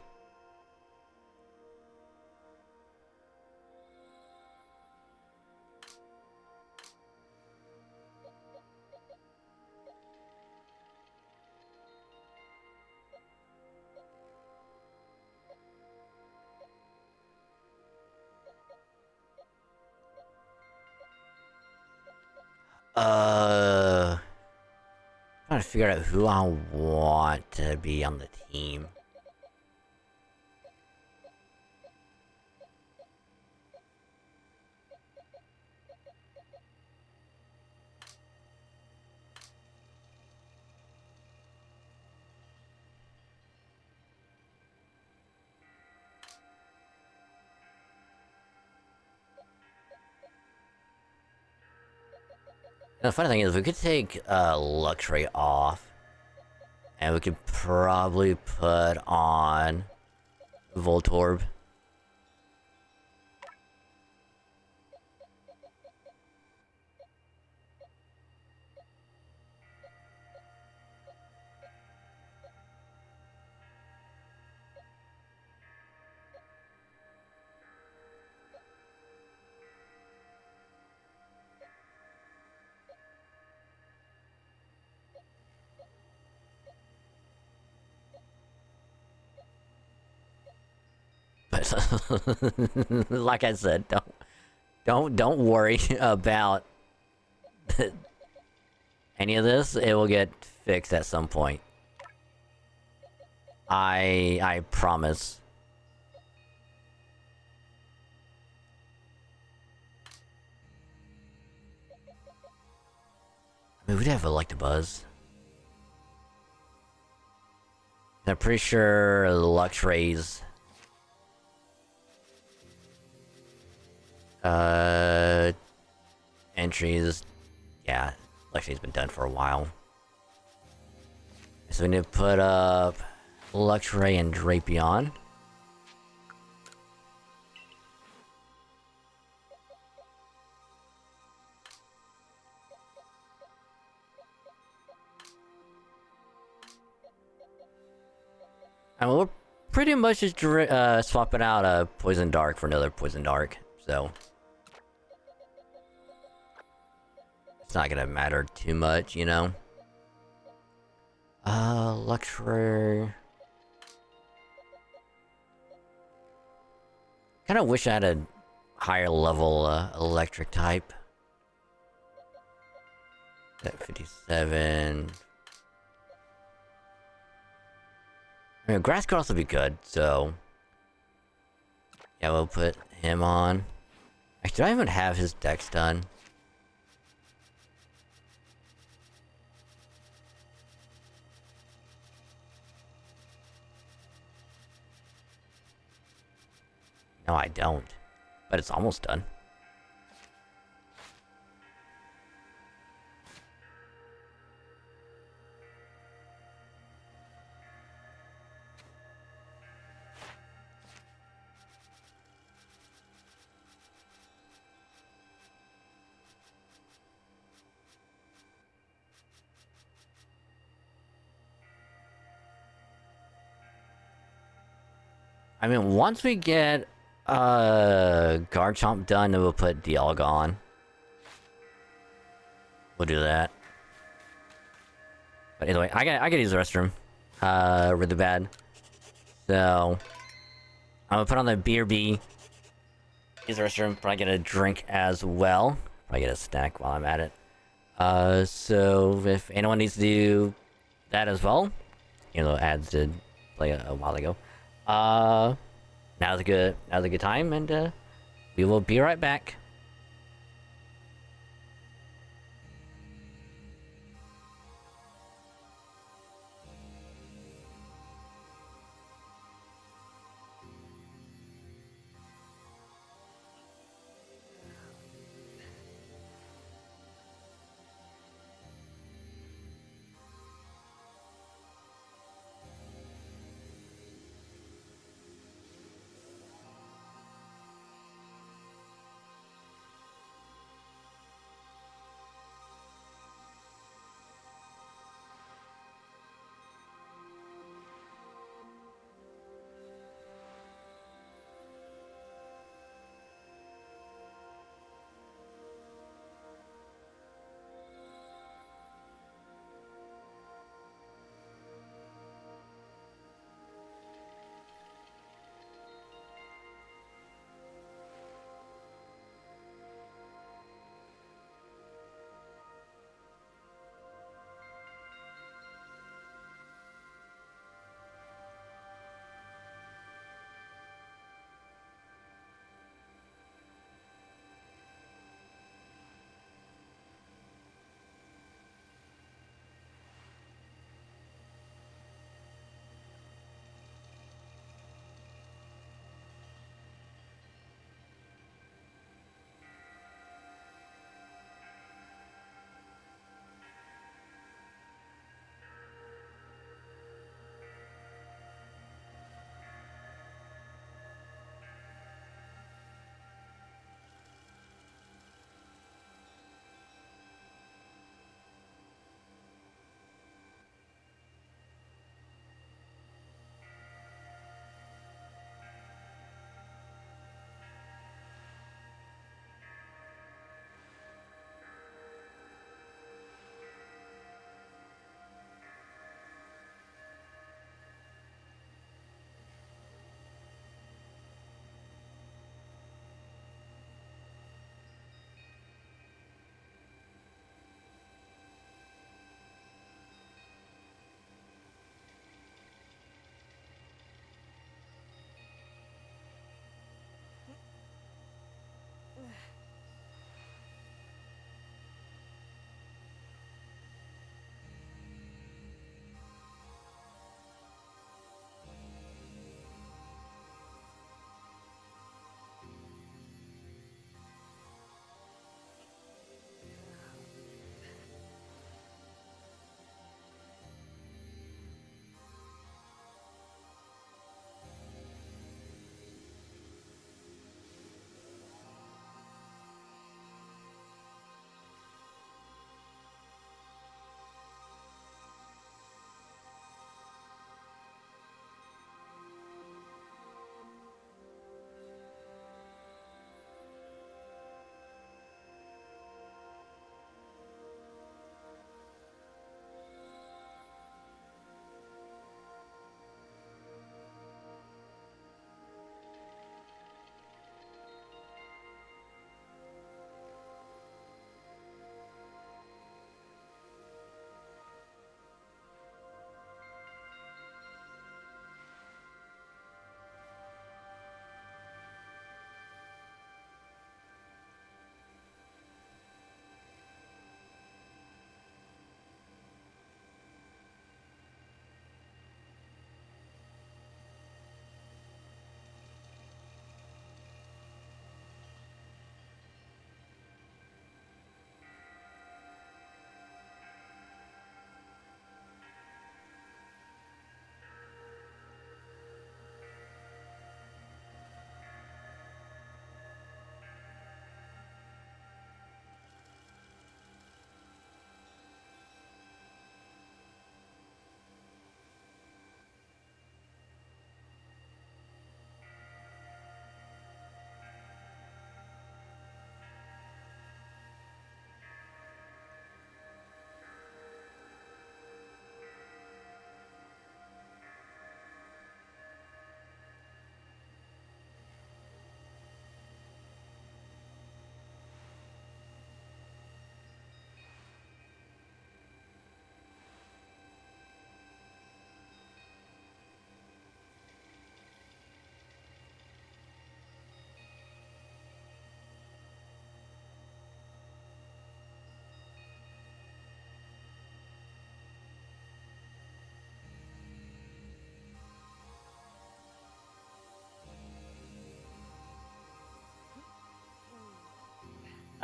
Trying to figure out who I want to be on the team. And the funny thing is, we could take Luxray off, and we could probably put on Voltorb. But like I said, don't worry about any of this. It will get fixed at some point. I promise. I mean, we'd have Electabuzz. I'm pretty sure Luxray's entries, yeah, Luxray's been done for a while. So we need to put up Luxray and Drapion. And we're pretty much just swapping out a Poison Dark for another Poison Dark, so it's not gonna matter too much, you know. Luxray. Kind of wish I had a higher level electric type. At 57. I mean, grass could also be good, so yeah, we'll put him on. Actually, do I even have his dex done? No, I don't. But it's almost done. I mean, once we get Garchomp done, then we'll put Dialga on. We'll do that. But anyway, I gotta use the restroom. Really bad. So I'm gonna put on the BRB. Use the restroom. Probably get a drink as well. Probably get a snack while I'm at it. So if anyone needs to do that as well, you know, ads did play a while ago. Now's a good time, and we will be right back.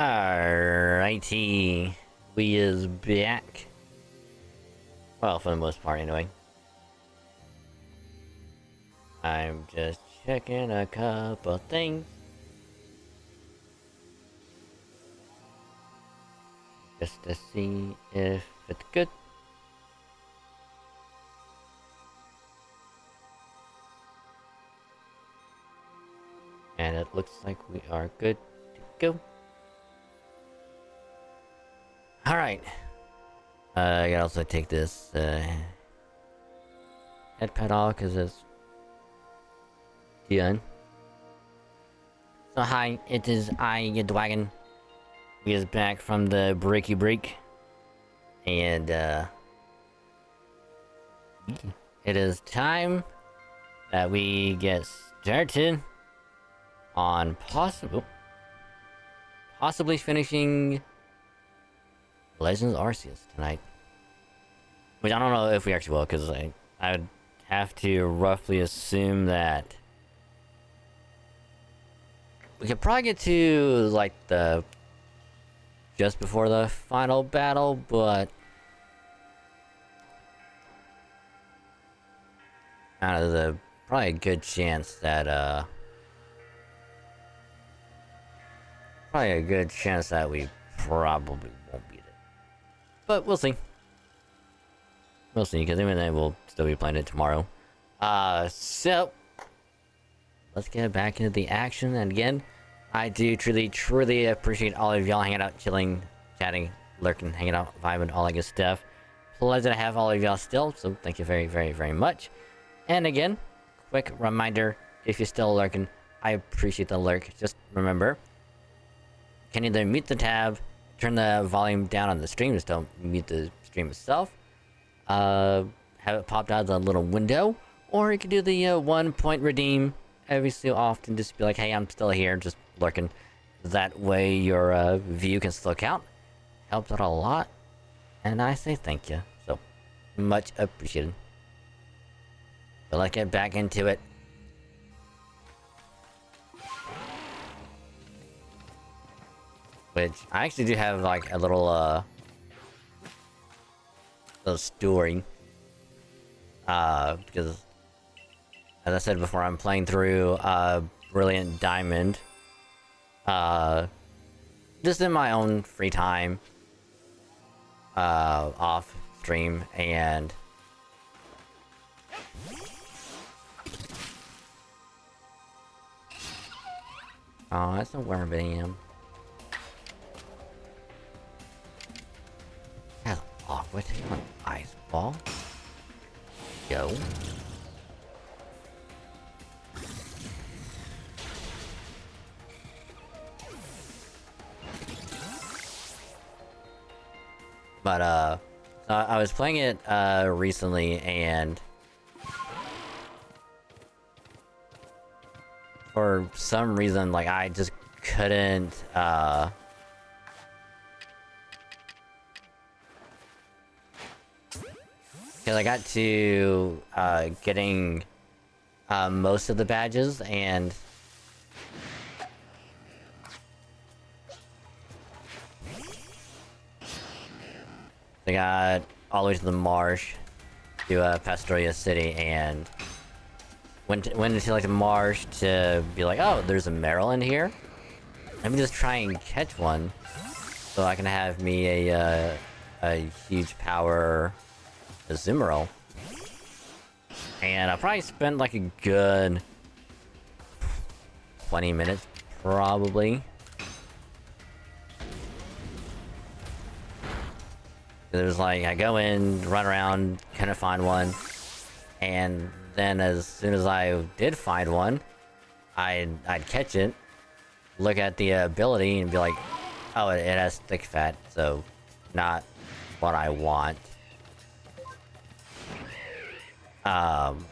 Alrighty, we is back. Well, for the most part, anyway. I'm just checking a couple things. Just to see if it's good. And it looks like we are good to go. Alright. I can also take this head pad off because it's done. So hi, it is I, your dragon. We is back from the breaky break. And it is time that we get started on possibly finishing Legends Arceus tonight. Which I don't know if we actually will, because I'd have to roughly assume that we could probably get to like the just before the final battle, but there's a probably a good chance that we probably won't beat it. But we'll see. We'll see, because even then we'll still be playing it tomorrow. So let's get back into the action. And again, I do truly appreciate all of y'all hanging out, chilling, chatting, lurking, hanging out, vibing, all that good stuff. Pleasure to have all of y'all still, so thank you very much. And again, quick reminder, if you're still lurking, I appreciate the lurk. Just remember, you can either mute the tab, turn the volume down on the stream, just don't mute the stream itself. Have it popped out of the little window, or you can do the 1 point redeem every so often, just be like, hey, I'm still here, just lurking. That way your view can still count. Helps out a lot, and I say thank you, so much appreciated. But let's get back into it. Which I actually do have like a little story, because as I said before, I'm playing through Brilliant Diamond just in my own free time off stream, and oh, that's a worm. That's awkward. An ice ball. Go. But so I was playing it recently, and for some reason, like, I just couldn't because I got to getting most of the badges, and I got all the way to the marsh to Pastoria City, and went into like the marsh to be like, oh, there's a Meryl in here. Let me just try and catch one, so I can have me a huge power Azumarill. And I probably spent like a good 20 minutes, probably. There's like, I go in, run around, couldn't find one, and then as soon as I did find one, I'd catch it, look at the ability, and be like, oh, it has thick fat, so not what I want. And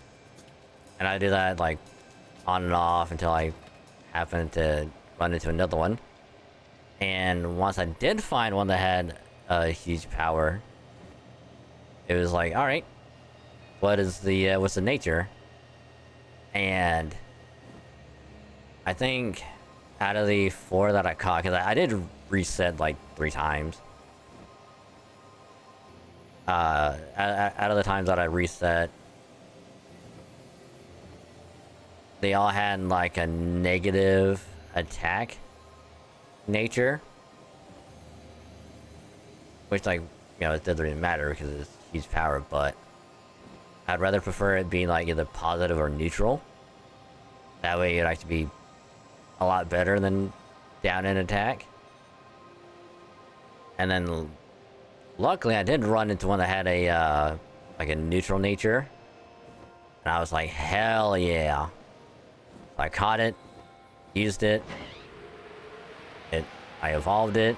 I do that like on and off until I happened to run into another one. And once I did find one that had a huge power, it was like, all right, what's the nature? And I think out of the 4 that I caught, because I did reset like 3 times. Out of the times that I reset, they all had like a negative attack nature, which, like, you know, it doesn't really matter because it's huge power, but I'd rather prefer it being like either positive or neutral. That way it'd actually be a lot better than down in attack. And then luckily I did run into one that had a like a neutral nature, and I was like, hell yeah. So I caught it, used it, I evolved it,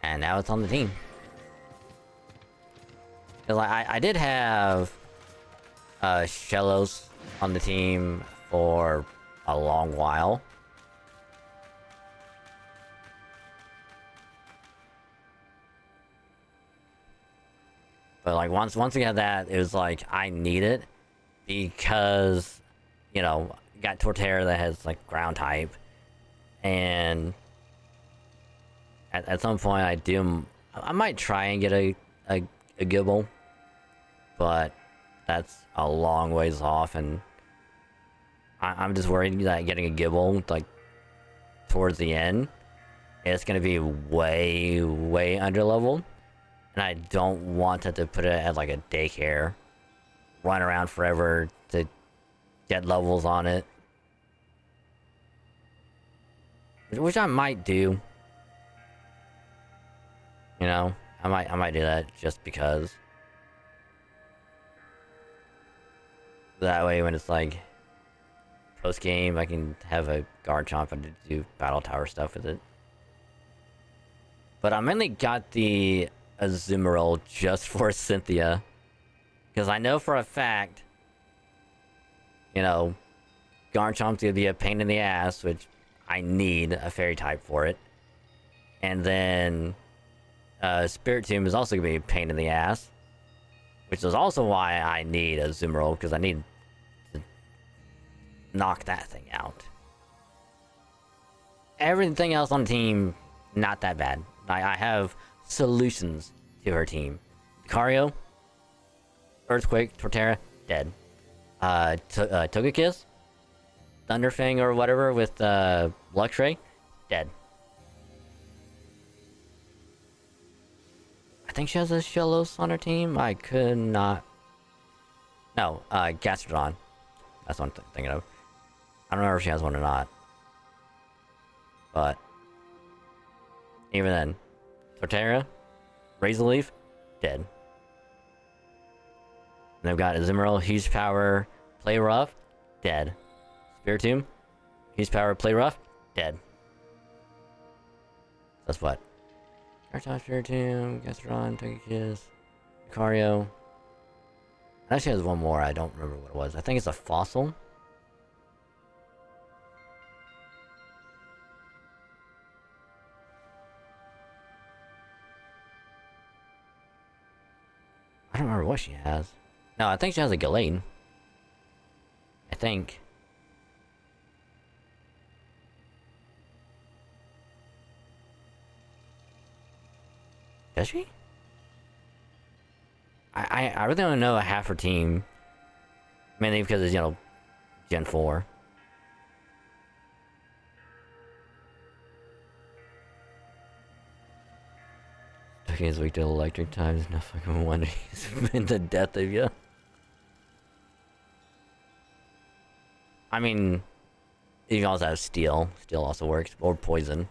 and now it's on the team. Cause I did have Shellos on the team for a long while. But like once we had that, it was like I need it because, you know, you got Torterra that has like ground type, and at some point I might try and get a Gibble, but that's a long ways off, and I'm just worried that getting a Gibble like towards the end, it's gonna be way under leveled. And I don't want to put it at like a daycare, run around forever to get levels on it, which I might do. You know, I might do that just because. That way, when it's like post game, I can have a guard chomp and do battle tower stuff with it. But I mainly got the Azumarill just for Cynthia, because I know for a fact, you know, Garchomp's gonna be a pain in the ass, which I need a fairy type for it, and then Spiritomb is also gonna be a pain in the ass, which is also why I need a Azumarill, because I need to knock that thing out. Everything else on the team, not that bad. I have solutions to her team. Lucario, Earthquake, Torterra, dead. Togekiss, Thunderfang or whatever with Luxray, dead. I think she has a Shellos on her team. I could not. No, Gastrodon. That's what I'm thinking of. I don't know if she has one or not. But even then, Torterra, Razor Leaf, dead. And they've got Azumarill, huge power, play rough, dead. Spiritomb, huge power, play rough, dead. That's what? Charge, Spiritomb, Gastrodon, Togekiss, Lucario. It actually has one more, I don't remember what it was. I think it's a fossil. I don't remember what she has. No, I think she has a Gallade. I think. Does she? I really don't know half her team. Mainly because it's, you know, Gen 4. Okay, it's weak to electric types. No fucking wonder he's been the death of you. I mean, you can also have steel. Steel also works. Or poison.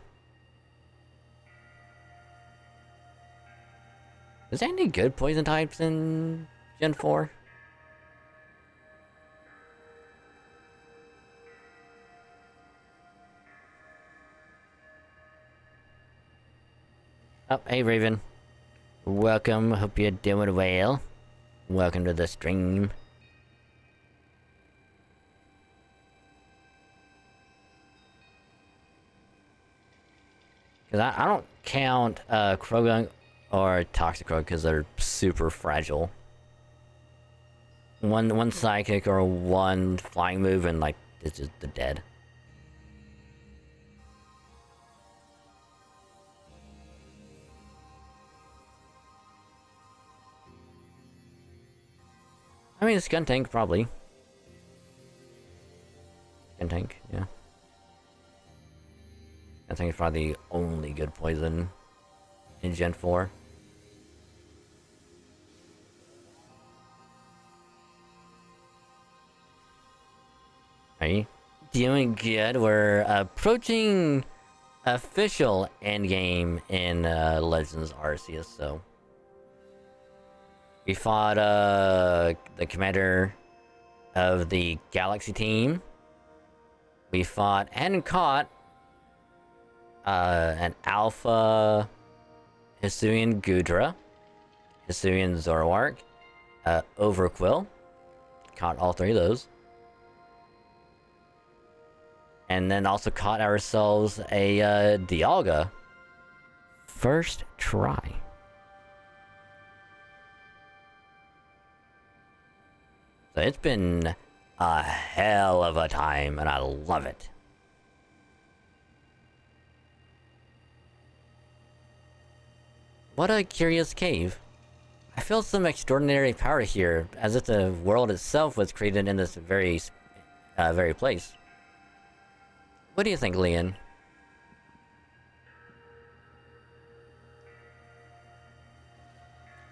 Is there any good poison types in Gen 4? Oh, hey Raven. Welcome, hope you're doing well. Welcome to the stream. Cause I don't count Krogan or Toxicroak because they're super fragile. One psychic or one flying move and like it's just the dead. I mean, Skuntank, probably. Skuntank, yeah. I think it's probably the only good poison in Gen 4. Are you doing good? We're approaching official endgame in Legends Arceus, so... We fought the commander of the Galaxy team. We fought and caught an Alpha Hisuian Gudra, Hisuian Zoroark, Overquill. Caught all three of those. And then also caught ourselves a Dialga. First try. So it's been a hell of a time, and I love it. What a curious cave. I feel some extraordinary power here, as if the world itself was created in this very place. What do you think, Leon?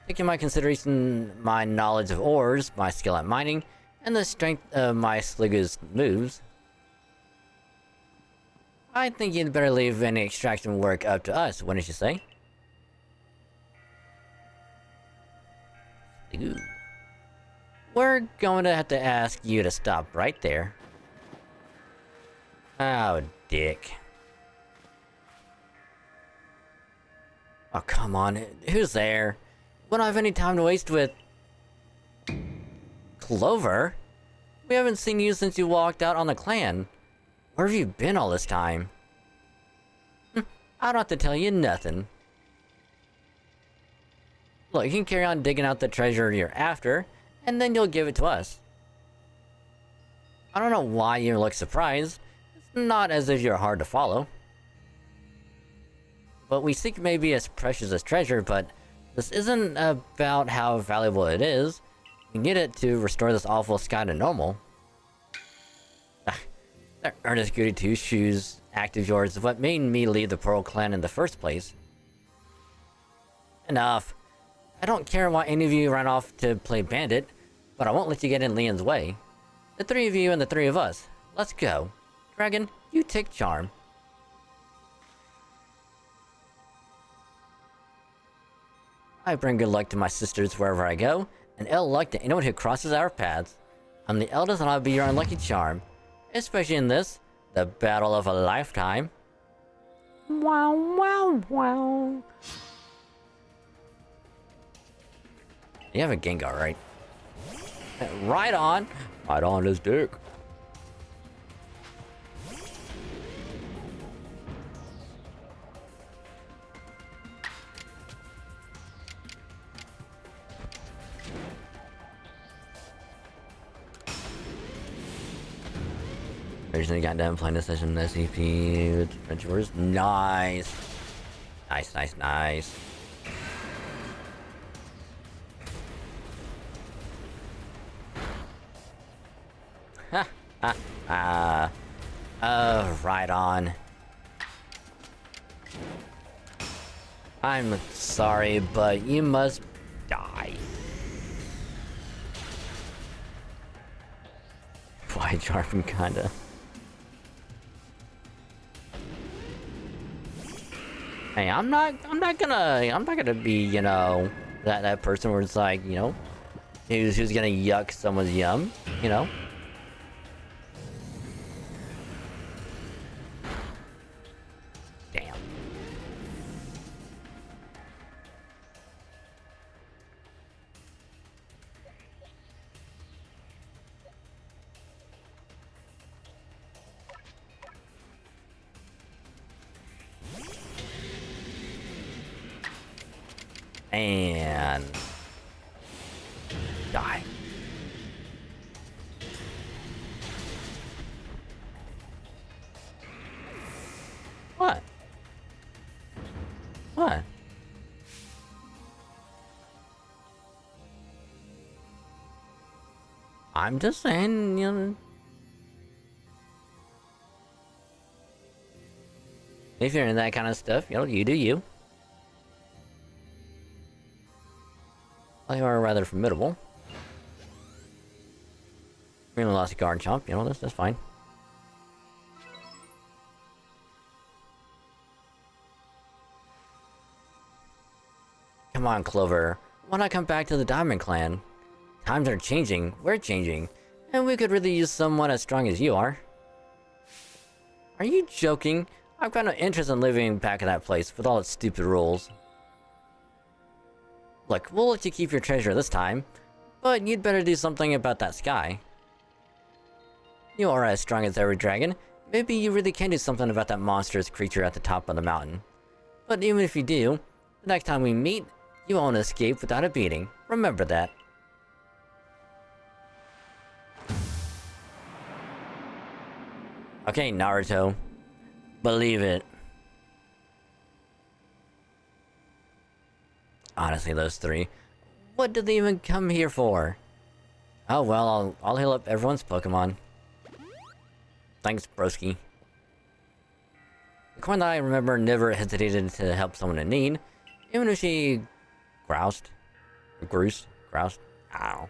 Taking into consideration my knowledge of ores, my skill at mining, and the strength of my Sliggoo's moves, I think you'd better leave any extraction work up to us, wouldn't you say? Sliggoo. We're going to have to ask you to stop right there. Oh, dick. Oh, come on. Who's there? We don't have any time to waste with... Clover? We haven't seen you since you walked out on the clan. Where have you been all this time? I don't have to tell you nothing. Look, you can carry on digging out the treasure you're after, and then you'll give it to us. I don't know why you look surprised. It's not as if you're hard to follow. What we seek may be as precious as treasure, but this isn't about how valuable it is. We need it to restore this awful sky to normal. That earnest goody two-shoes act of yours is what made me leave the Pearl Clan in the first place. Enough. I don't care why any of you ran off to play bandit, but I won't let you get in Leon's way. The three of you and the three of us. Let's go. Dragon, you take charm. I bring good luck to my sisters wherever I go, and ill luck to anyone who crosses our paths. I'm the eldest and I'll be your unlucky charm. Especially in this, the battle of a lifetime. Wow, wow, wow. You have a Gengar, right? Right on! Right on his dick. Originally got done playing this session with SCP with adventures. Nice! Nice, nice, nice. Ha! Right on. I'm sorry, but you must die. Why Jarvan kinda? Hey, I'm not gonna be, you know, that person where it's like, you know, who's gonna yuck someone's yum, you know? Damn. And die. What? What? I'm just saying, you know. If you're in that kind of stuff, you know, you do you. Well, you are rather formidable. We only lost a guard chomp, you know, that's fine. Come on, Clover. Why not come back to the Diamond Clan? Times are changing, we're changing, and we could really use someone as strong as you are. Are you joking? I've got no interest in living back in that place with all its stupid rules. Look, we'll let you keep your treasure this time, but you'd better do something about that sky. You are as strong as every dragon. Maybe you really can do something about that monstrous creature at the top of the mountain. But even if you do, the next time we meet, you won't escape without a beating. Remember that. Okay, Naruto. Believe it. Honestly, those three. What did they even come here for? Oh well, I'll heal up everyone's Pokemon. Thanks, broski. The coin that I remember never hesitated to help someone in need, even if she groused. Groused? I don't know.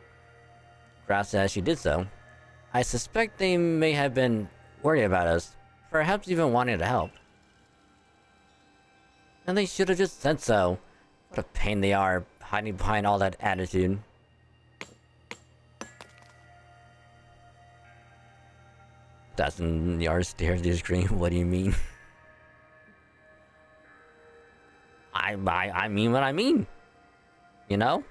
Groused as she did so. I suspect they may have been worried about us, perhaps even wanting to help. And they should have just said so. What a pain they are, hiding behind all that attitude. $1,000 stares at your screen. What do you mean? I mean what I mean. You know?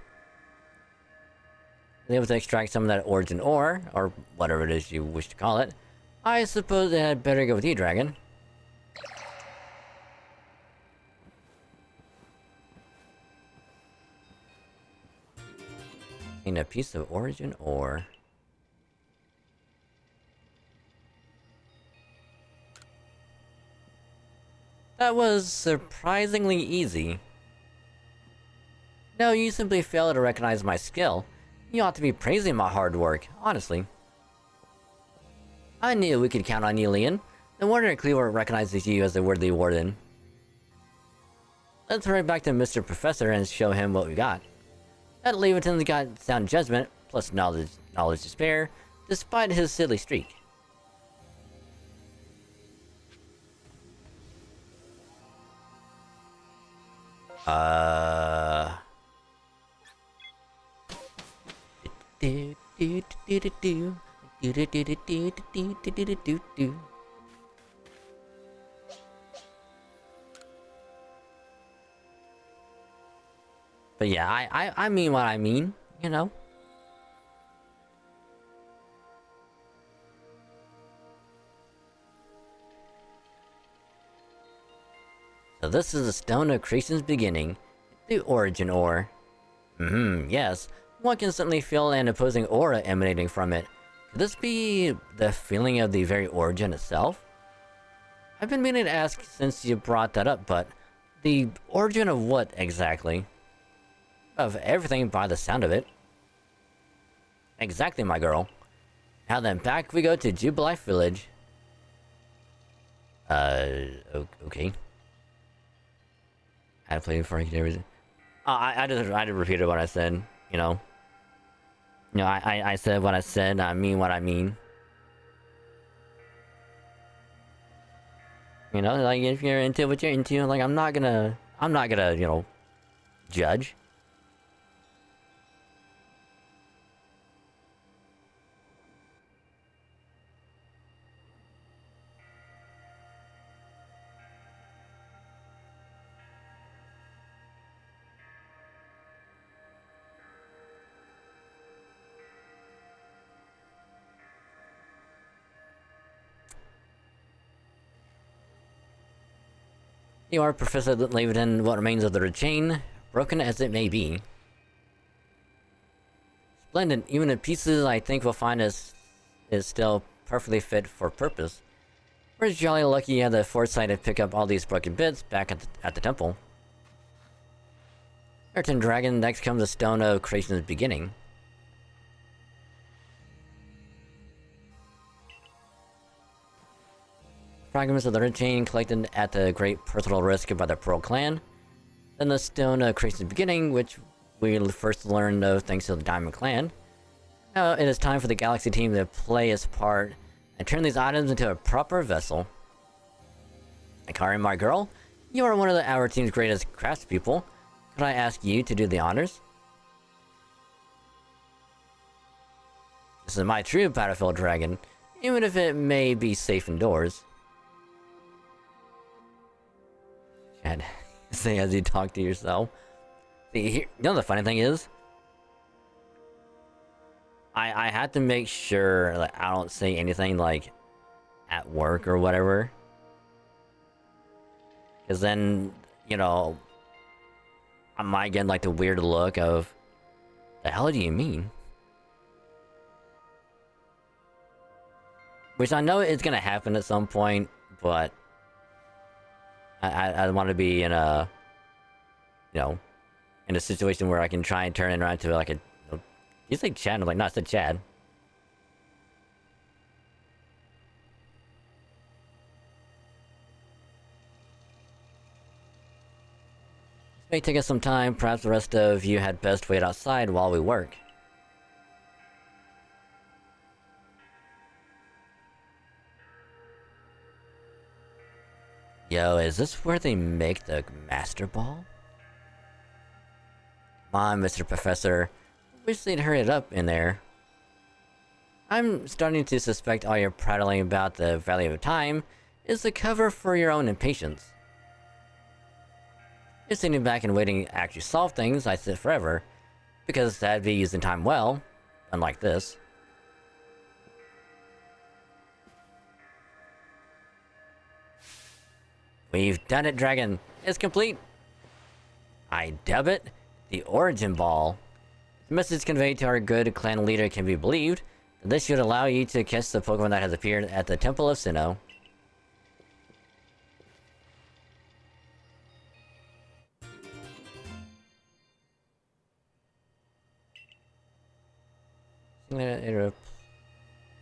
They able to extract some of that origin ore, or whatever it is you wish to call it. I suppose it had better go with you, Dragon. In a piece of origin ore. That was surprisingly easy. No, you simply failed to recognize my skill. You ought to be praising my hard work, honestly. I knew we could count on you, Leon. No wonder Cleaver recognizes you as the worthy warden. Let's hurry back to Mr. Professor and show him what we got. That Leviton's got sound judgment, plus knowledge to spare, despite his silly streak. But yeah, I mean what I mean, you know? So this is the Stone of Creation's beginning, the origin ore. Yes. One can certainly feel an opposing aura emanating from it. Could this be the feeling of the very origin itself? I've been meaning to ask since you brought that up, but the origin of what exactly? Of everything by the sound of it. Exactly, my girl. Now then, back we go to Jubilife Village. Okay. I had to play before I could everything. I just repeated what I said, you know. You know, I said what I said, I mean what I mean. You know, like, if you're into what you're into, like, I'm not gonna, you know, judge. You are Professor Leviton, what remains of the chain, broken as it may be. Splendid, even the pieces I think we'll find is still perfectly fit for purpose. We're jolly lucky you had the foresight to pick up all these broken bits back at the temple. Earth and Dragon, next comes the Stone of Creation's beginning. fragments of the red chain collected at the great personal risk by the Pearl Clan. Then the Stone of Creation's beginning, which we first learned of thanks to the Diamond Clan. Now it is time for the Galaxy team to play its part and turn these items into a proper vessel. Akari, my girl, you are one of our team's greatest craftspeople. Could I ask you to do the honors? This is my true battlefield dragon, even if it may be safe indoors. Chad, say as you talk to yourself. See, here, you know the funny thing is? I had to make sure that I don't say anything like at work or whatever. Because then, you know, I might get like the weird look of, the hell do you mean? Which I know it's gonna happen at some point, but I want to be in a, you know, in a situation where I can try and turn it around to like a, you say Chad? I'm like, no, I said Chad. This may take us some time. Perhaps the rest of you had best wait outside while we work. Yo, is this where they make the Master Ball? Come on, Mr. Professor. Wish they'd hurry it up in there. I'm starting to suspect all your prattling about the value of time is the cover for your own impatience. If sitting back and waiting to actually solve things, I sit forever, because that'd be using time well, unlike this. We've done it, Dragon. It's complete. I dub it the Origin Ball. The message conveyed to our good clan leader can be believed. This should allow you to catch the Pokemon that has appeared at the Temple of Sinnoh.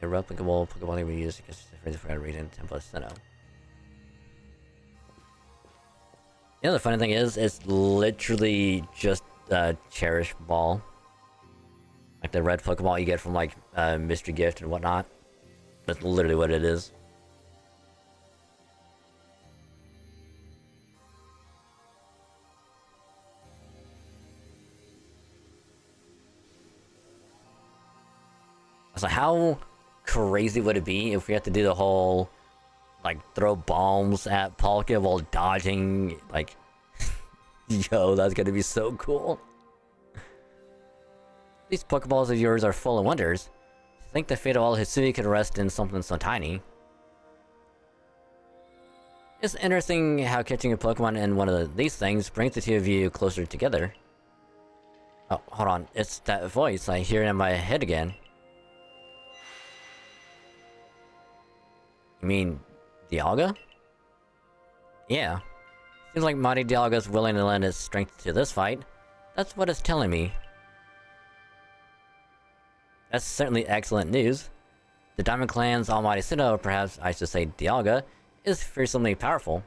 Irreplicable Pokemon can be used to catch the different region Temple of Sinnoh. You know the funny thing is, it's literally just a Cherish Ball. Like the red Pokeball you get from like Mystery Gift and whatnot. That's literally what it is. So how crazy would it be if we had to do the whole like throw bombs at Palkia while dodging, like yo, that's gonna be so cool. These Pokeballs of yours are full of wonders. To think the fate of all Hisui could rest in something so tiny. It's interesting how catching a Pokemon in one of these things brings the two of you closer together. Oh, hold on. It's that voice. I hear it in my head again. You mean Dialga? Yeah. Seems like Mighty Dialga's willing to lend its strength to this fight. That's what it's telling me. That's certainly excellent news. The Diamond Clan's almighty Sinnoh, or perhaps I should say Dialga, is fearsomely powerful.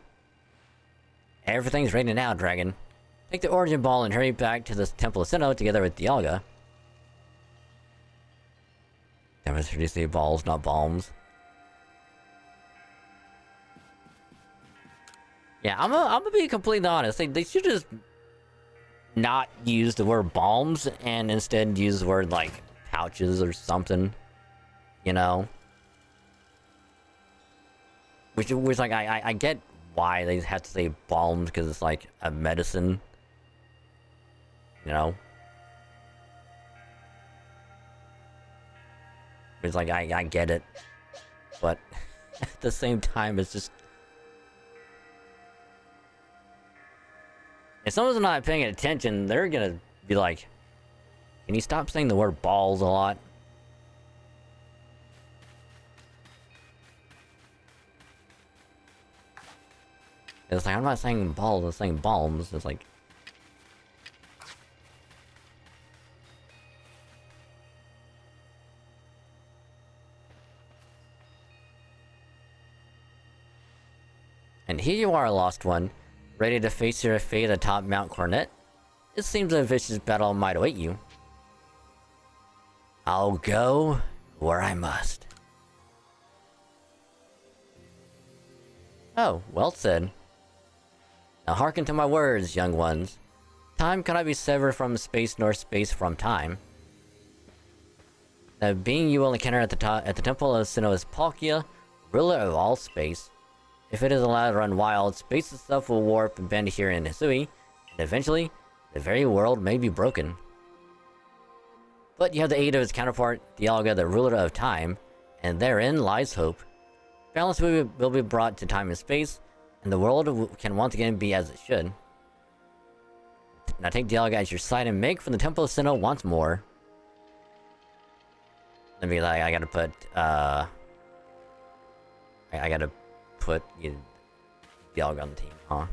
Everything's ready now, Dragon. Take the Origin Ball and hurry back to the Temple of Sinnoh together with Dialga. Damn it, you say balls, not bombs. Yeah, I'm gonna be completely honest. They should just not use the word bombs and instead use the word like pouches or something, you know. Which like I get why they have to say bombs because it's like a medicine, you know. It's like I get it, but at the same time it's just. If someone's not paying attention, they're gonna be like, can you stop saying the word balls a lot? It's like, I'm not saying balls, I'm saying bombs. It's like... And here you are, Lost One, ready to face your fate atop Mount Coronet. It seems a vicious battle might await you. I'll go where I must. Oh, well said. Now hearken to my words, young ones. Time cannot be severed from space, nor space from time. The being you will encounter at the temple of Sinnoh is Palkia, ruler of all space. If it is allowed to run wild, space itself will warp and bend here in Hisui, and eventually, the very world may be broken. But you have the aid of its counterpart, Dialga, the ruler of time, and therein lies hope. Balance will be brought to time and space, and the world can once again be as it should. Now take Dialga at your side and make for the Temple of Sinnoh once more. Let me I gotta put I gotta put Dialga on the team, huh?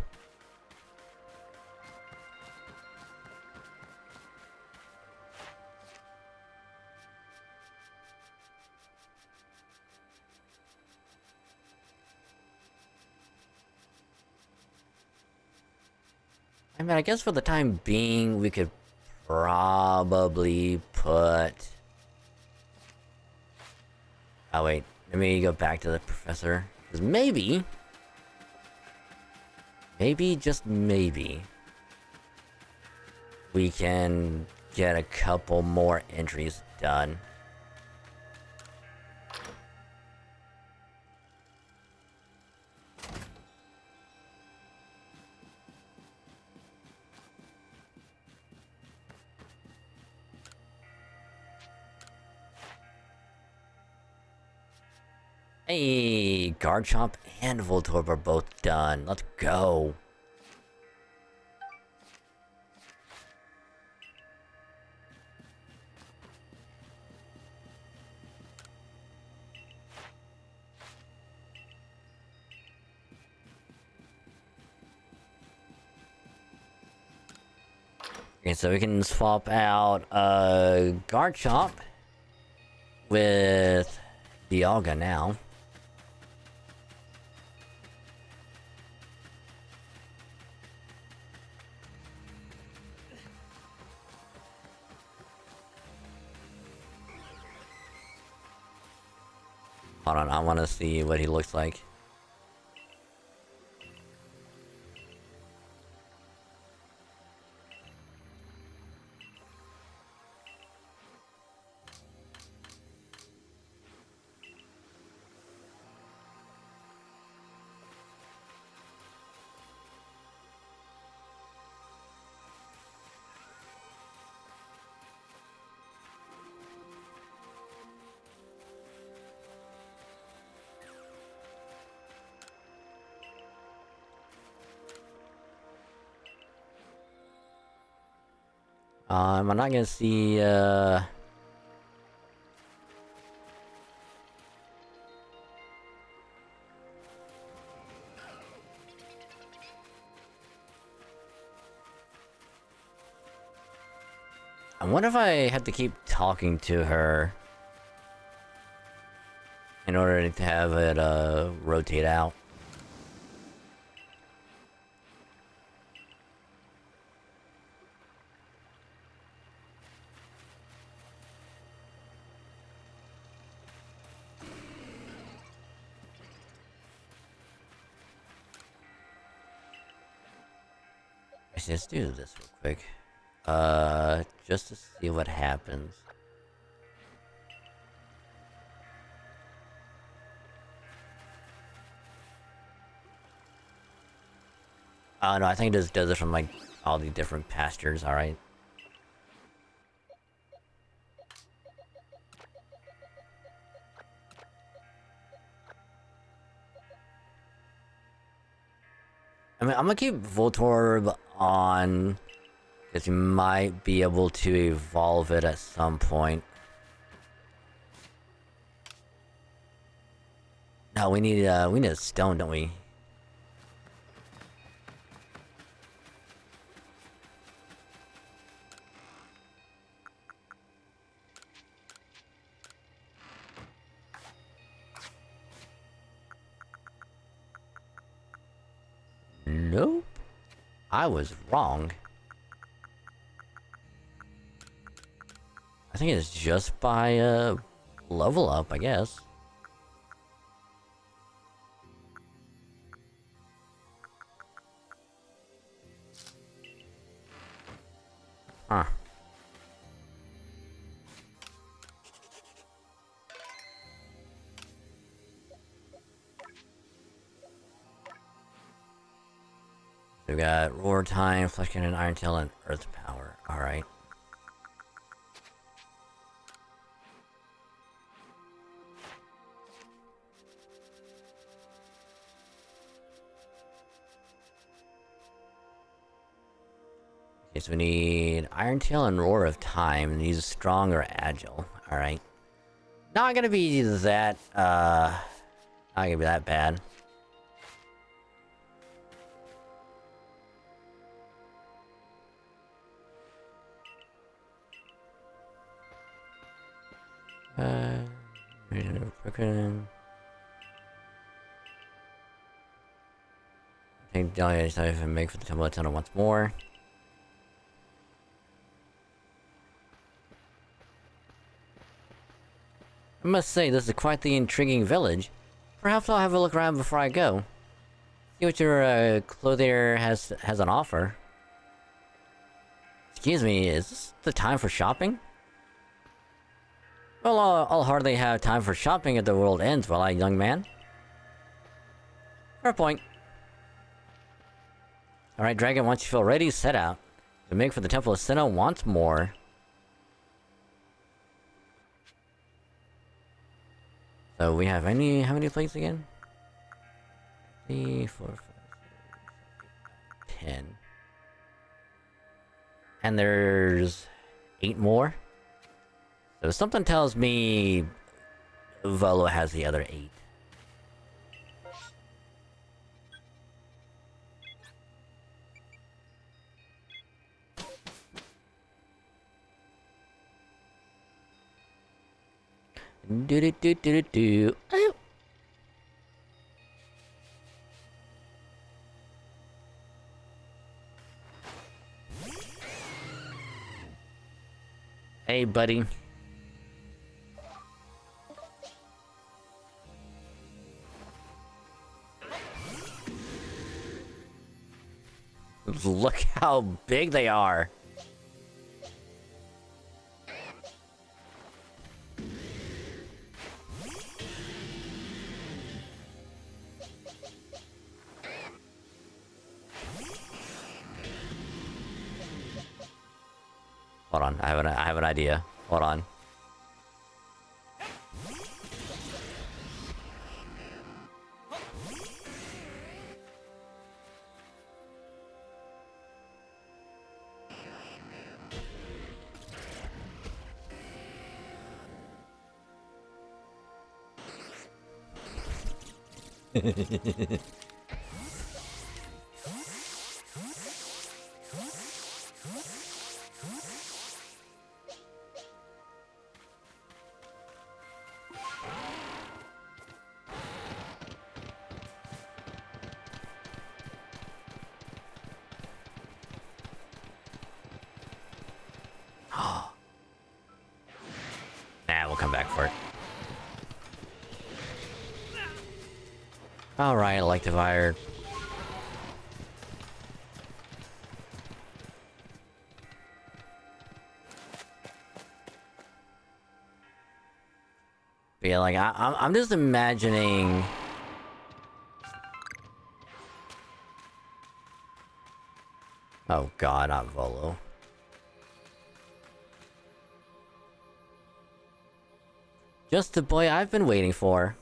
I mean, I guess for the time being, we could probably put... Oh wait, let me go back to the professor. Because maybe... just maybe... we can get a couple more entries done. Hey, Garchomp and Voltorb are both done. Let's go. Okay, so we can swap out Garchomp with Dialga now. Hold on, I want to see what he looks like. I'm not gonna see, I wonder if I have to keep talking to her in order to have it, rotate out. Actually, let's do this real quick. Just to see what happens. Oh no, I think it just does it from like all the different pastures, alright. I mean, I'm gonna keep Voltorb on, because you might be able to evolve it at some point. No, we need a stone, don't we? Nope. I was wrong. I think it's just by, level up, I guess. Huh. We got Roar Time, Flesh Cannon, Iron Tail, and Earth Power. Alright. Okay, so we need Iron Tail and Roar of Time, and he's strong or agile. Alright. Not gonna be that, not gonna be that bad. Brooklyn. I think Dahlia decided to make for the Temple of Tunnel once more. I must say, this is quite the intriguing village. Perhaps I'll have a look around before I go. See what your clothier has on offer. Excuse me, is this the time for shopping? Well, I'll hardly have time for shopping if the world ends, will I, young man? Fair point. Alright, Dragon, once you feel ready, set out. To make for the Temple of Sinnoh once more. So we have how many plates again? 3, 4, 5, 6, 7, 10. And there's 8 more? So something tells me Volo has the other 8. Do do do do do do. Oh. Hey, buddy. Look how big they are. Hold on, I have an idea. Hold on. Nah, we'll come back for it. Alright, Electivire. But yeah, like, I'm just imagining... Oh god, not Volo. Just the boy I've been waiting for.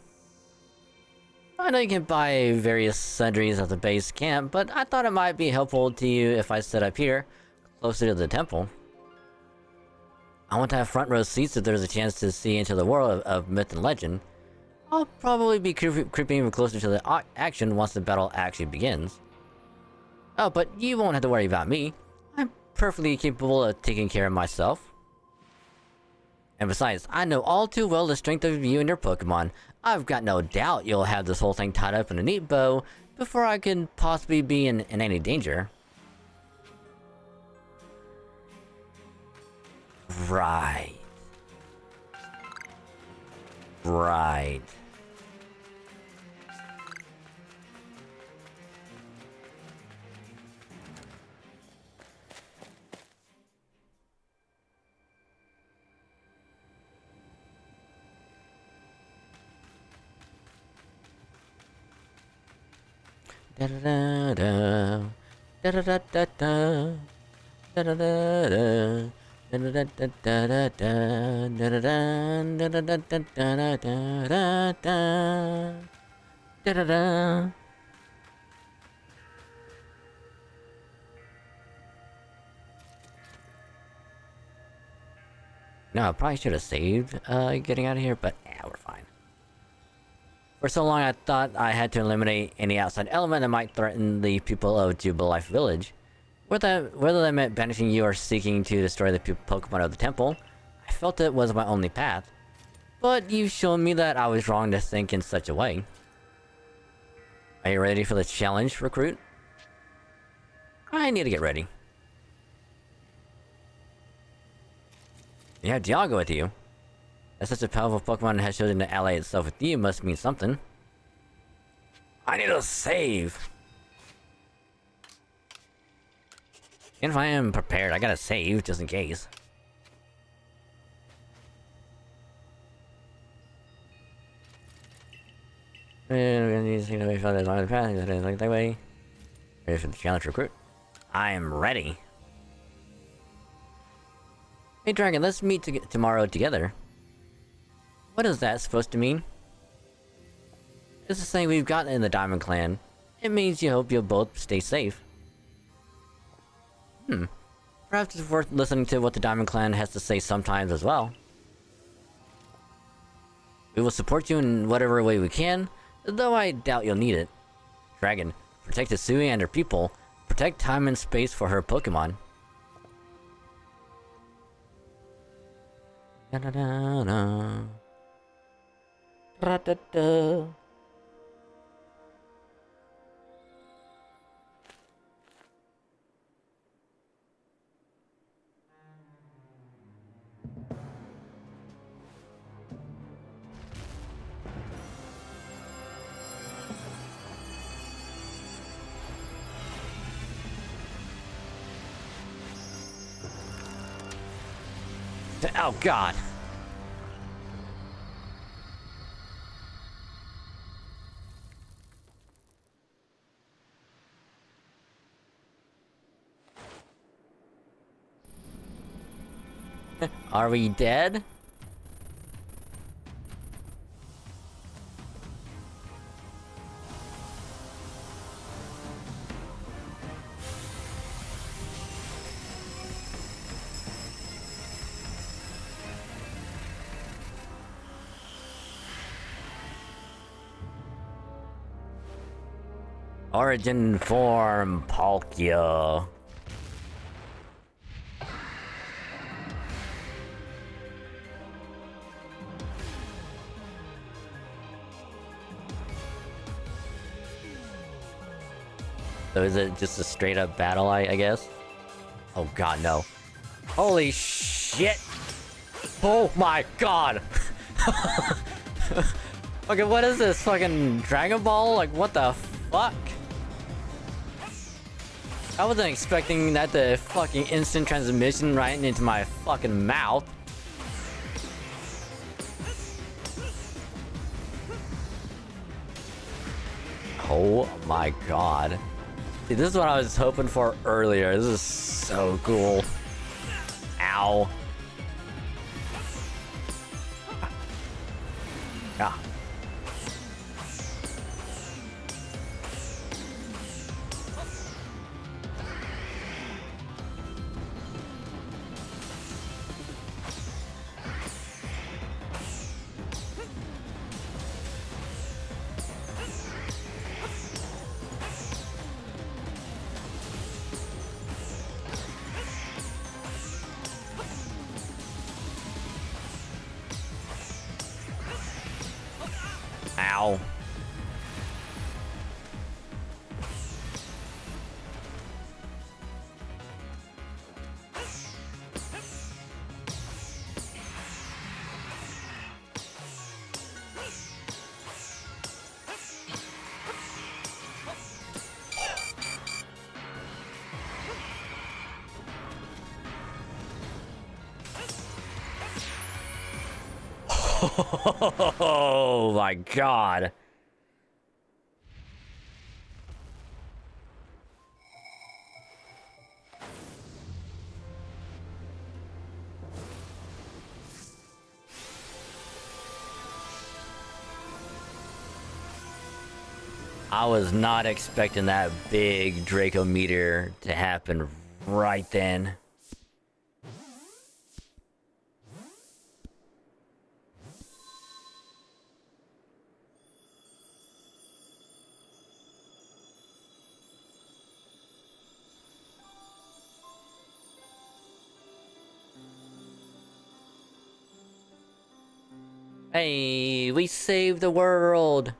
I know you can buy various sundries at the base camp, but I thought it might be helpful to you if I set up here, closer to the temple. I want to have front row seats if there's a chance to see into the world of myth and legend. I'll probably be creeping even closer to the action once the battle actually begins. Oh, but you won't have to worry about me. I'm perfectly capable of taking care of myself. And besides, I know all too well the strength of you and your Pokemon. I've got no doubt you'll have this whole thing tied up in a neat bow before I could possibly be in any danger. Right. Right. Da da da da da da da da da da da da. No, I probably should have saved getting out of here, but yeah, we're fine. For so long I thought I had to eliminate any outside element that might threaten the people of Jubilife Village. Whether that meant banishing you or seeking to destroy the Pokemon of the temple, I felt it was my only path. But you've shown me that I was wrong to think in such a way. Are you ready for the challenge, recruit? I need to get ready. You have Dialga with you. That such a powerful Pokemon has chosen to ally itself with you must mean something. I need to save! And if I am prepared, I gotta save, just in case. We're gonna need to see the way further along the path, like that way. Ready for the challenge, recruit? I am ready. Hey Dragon, let's meet tomorrow together. What is that supposed to mean? It's the same we've gotten in the Diamond Clan. It means you hope you'll both stay safe. Perhaps it's worth listening to what the Diamond Clan has to say sometimes as well. We will support you in whatever way we can, though I doubt you'll need it. Dragon, protect Hisui and her people. Protect time and space for her Pokemon. Da da da da. Da da da. Oh God. Are we dead? Origin form, Palkia. So is it just a straight up battle, I guess? Oh God, no. Holy shit! Oh my God! Okay, what is this? Fucking Dragon Ball? Like, what the fuck? I wasn't expecting that to fucking instant transmission right into my fucking mouth. Oh my God. See, this is what I was hoping for earlier. This is so cool. Ow. Ah. Ow. Oh my god. I was not expecting that big Draco meteor to happen right then. Hey, we saved the world!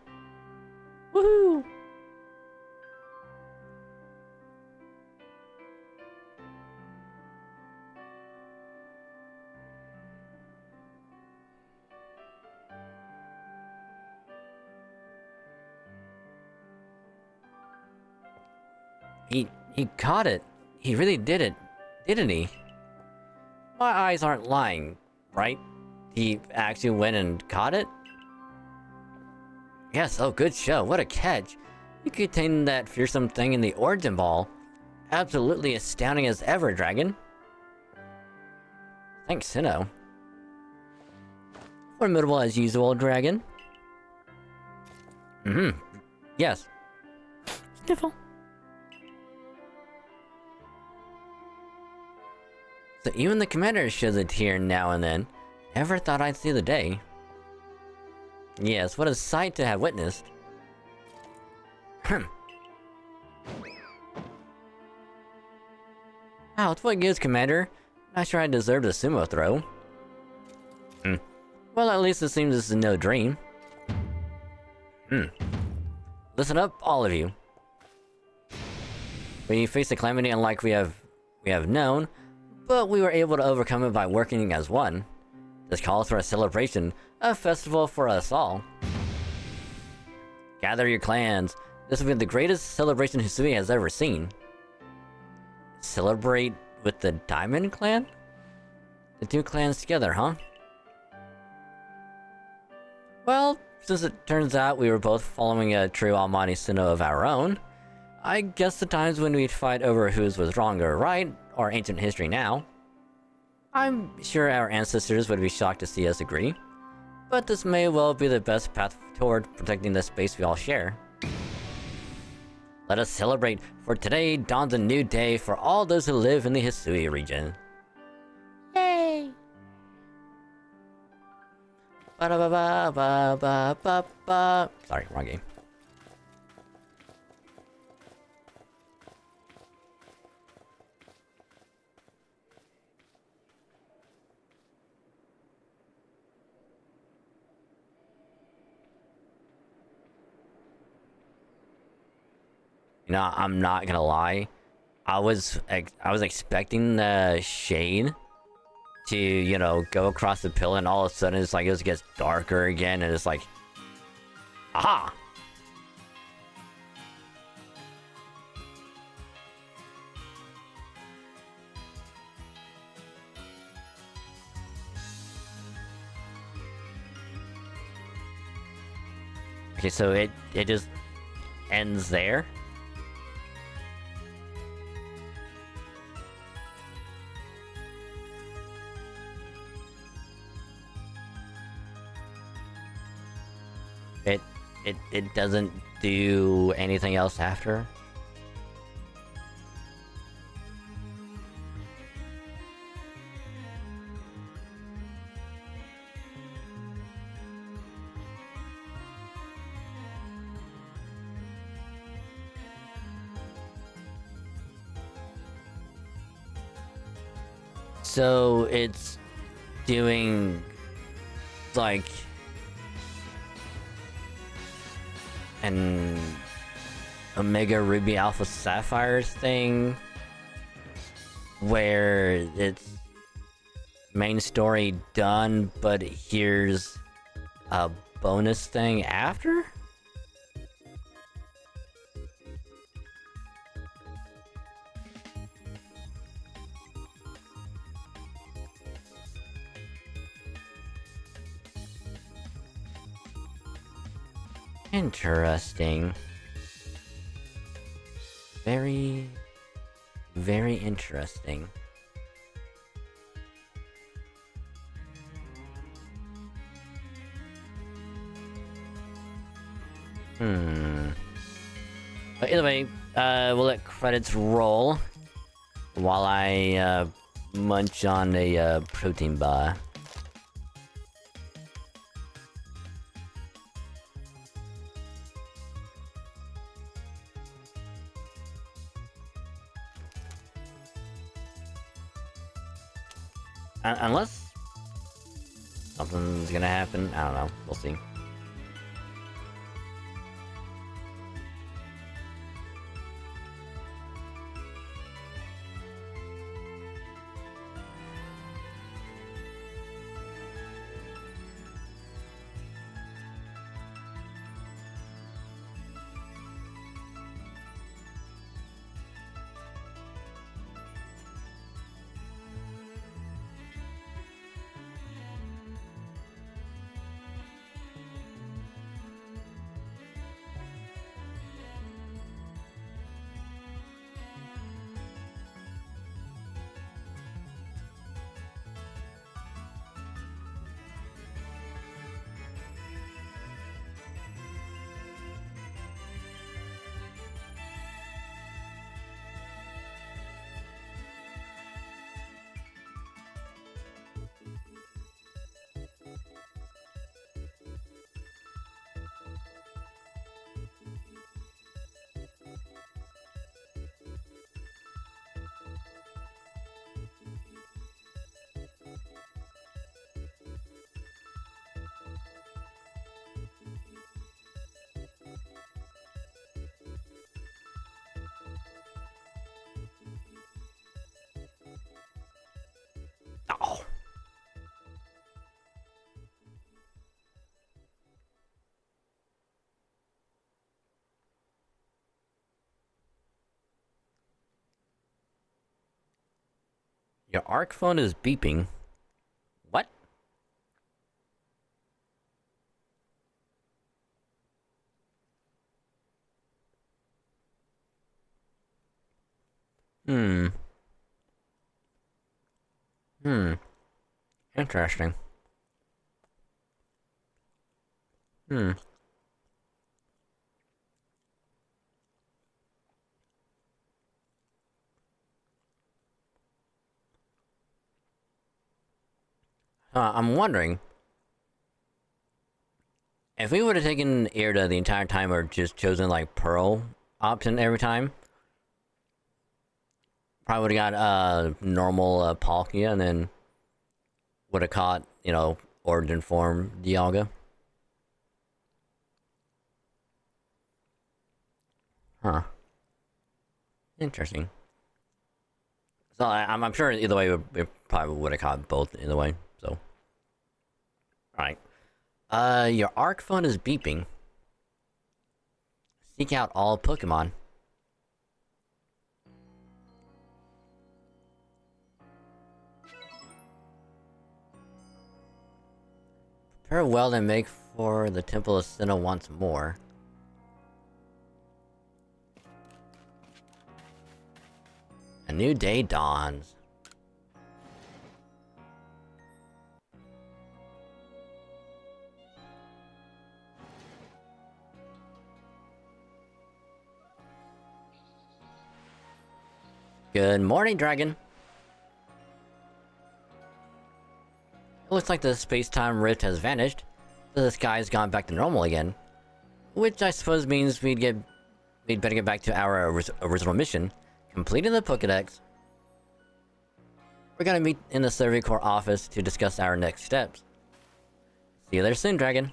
Woohoo! He caught it. He really did it, didn't he? My eyes aren't lying, right? He actually went and caught it? Yes, oh good show, what a catch. You contained that fearsome thing in the Origin Ball. Absolutely astounding as ever, Dragon. Thanks, Sinnoh. Formidable as usual, Dragon. Yes. Sniffle. So even the commander shows a tear now and then. Never thought I'd see the day. Yes, what a sight to have witnessed. Wow, it's what gives, Commander. Not sure I deserve the sumo throw. Well, at least it seems this is no dream. Listen up, all of you. When you face a calamity unlike we have known, but we were able to overcome it by working as one. This calls for a celebration, a festival for us all. Gather your clans. This will be the greatest celebration Hisui has ever seen. Celebrate with the Diamond Clan? The two clans together, huh? Well, since it turns out we were both following a true Almighty Sinnoh of our own, I guess the times when we'd fight over whose was wrong or right are ancient history now. I'm sure our ancestors would be shocked to see us agree, but this may well be the best path toward protecting the space we all share. Let us celebrate, for today dawns a new day for all those who live in the Hisui region. Yay! Ba-da-ba-ba-ba-ba-ba-ba. Sorry, wrong game. You know, I'm not gonna lie. I was expecting the shade to, you know, go across the pillar, and all of a sudden it's like it just gets darker again, and it's like, aha! Okay, so it just ends there. It doesn't do anything else after. So it's doing like an Omega Ruby Alpha Sapphires thing where it's main story done, but here's a bonus thing after? Interesting. Very, very interesting. But either way, we'll let credits roll while I munch on a protein bar. Unless something's gonna happen, I don't know. We'll see. Oh. Your ARC phone is beeping. What? Hmm. Interesting. Hmm. I'm wondering if we would have taken Irida the entire time or just chosen like Pearl option every time, probably would have got normal Palkia and then would have caught, you know, origin form Dialga. Huh. Interesting. So I'm sure either way we probably would have caught both either way. So, all right. Your ARC phone is beeping. Seek out all Pokemon. Prepare well and make for the Temple of Sinnoh once more. A new day dawns. Good morning, Dragon. It looks like the space-time rift has vanished. The sky's gone back to normal again. Which I suppose means we'd better get back to our original mission, completing the Pokédex. We're gonna meet in the Survey Corps office to discuss our next steps. See you there soon, Dragon.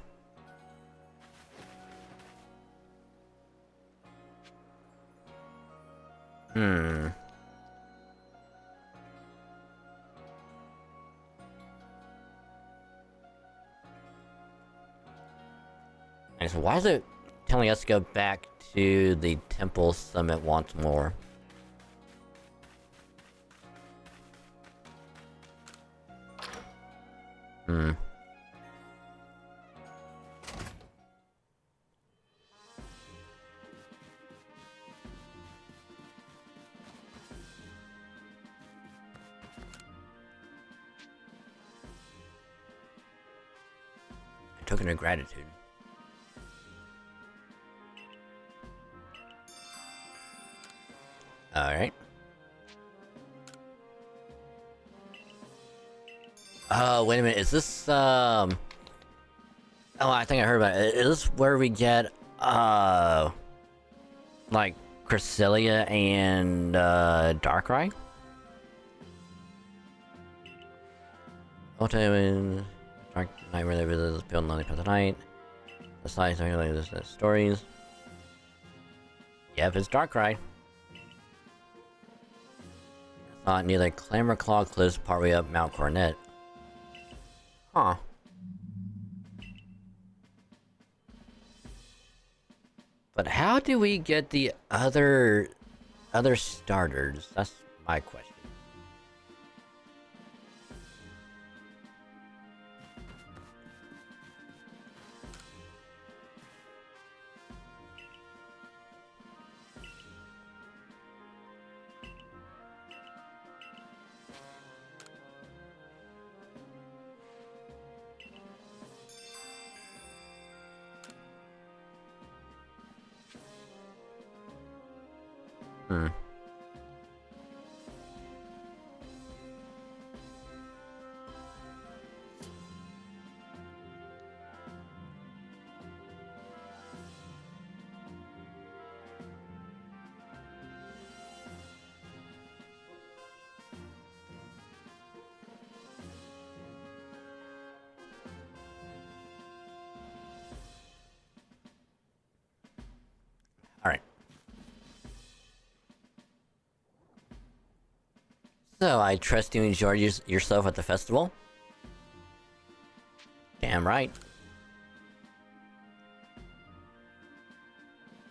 And so why is it telling us to go back to the Temple Summit once more? Token of gratitude. Alright. Oh, wait a minute, is this, Oh, I think I heard about it. Is this where we get, like, Cresselia and, Darkrai? Ultimate Dark Knight, where they visit build lonely path of night. The size of the stories. Yep, it's Darkrai. I thought neither Clamor Claw cliffs partway up Mount Coronet. Huh. But how do we get the other starters? That's my question. Hmm. Alright. So, I trust you enjoyed yourself at the festival? Damn right.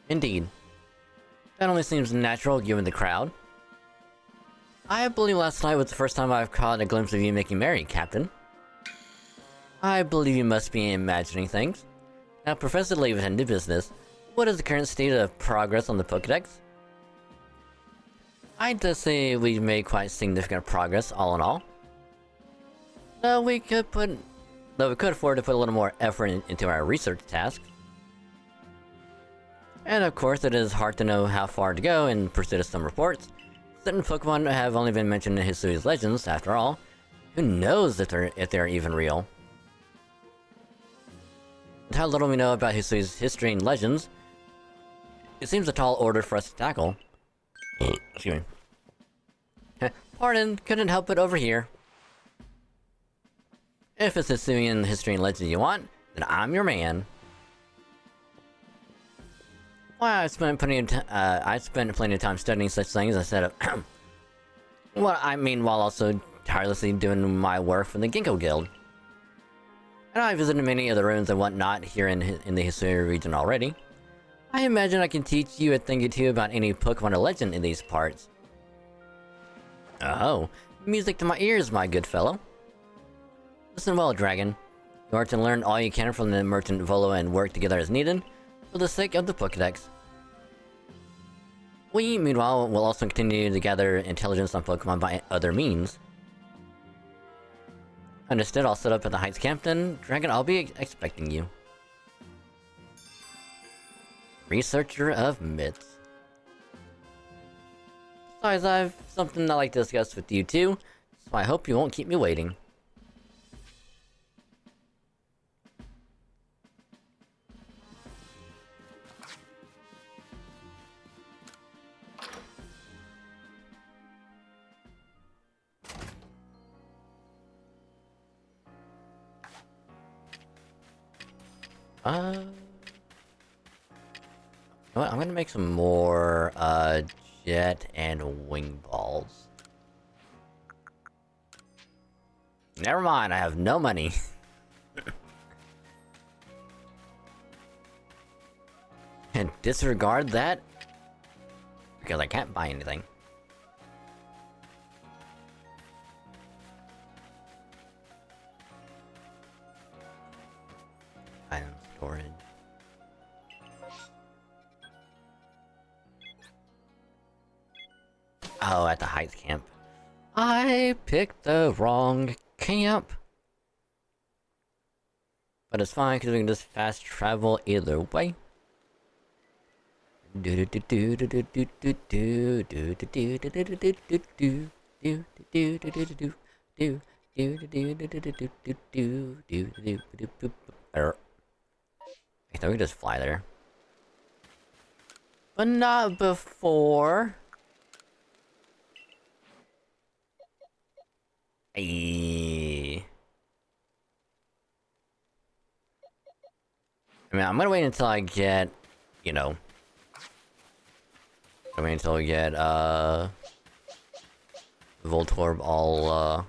Indeed. That only seems natural given the crowd. I believe last night was the first time I've caught a glimpse of you making merry, Captain. I believe you must be imagining things. Now, Professor Lee into business. What is the current state of progress on the Pokédex? I'd just say we've made quite significant progress, all in all. Though we could afford to put a little more effort into our research tasks. And of course, it is hard to know how far to go in pursuit of some reports. Certain Pokemon have only been mentioned in Hisui's legends, after all. Who knows if they're even real? With how little we know about Hisui's history and legends, it seems a tall order for us to tackle. Excuse me. Pardon, couldn't help it over here. If it's Hisuian history and legend you want, then I'm your man. Well, I spent plenty of time studying such things instead of well, I mean, while also tirelessly doing my work for the Ginkgo Guild. And I visited many of the ruins and whatnot here in the Hisui region already. I imagine I can teach you a thing or two about any Pokemon or legend in these parts. Oh, music to my ears, my good fellow. Listen well, Dragon. You are to learn all you can from the merchant Volo and work together as needed, for the sake of the Pokédex. We, meanwhile, will also continue to gather intelligence on Pokemon by other means. Understood, I'll set up at the Heights camp then. Dragon, I'll be expecting you. Researcher of myths. Besides, I've something I'd like to discuss with you too, so I hope you won't keep me waiting. You know what? I'm gonna make some more, jet and wing balls. Never mind, I have no money. And disregard that, because I can't buy anything. Item storage. Oh, at the Heights camp. I picked the wrong camp. But it's fine because we can just fast travel either way. I thought we could just fly there. But not before. Ayy. I mean, I'm gonna wait until I get, you know... I mean, until we get, Voltorb all,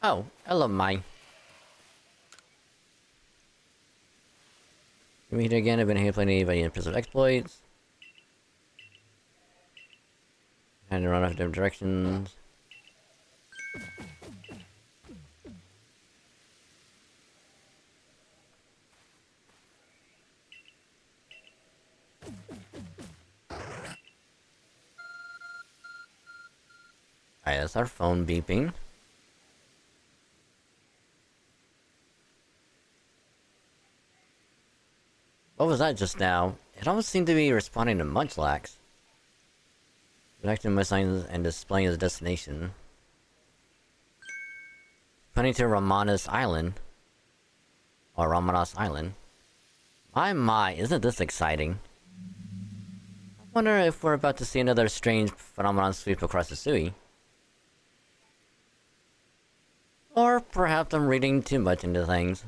Oh, hello, Mai. We meet again. I've been here playing anybody in Pistol Exploits. Had to run off different directions. Alright, that's our phone beeping. What was that just now? It almost seemed to be responding to Munchlax. Connecting my signs and displaying his destination. Pointing to Ramanas Island. Or Ramanas Island. My, isn't this exciting? I wonder if we're about to see another strange phenomenon sweep across the Sui. Or perhaps I'm reading too much into things.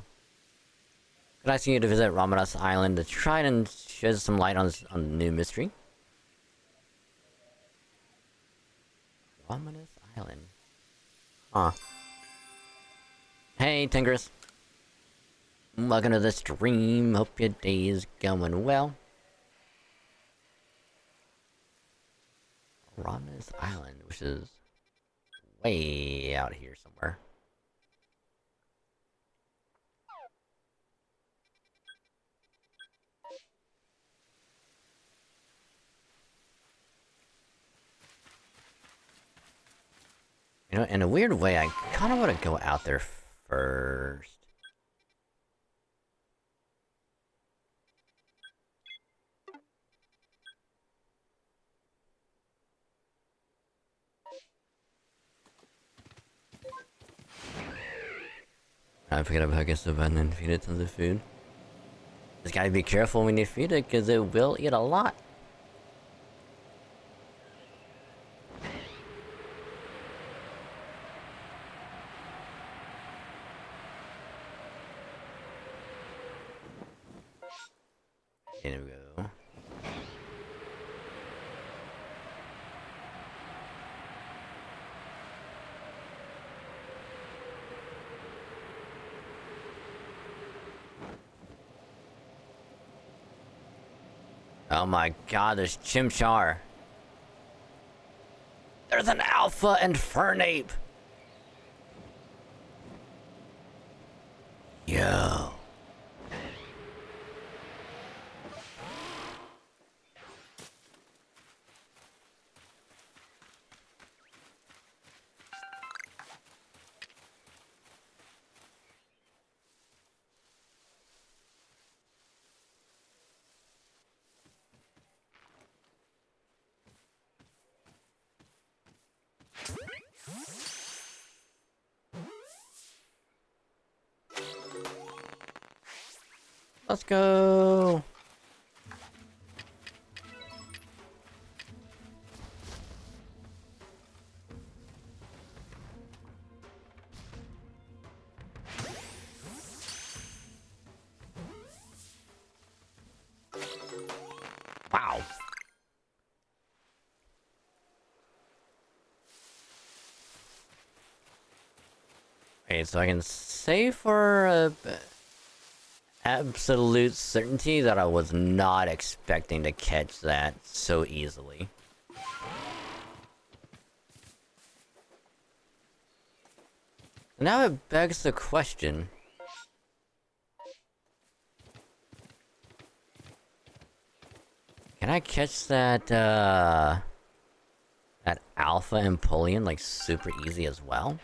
Could I see you to visit Ramadas Island to try and shed some light on the new mystery? Ramadas Island. Huh. Hey, Tigris. Welcome to the stream. Hope your day is going well. Ramadas Island, which is way out here somewhere. You know, in a weird way, I kind of want to go out there first. I forget about Huggus the button and feed it tons of food. Just gotta be careful when you feed it, because it will eat a lot. There we go. Oh my god, there's Chimchar. There's an Alpha Infernape! Yo. Let's go! Wow. Okay, so I can say for absolute certainty that I was not expecting to catch that so easily. Now it begs the question. Can I catch that, that Alpha Empoleon, like, super easy as well?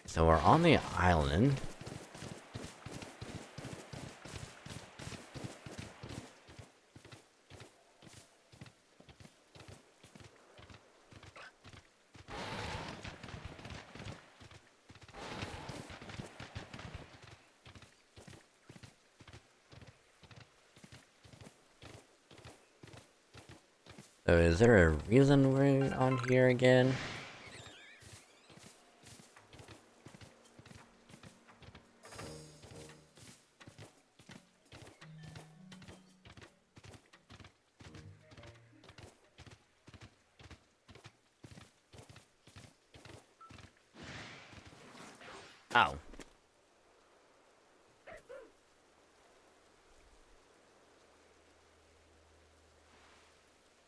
So we're on the island. So is there a reason we're on here again? Oh.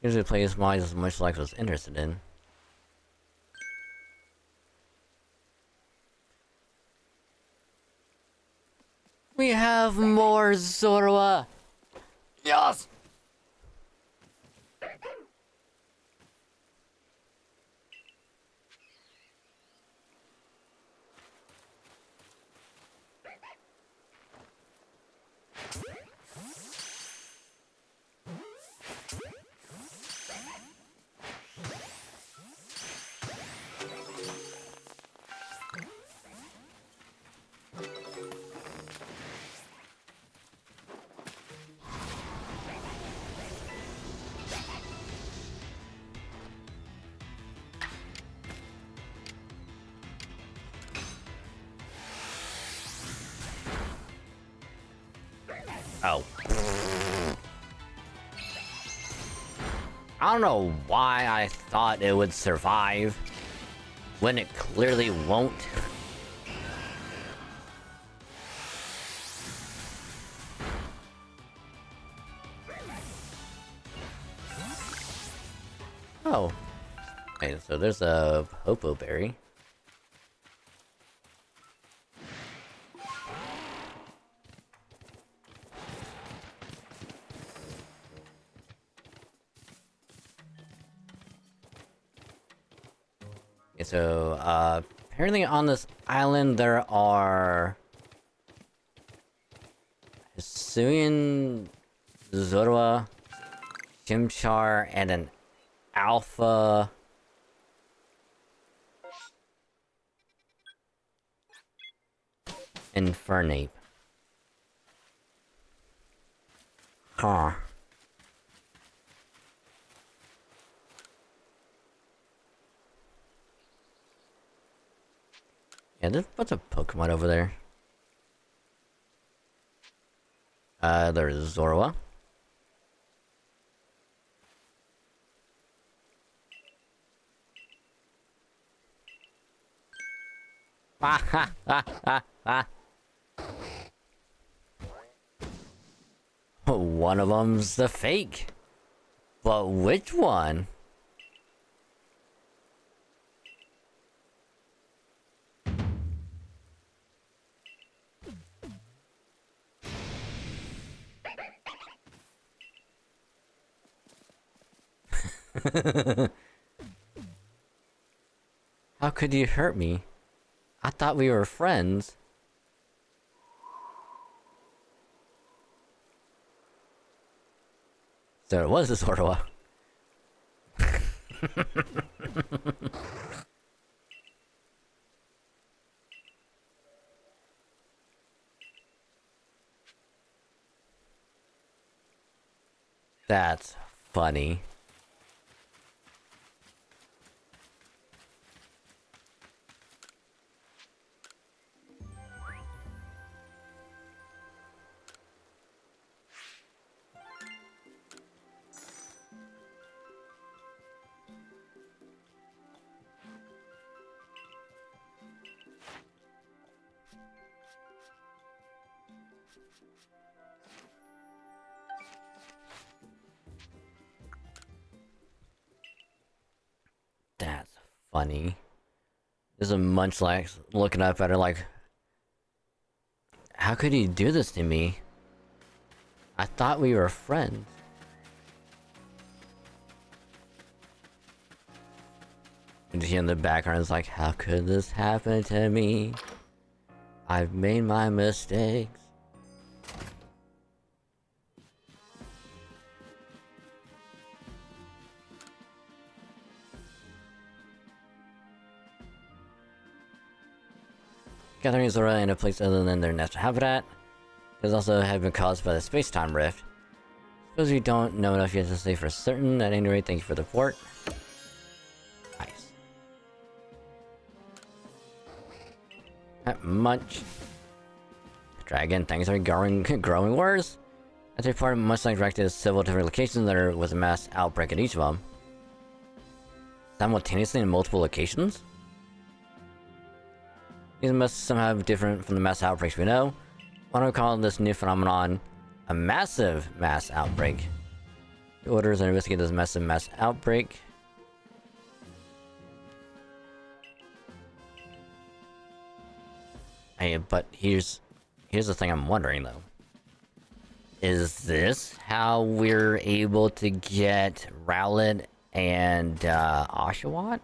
Usually plays mods as much like I was interested in. We have more Zorua! Yes! Oh. I don't know why I thought it would survive when it clearly won't. Oh. Okay, so there's a Popo Berry. Okay, so, apparently on this island there are... Hisuian, Zorua, Chimchar, and an Alpha... Infernape. Huh. Yeah, there's a bunch of Pokemon over there. There's Zorua. Ha ha ha ha ha. One of them's the fake. But which one? How could you hurt me? I thought we were friends. So it was a Zorua. That's funny. That's funny. There's a Munchlax looking up at her like, how could he do this to me? I thought we were friends. And she in the background is like, how could this happen to me? I've made my mistakes. Gatherings are in a place other than their natural habitat. These also have been caused by the space-time rift. Suppose you don't know enough yet to say for certain. At any rate, thank you for the report. Nice. Munch. Dragon, things are growing worse. As a part of Munchlax directed at several different locations that are with a mass outbreak at each of them. Simultaneously in multiple locations? These must somehow be different from the mass outbreaks we know. Why don't we call this new phenomenon a massive mass outbreak? The orders are investigate this massive mass outbreak. Hey, but here's the thing I'm wondering though. Is this how we're able to get Rowlet and Oshawott?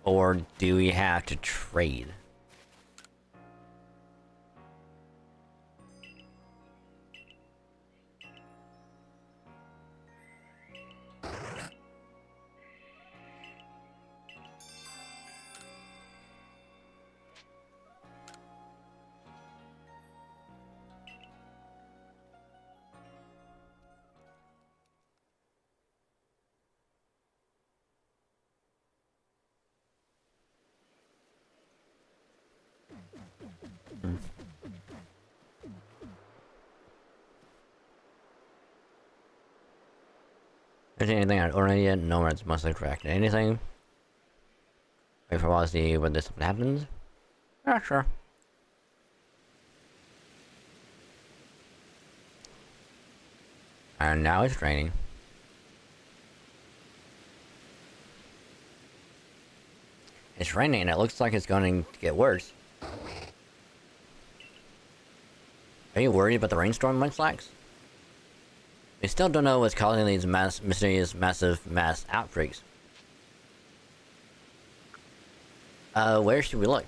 Or do we have to trade? Is there anything I'd ordered yet? No, it's mostly correct. Anything? Wait for a while to see when this happens? Yeah, sure. And now it's raining. It's raining and it looks like it's going to get worse. Are you worried about the rainstorm, Munchlax? We still don't know what's causing these mysterious massive mass outbreaks. Where should we look?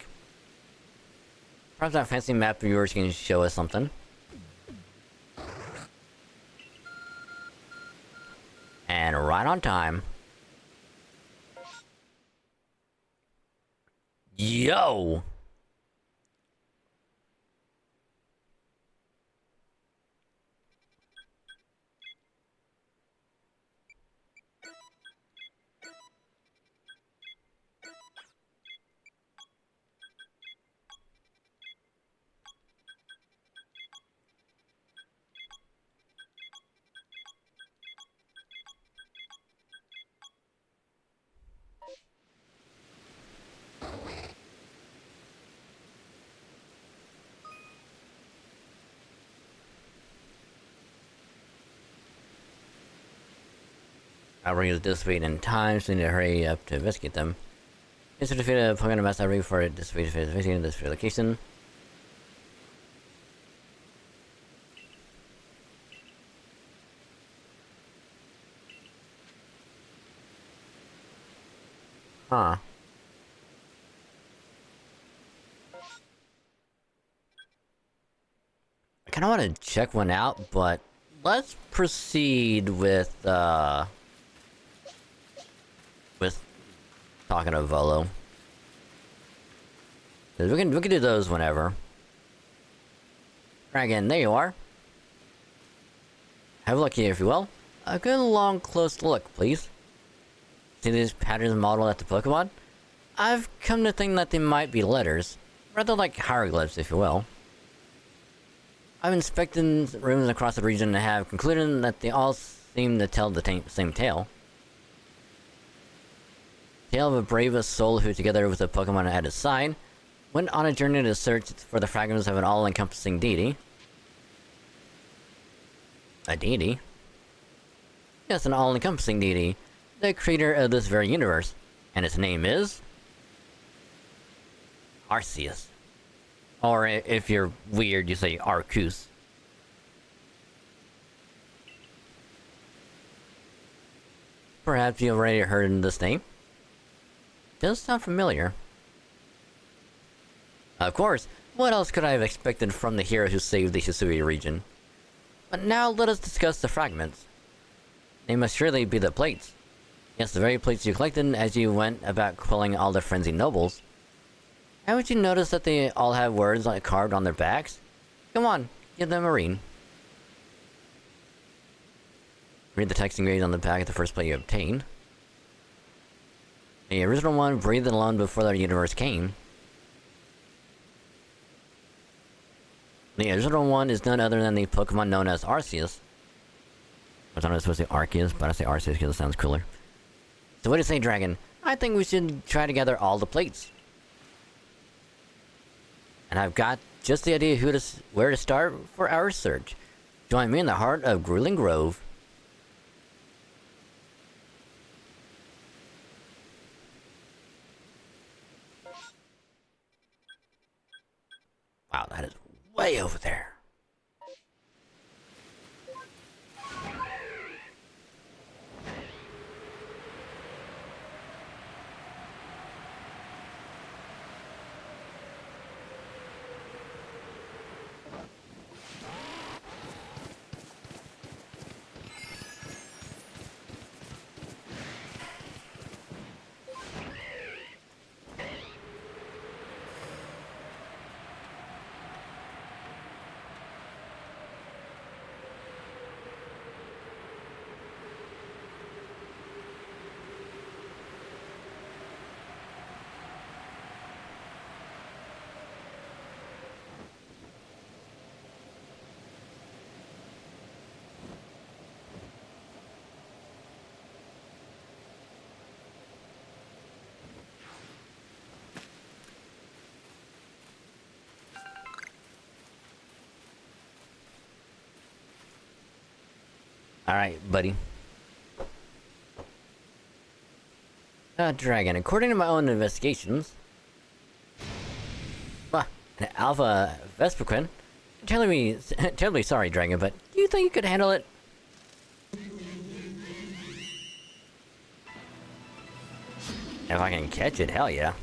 Perhaps that fancy map of yours can show us something. And right on time. Yo! I'll bring this wait in time, so we need to hurry up to investigate them. It's to defeat a Pokemon mass outbreak for this investigating this location. Huh. I kinda wanna check one out, but let's proceed with talking to Volo. 'Cause we can do those whenever. Dragon, there you are. Have a look here, if you will. A good long, close look, please. See these patterns modeled after Pokemon? I've come to think that they might be letters, rather like hieroglyphs, if you will. I've inspected rooms across the region and have concluded that they all seem to tell the same tale. Tale of a brave soul who, together with a Pokemon at his side, went on a journey to search for the fragments of an all-encompassing deity. A deity? Yes, an all-encompassing deity. The creator of this very universe. And its name is... Arceus. Or if you're weird, you say Arceus. Perhaps you've already heard this name. Does sound familiar. Of course, what else could I have expected from the hero who saved the Hisui region? But now let us discuss the fragments. They must surely be the plates. Yes, the very plates you collected as you went about quelling all the frenzied nobles. Haven't you noticed that they all have words carved on their backs? Come on, give them a read. Read the text engraved on the back of the first plate you obtained. The original one breathed alone before the universe came. The original one is none other than the Pokemon known as Arceus. I was supposed to say Arceus, but I say Arceus because it sounds cooler. So what do you say, Dragon? I think we should try to gather all the plates. And I've got just the idea where to start for our search. Join me in the heart of Grueling Grove. Wow, that is way over there. Alright, buddy. Dragon, according to my own investigations... an Alpha Vespiquen? Terribly sorry, Dragon, but do you think you could handle it? If I can catch it, hell yeah.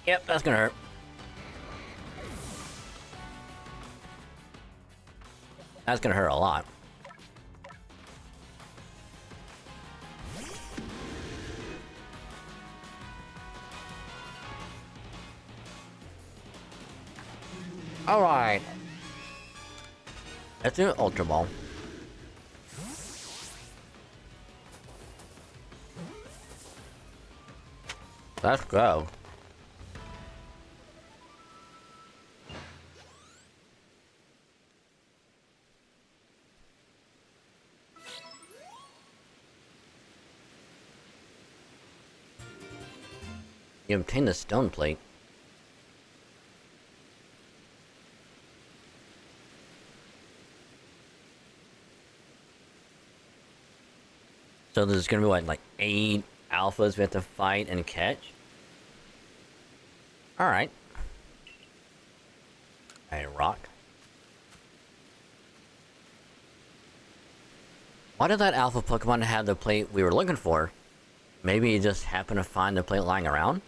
Yep, that's gonna hurt. That's gonna hurt a lot. Alright. Let's do an Ultra Ball. Let's go. You obtain the stone plate. So there's gonna be what, like 8 alphas we have to fight and catch? Alright. A rock. Why did that alpha Pokemon have the plate we were looking for? Maybe he just happened to find the plate lying around?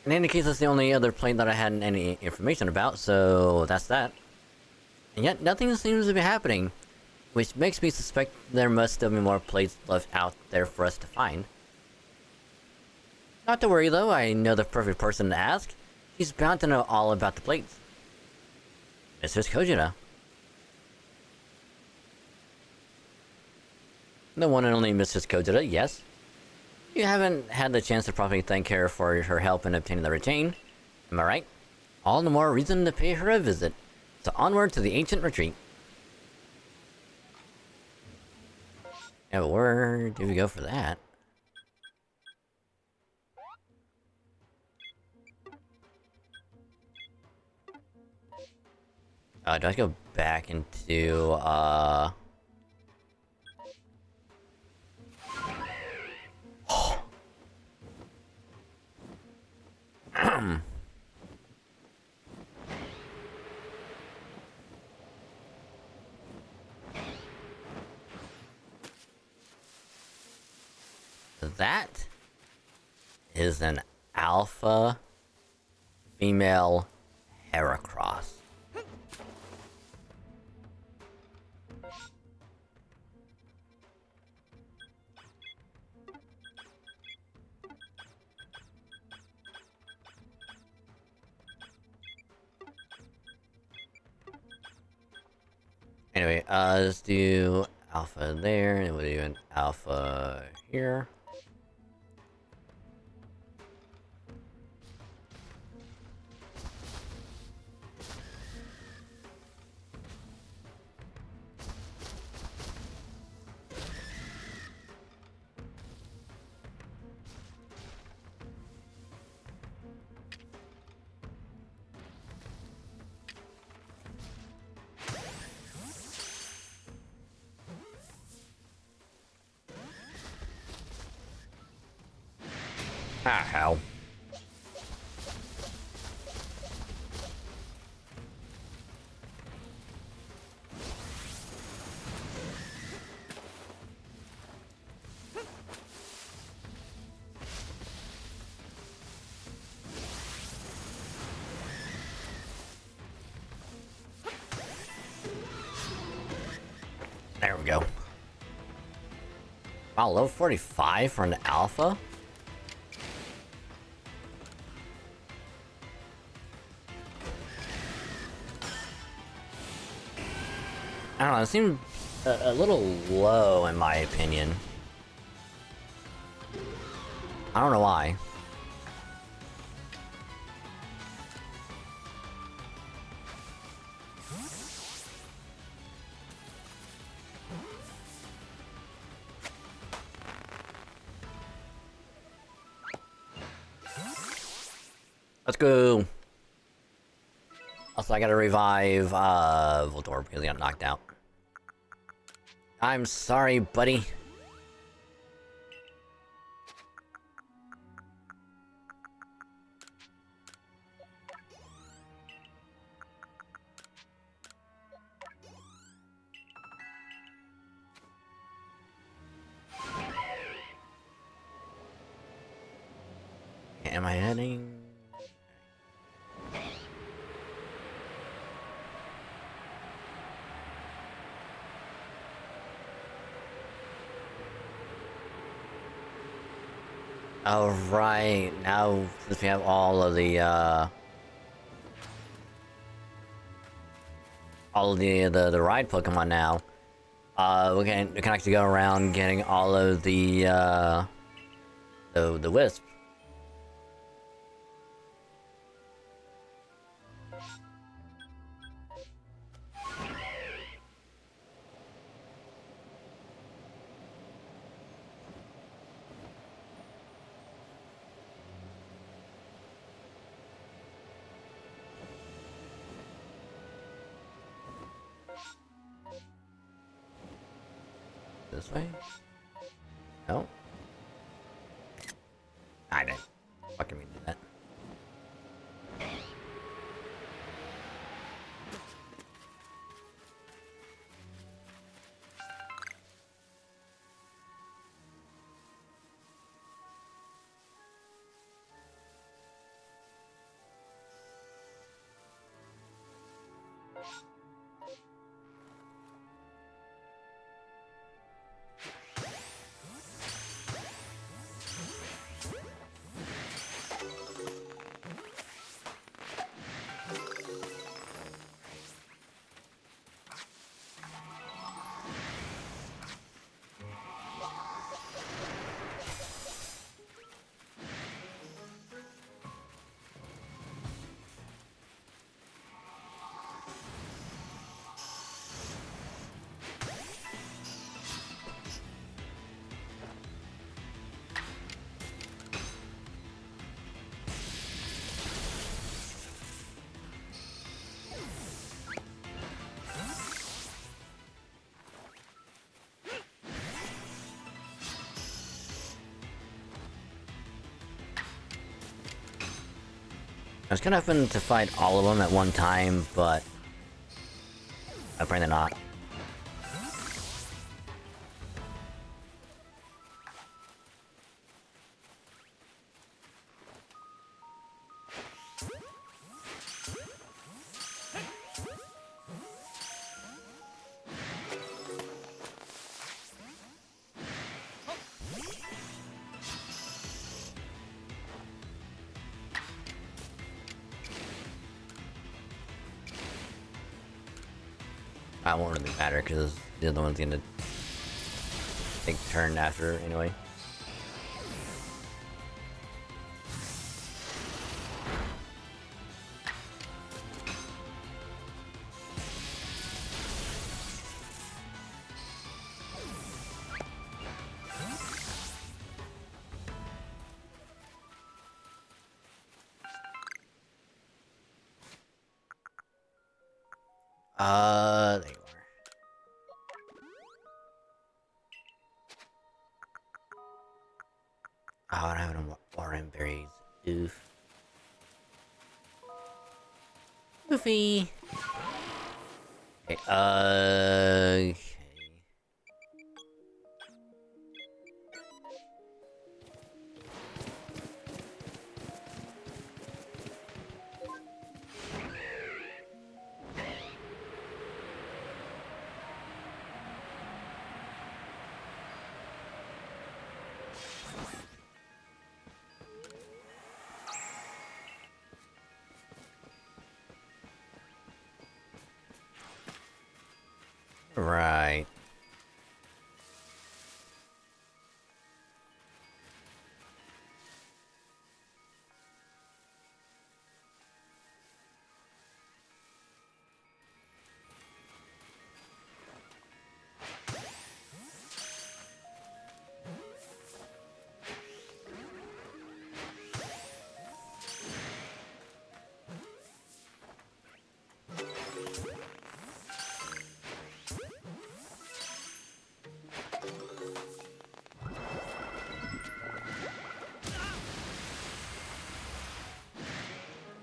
In any case, that's the only other plate that I had any information about, so that's that. And yet, nothing seems to be happening, which makes me suspect there must still be more plates left out there for us to find. Not to worry though, I know the perfect person to ask. He's bound to know all about the plates. Mr. Kojima. The one and only Mrs. Kojima, yes. You haven't had the chance to properly thank her for her help in obtaining the retain. Am I right? All the more reason to pay her a visit. So onward to the ancient retreat. Yeah, but where do we go for that? Do I go back into, that is an alpha female Heracross. Anyway, let's do alpha there, and we'll do an alpha here. Ah, hell. There we go. Wow, level 45 for an alpha? I don't know, it seemed a little low in my opinion. I don't know why. Let's go! Also, I gotta revive, Voltorb because he got knocked out. I'm sorry, buddy. Am I heading? Oh, right. Now, since we have all of the, the ride Pokemon now, we can actually go around getting all of the Wisp. This way? No? I didn't fucking mean to do that. was kind of hoping to fight all of them at one time, but apparently not. I won't really matter because the other one's gonna take the turn after anyway. There you are. Oh, I don't have no orange berries. Oof. Goofy. Okay, okay. Right.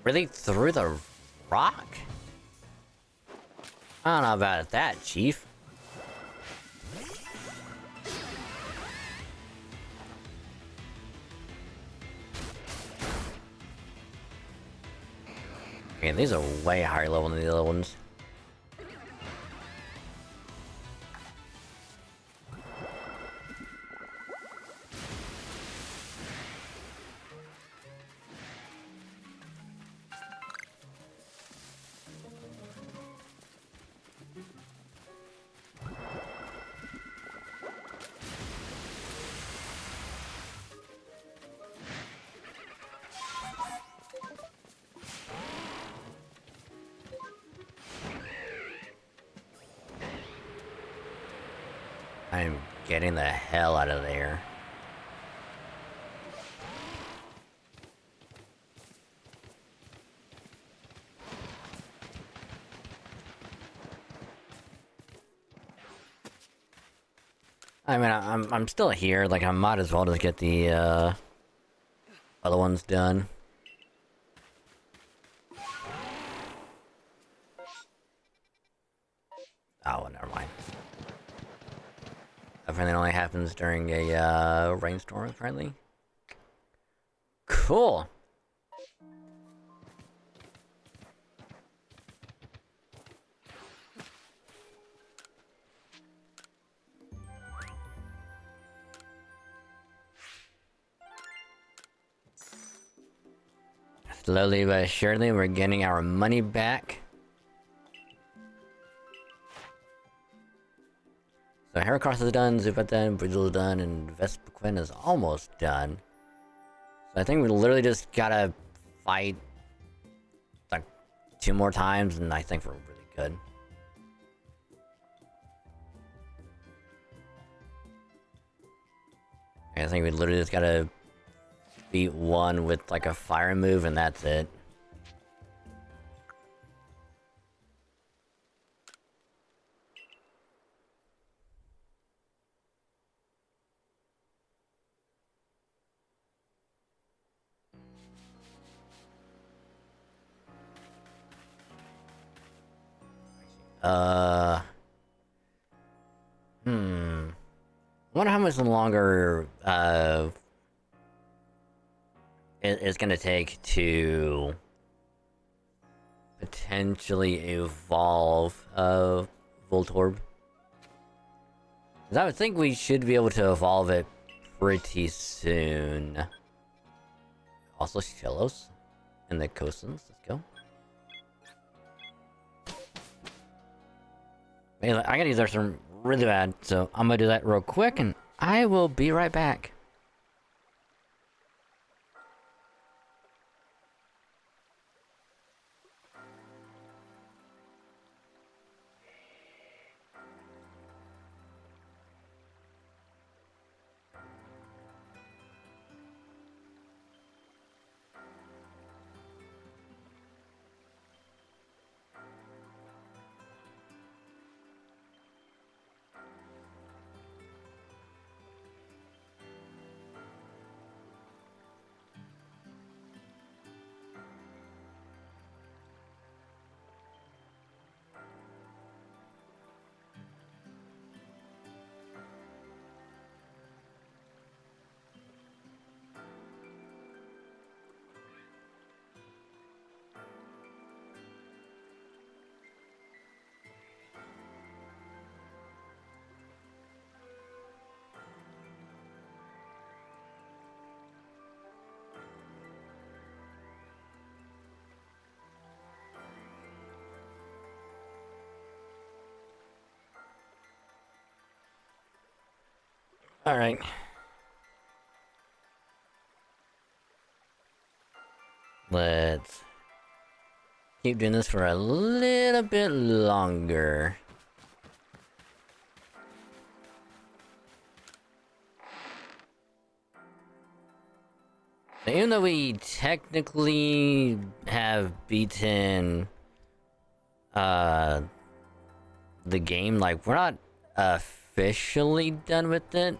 Really through the rock? I don't know about that, Chief. Okay, these are way higher level than the other ones. I'm getting the hell out of there. I mean, I'm still here. Like, I might as well just get the other ones done. Oh, well, never mind. Apparently, it only happens during a rainstorm. Apparently, cool. Slowly but surely, we're getting our money back. So Heracross is done, Zubat done, Bridgel is done, and Vespiquen is almost done. So I think we literally just gotta fight like 2 more times, and I think we're really good. I think we literally just gotta beat one with like a fire move, and that's it. I wonder how much longer, it's gonna take to potentially evolve, Voltorb. 'Cause I would think we should be able to evolve it pretty soon. Also, Shellos and the Kosons, let's go. Hey, I gotta use our turn really bad, so I'm gonna do that real quick, and I will be right back. Alright. Let's keep doing this for a little bit longer. Even though we technically have beaten the game, like, we're not officially done with it.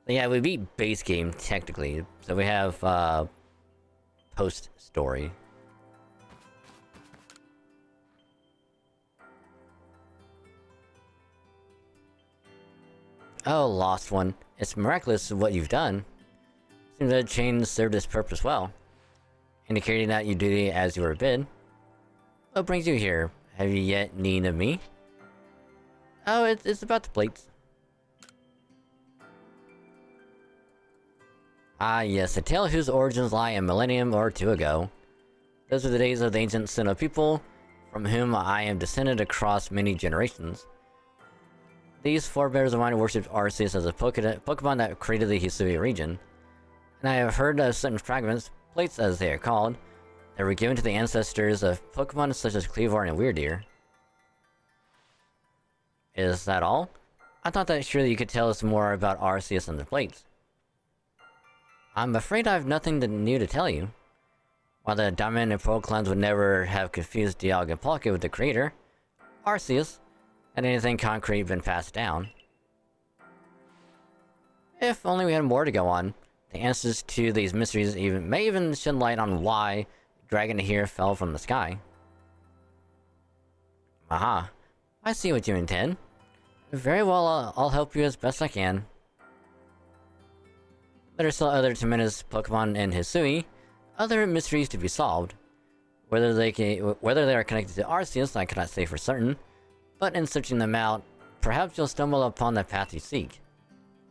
Yeah, we beat base game technically, so we have post story. Oh, lost one. It's miraculous what you've done. Seems that chain served its purpose well, indicating that you did as you were bid. What brings you here? Have you yet need of me? Oh, it's about the plates. Ah, yes, a tale whose origins lie a millennium or two ago. Those are the days of the ancient Sinnoh people, from whom I am descended across many generations. These forebears of mine worshipped Arceus as a Pokemon that created the Hisui region. And I have heard of certain fragments, plates as they are called, that were given to the ancestors of Pokemon such as Cleavor and Weirdeer. Is that all? I thought that surely you could tell us more about Arceus and the plates. I'm afraid I have nothing new to tell you. While the Diamond and Pearl clans would never have confused Dialga and Palkia with the creator, Arceus, had anything concrete been passed down. If only we had more to go on. The answers to these mysteries may even shed light on why Dragon here fell from the sky. Aha, I see what you intend. Very well, I'll help you as best I can. There are still other tremendous Pokemon in Hisui, other mysteries to be solved. Whether they are connected to Arceus, I cannot say for certain, but in searching them out, perhaps you'll stumble upon the path you seek.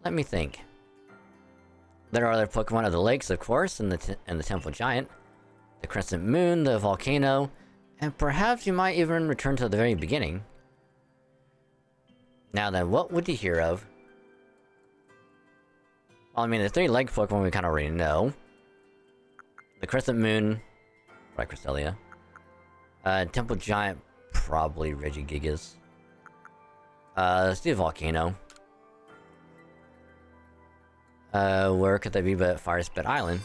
Let me think. There are other Pokemon of the lakes, of course, and the Temple Giant, the Crescent Moon, the volcano, and perhaps you might even return to the very beginning. Now then, what would you hear of? Well, I mean, the three-legged Pokemon we kind of already know. The Crescent Moon, probably Cresselia. Temple Giant, probably Regigigas. Let's do Volcano. Where could they be but Fire Spit Island?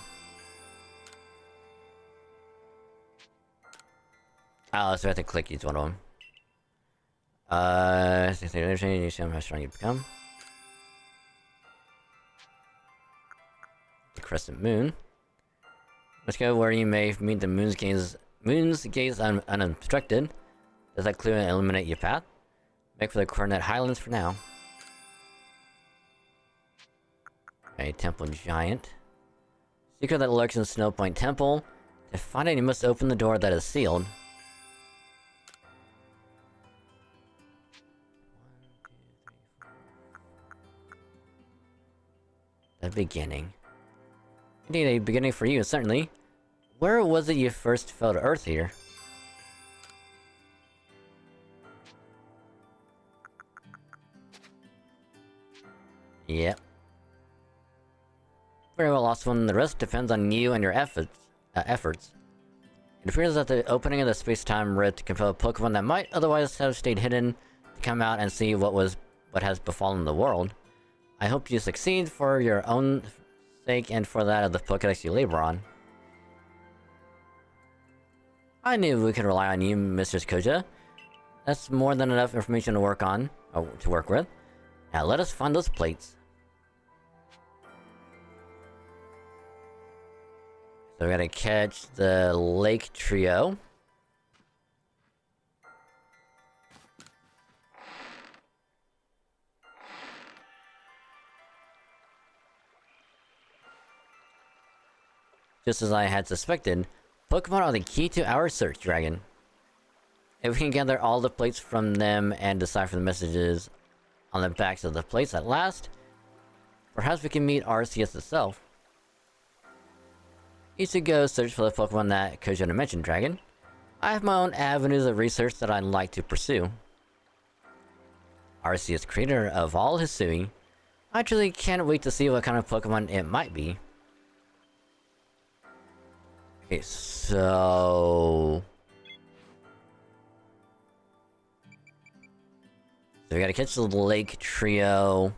Oh, so I have to click each one of them. You show them how strong you become. The Crescent Moon. Let's go where you may meet the Moon's Gaze unobstructed. Does that clear and eliminate your path? Make for the Coronet Highlands for now. Okay, Temple Giant. Secret that lurks in Snowpoint Temple. To find it, you must open the door that is sealed. The beginning. Indeed, a beginning for you, certainly. Where was it you first felt Earth here? Yep. Very well, lost one. The rest depends on you and your efforts. It appears that the opening of the space-time rift compel a Pokemon that might otherwise have stayed hidden to come out and see what has befallen the world. I hope you succeed for your own sake and for that of the Pokédex you labor on. I knew we could rely on you, Mr. Koja. That's more than enough information to work with. Now let us find those plates. So we gotta catch the Lake Trio. Just as I had suspected, Pokemon are the key to our search, Dragon. If we can gather all the plates from them and decipher the messages on the backs of the plates at last, perhaps we can meet Arceus itself. You should go search for the Pokemon that Kojona mentioned, Dragon. I have my own avenues of research that I'd like to pursue. Arceus, creator of all Hisui. I truly can't wait to see what kind of Pokemon it might be. Okay, so we gotta catch the Lake Trio.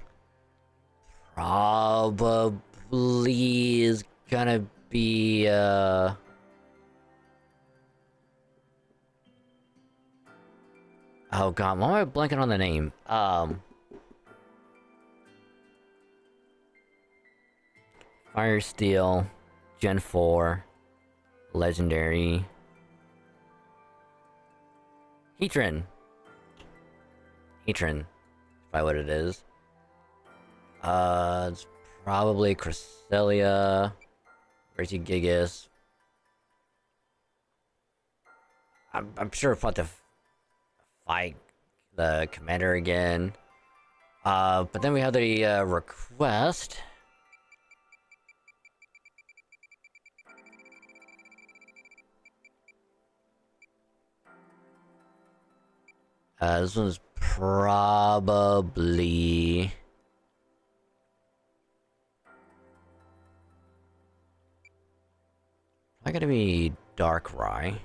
Probably is gonna be, oh god, why am I blanking on the name? Fire Steel, Gen 4, Legendary. Heatran. Heatran, probably what it is. It's probably Cresselia, Gigas. I'm sure we're about to fight the commander again. But then we have the request. This one's probably... I gotta be Darkrai.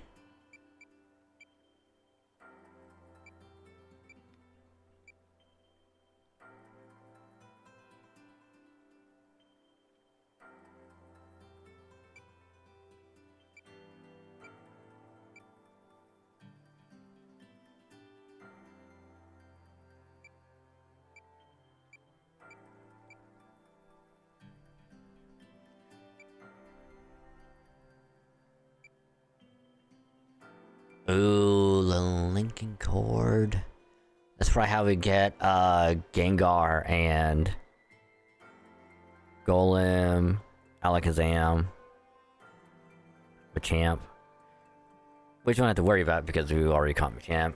Ooh, the Lincoln Cord. That's probably how we get Gengar and Golem, Alakazam, Machamp. Which we don't have to worry about because we already caught Machamp.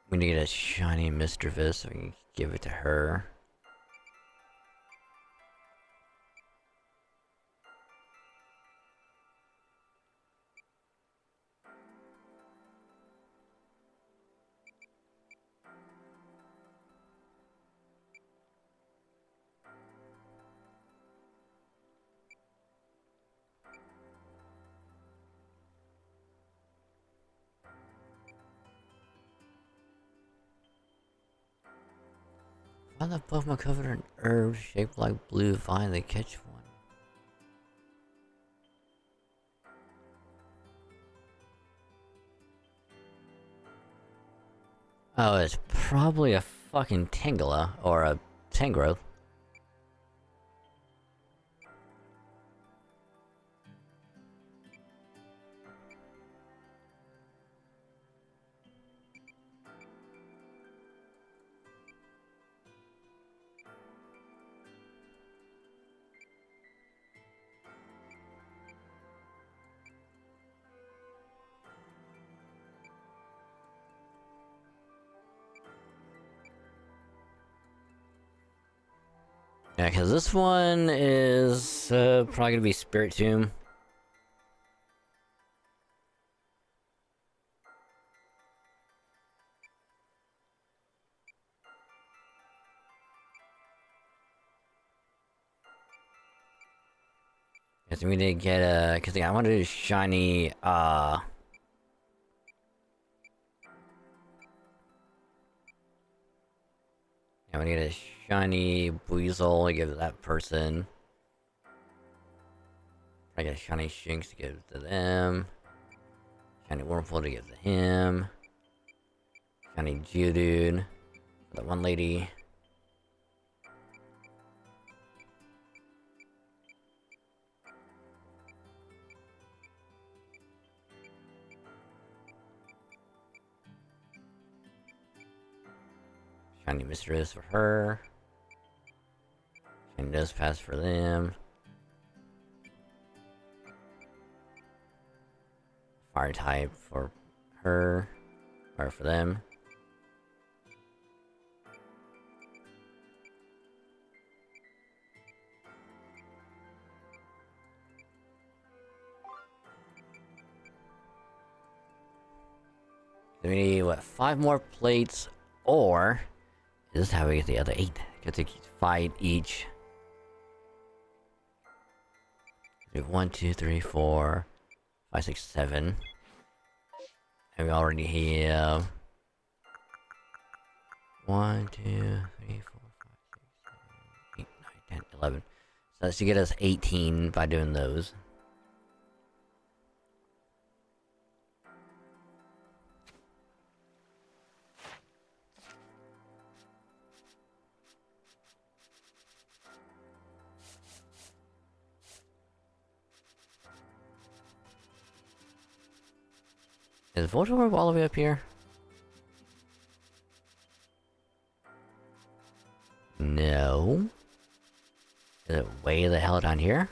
We need a shiny Misdreavus so we can give it to her. Find the Pokemon covered in herbs shaped like blue vine, they catch one. Oh, it's probably a fucking Tangela, or a 10 growth. Yeah, because this one is probably gonna be Spirit Tomb. Because we did get a, because I wanted a shiny yeah, we need a shiny Buizel to give that person. I get a shiny Shinx to give to them. Shiny Wormhole to give to him. Shiny Geodude for that one lady. Shiny Mistress for her. Shiny Nosepass for them. Fire type for her. Or for them. We need, what, 5 more plates, or... Is this how we get the other 8? Get to fight each. 1, 2, 3, 4, 5, 6, 7. And we already have... 1, 2, 3, 4, 5, 6, 7, 8, 9, 10, 11. So that should get us 18 by doing those. Is Voltorb all the way up here? No. Is it way the hell down here?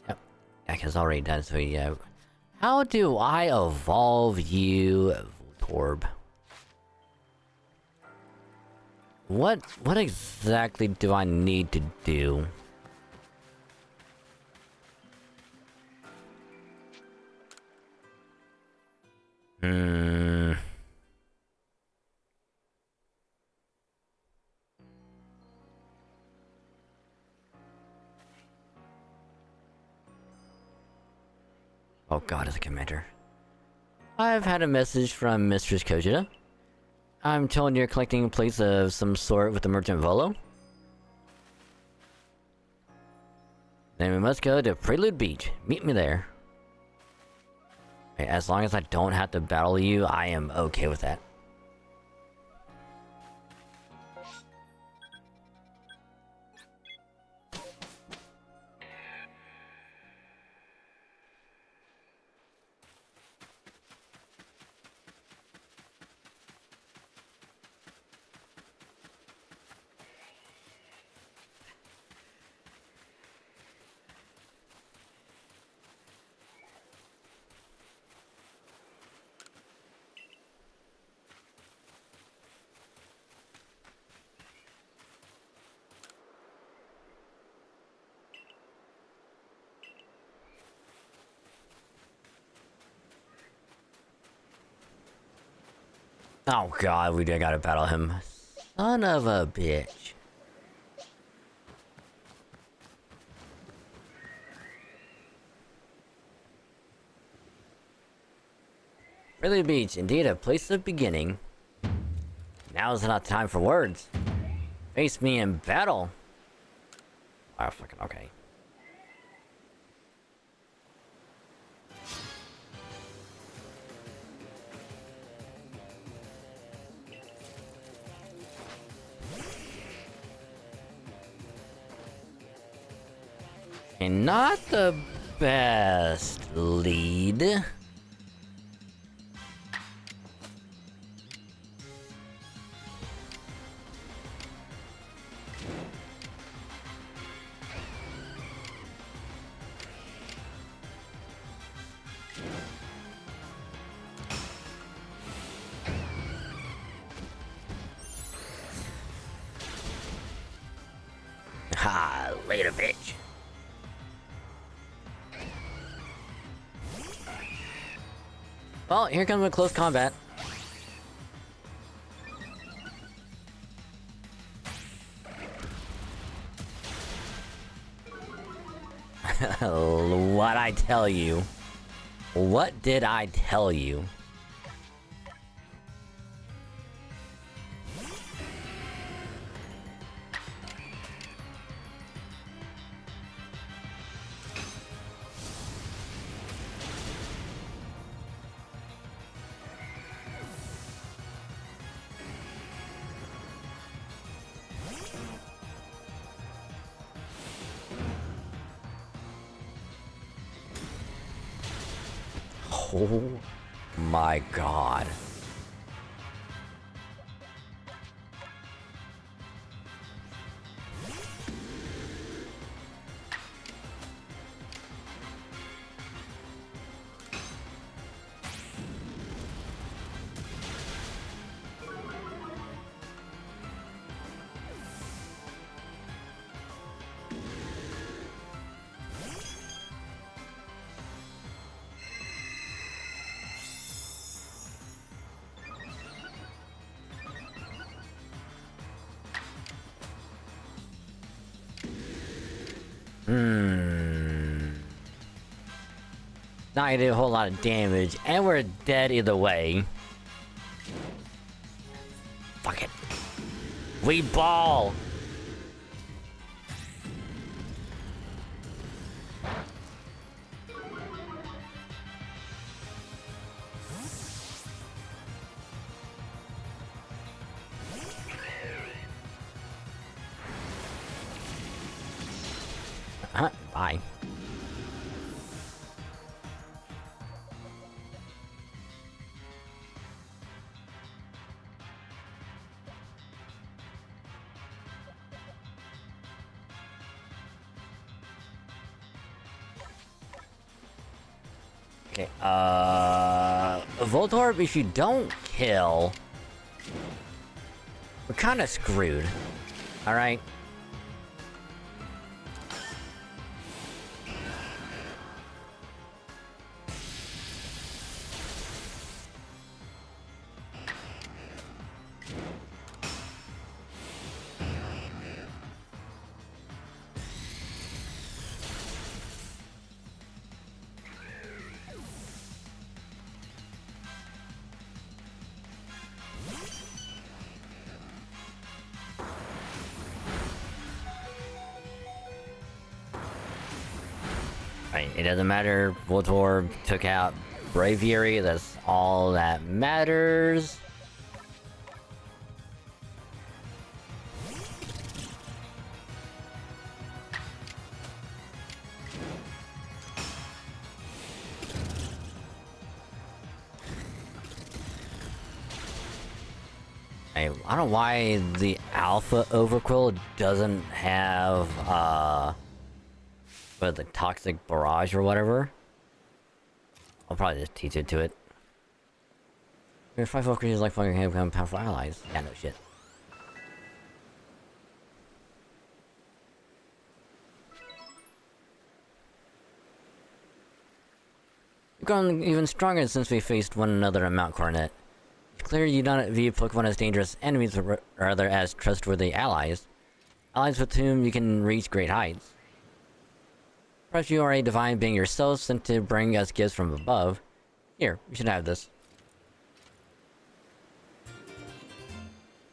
Yep. Yeah, cause it's already done, so yeah. How do I evolve you, Voltorb? What exactly do I need to do? Oh god, it's a commander. I've had a message from Mistress Kojita. I'm told you're collecting plates of some sort with the Merchant Volo. Then we must go to Prelude Beach. Meet me there. Okay, as long as I don't have to battle you, I am okay with that. Oh god, we gotta battle him. Son of a bitch. Really Beach, indeed a place of beginning. Now is not time for words. Face me in battle. Oh, fucking okay. And not the best lead. Ha, later, bitch. Well, here comes a close combat. What I tell you? What did I tell you? Oh my god. Not gonna do a whole lot of damage, and we're dead either way. Fuck it. We ball! Bye. Okay, Voltorb, if you don't kill, we're kinda screwed. Alright? It doesn't matter. Voltorb took out Braviary. That's all that matters. I don't know why the Alpha Overquill doesn't have what, the Toxic Barrage or whatever. I'll probably just teach it to it. Your 5 creatures like fucking have become powerful allies. Yeah, no shit. We've grown even stronger since we faced one another at Mount Coronet. It's clear you don't view Pokemon as dangerous enemies, or rather as trustworthy allies. Allies with whom you can reach great heights. Perhaps you are a divine being yourself, sent to bring us gifts from above. Here, you should have this.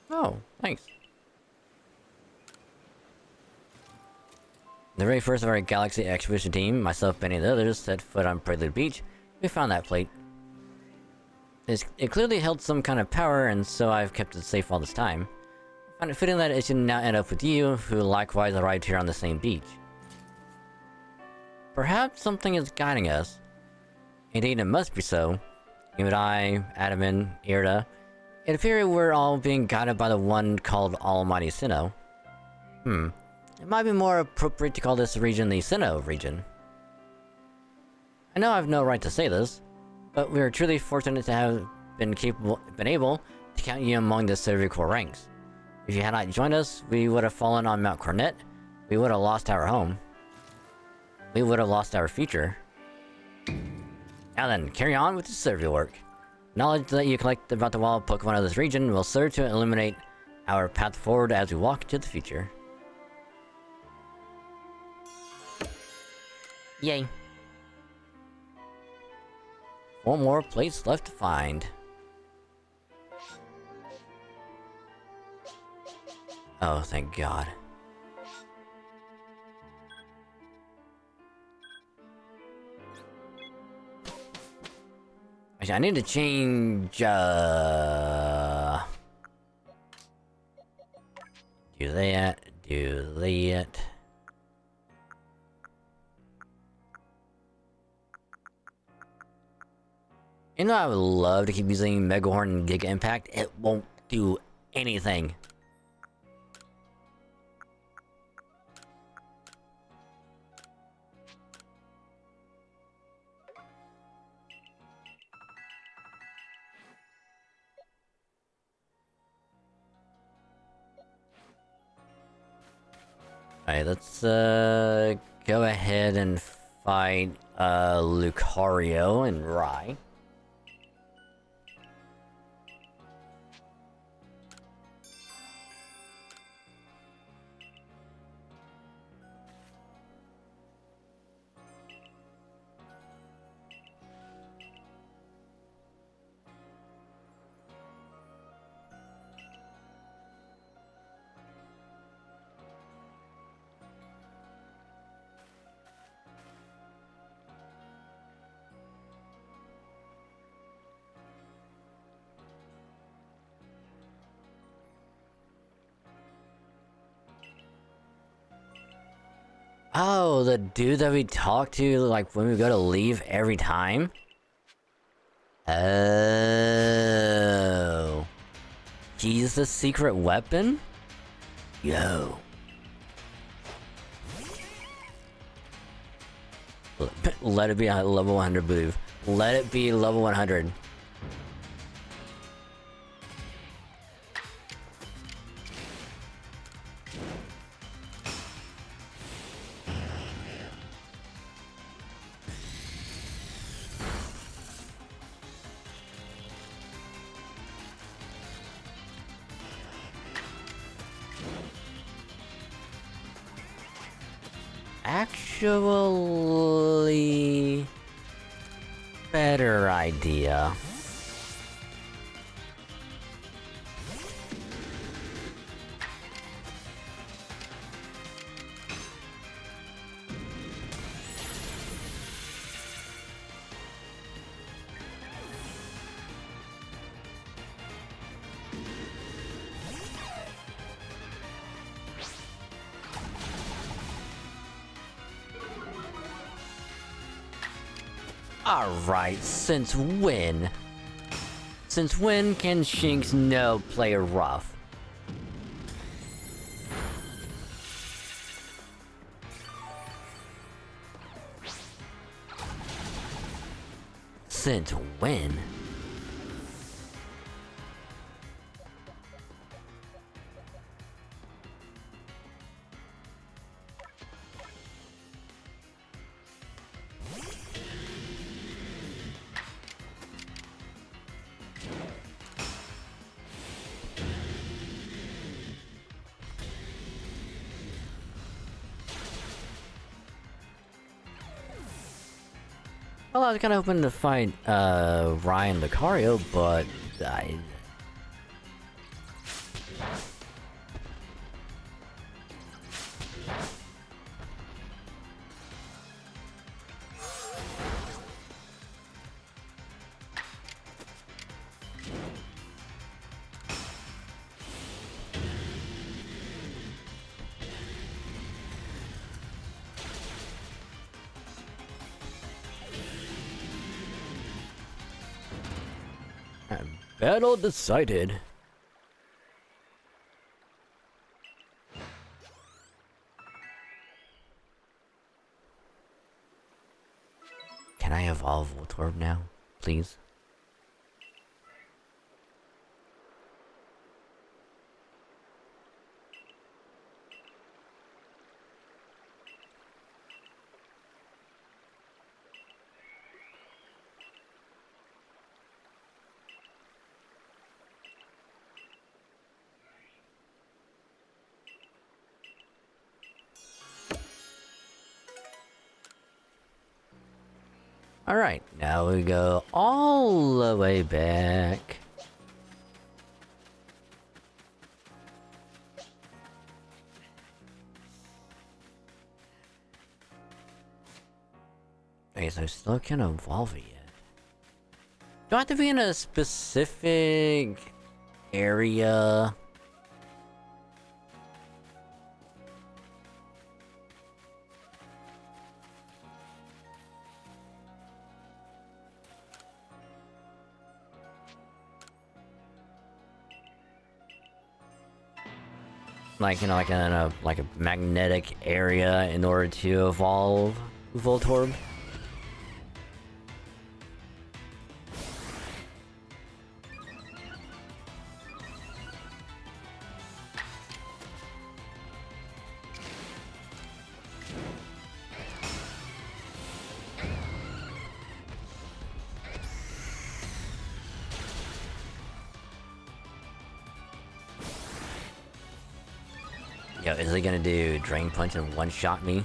Oh, thanks. The very first of our Galaxy Expedition team, myself, Benny, and the others, set foot on Prelude Beach. We found that plate. It clearly held some kind of power, and so I've kept it safe all this time. I find it fitting that it should now end up with you, who likewise arrived here on the same beach. Perhaps something is guiding us. Indeed, it must be so. You and I, Adamin, Irda, it appears we're all being guided by the one called Almighty Sinnoh. It might be more appropriate to call this region the Sinnoh region. I know I have no right to say this, but we are truly fortunate to have been able to count you among the cervical ranks. If you had not joined us, we would have fallen on Mount Cornet. We would have lost our home. We would have lost our future. Now then, carry on with the survey work. Knowledge that you collect about the wild Pokemon of this region will serve to illuminate our path forward as we walk to the future. Yay. 4 more plates left to find. Oh, thank God. Actually, I need to change, do that, do that. You know, I would love to keep using Mega Horn and Giga Impact. It won't do anything. Alright, let's go ahead and fight Lucario and Rai. Oh, the dude that we talk to, like, when we go to leave every time? Oh. He's the secret weapon? Yo. Let it be a level 100 move. Let it be level 100. Actually, better idea. Alright, since when? Since when can Shinx no play rough? Since when? Well, I was kinda hoping to fight, Ryan Lucario, but I... Battle decided. Can I evolve Voltorb now, please? Alright, now we go all the way back. Okay, so I still can't evolve it yet. Do I have to be in a specific area? Like, you know, like in a magnetic area in order to evolve Voltorb? Yo, is he gonna do Drain Punch and one-shot me?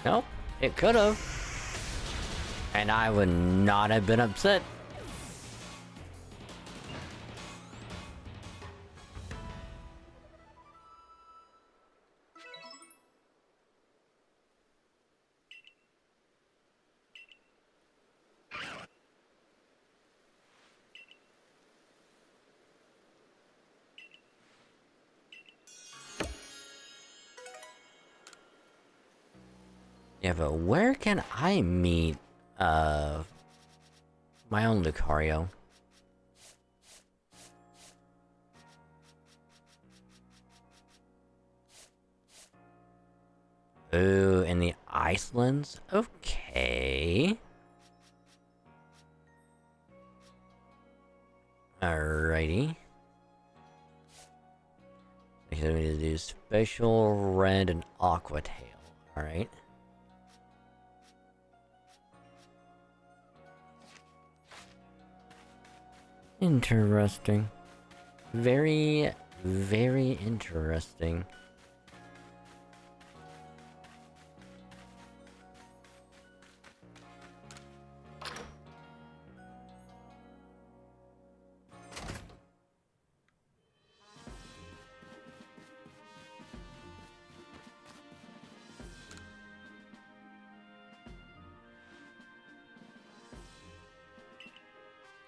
Nope, it could've. And I would not have been upset. Yeah, but where can I meet, my own Lucario? Ooh, in the Icelands? Okay. Alrighty. So we need to do Special Red and Aqua Tail. Alright. Interesting. Very, very interesting.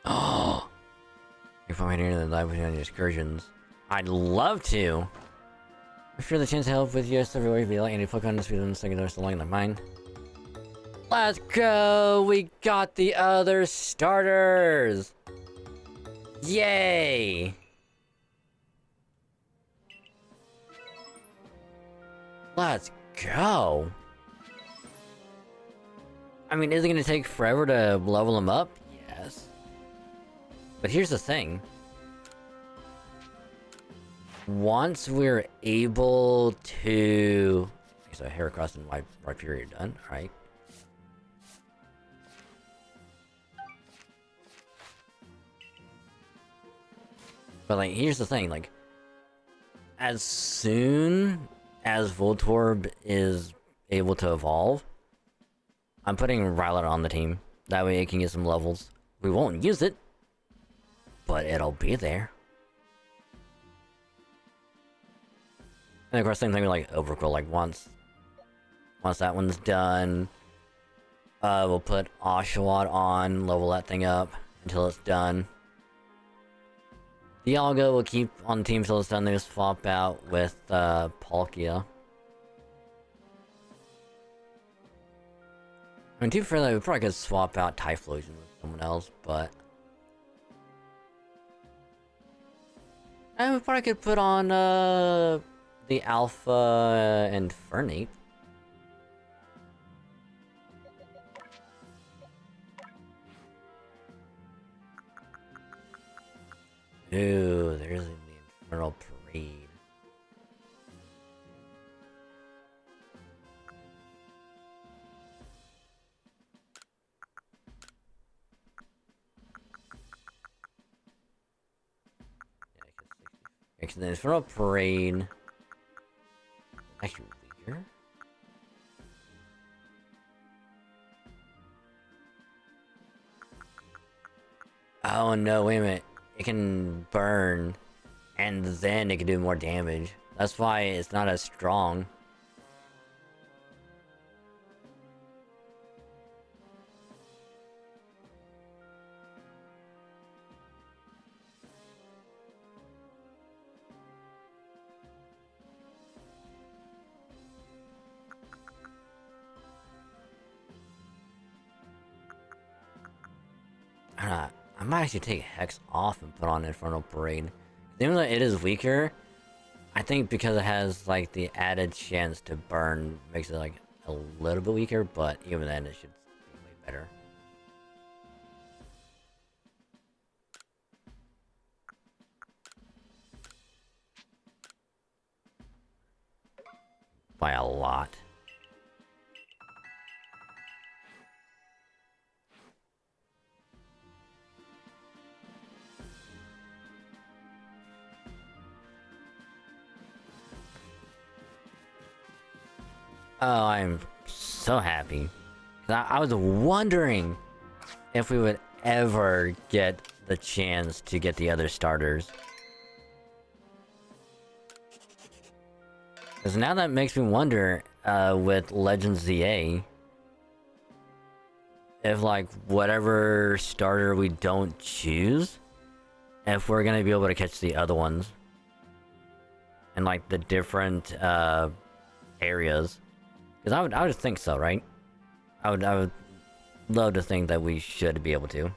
Oh! If I'm here in the live with any excursions, I'd love to! I'm sure the chance to help with you everywhere if you like any Pokemon this within the second or so long like mine. Let's go! We got the other starters! Yay! Let's go! I mean, is it gonna take forever to level them up? Yes. But here's the thing. Once we're able to... Okay, so Heracross and Rhyperior done, alright. But like, here's the thing, like... As soon as Voltorb is able to evolve, I'm putting Rylot on the team. That way it can get some levels. We won't use it, but it'll be there. And of course, same thing with like Overqwil. Like once that one's done, we'll put Oshawott on, level that thing up until it's done. Dialga will keep on the team until it's done. They just swap out with Palkia. I mean, to be fair, like, we probably could swap out Typhlosion with someone else, but... And we probably could put on, the Alpha and Infernape. Ooh, there's the Infernal Parade. Yeah, because the Infernal Parade... Actually weaker? Oh no, wait a minute. It can burn, and then it can do more damage. That's why it's not as strong. I might actually take Hex off and put on Infernal Parade. Even though it is weaker, I think because it has like the added chance to burn makes it like a little bit weaker, but even then it should be way better. By a lot. Oh, I'm so happy. I was wondering if we would ever get the chance to get the other starters. Because now that makes me wonder, with Legends ZA, if like whatever starter we don't choose, if we're gonna be able to catch the other ones. And like the different, areas. Because I would think so, right? I would love to think that we should be able to.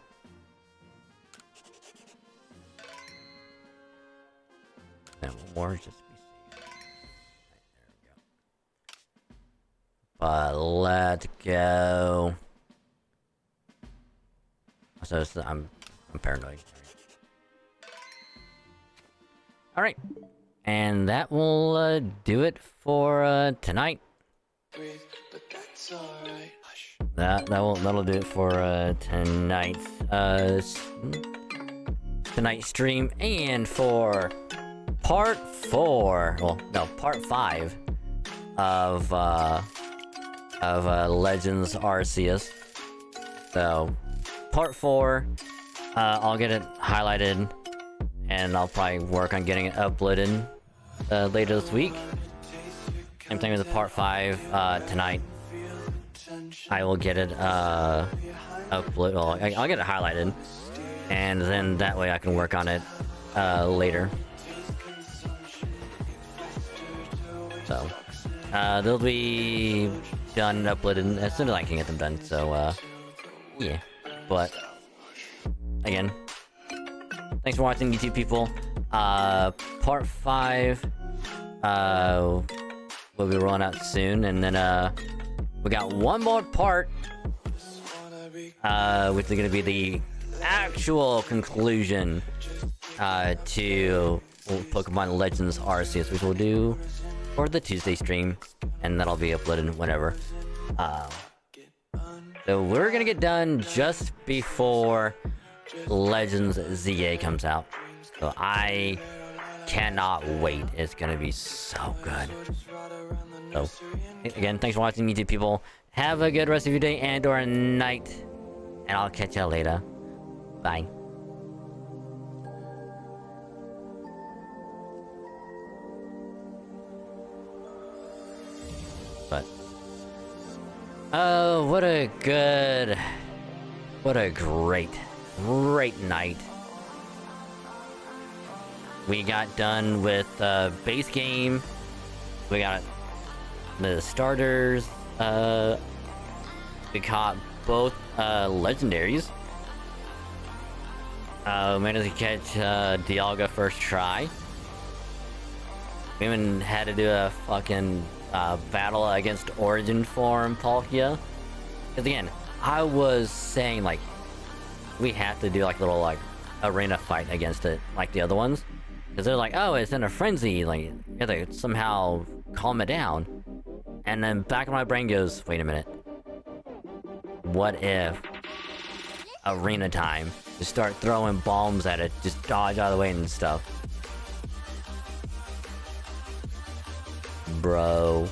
And one more, just to be safe. Right, there we go. But let's go. So I'm paranoid. All right, and that will do it for tonight. That'll do it for tonight's stream, and for part 4, well no, part 5 of Legends Arceus. So part 4, I'll get it highlighted and I'll probably work on getting it uploaded later this week. Same thing with the part 5 tonight. I will get it upload. Well, I'll get it highlighted, and then that way I can work on it later. So they'll be done and uploaded as soon as I can get them done. So yeah. But again, thanks for watching, YouTube people. Part 5 will be rolling out soon, and then we got one more part, which is gonna be the actual conclusion to Pokemon Legends Arceus, which we'll do for the Tuesday stream, and that'll be uploaded whenever. So we're gonna get done just before Legends ZA comes out. So I cannot wait. It's gonna be so good. So again, thanks for watching, YouTube people. Have a good rest of your day and or night, and I'll catch you later. Bye. But oh, what a great night. We got done with base game. We got the starters We caught both legendaries. Managed to catch Dialga first try. We even had to do a fucking battle against Origin form Palkia. Because again, I was saying like we have to do like a little like arena fight against it, like the other ones. Because they're like, oh, it's in a frenzy, like you have to somehow calm it down. And then back in my brain goes, wait a minute. What if arena time? Just start throwing bombs at it, just dodge out of the way and stuff. Bro.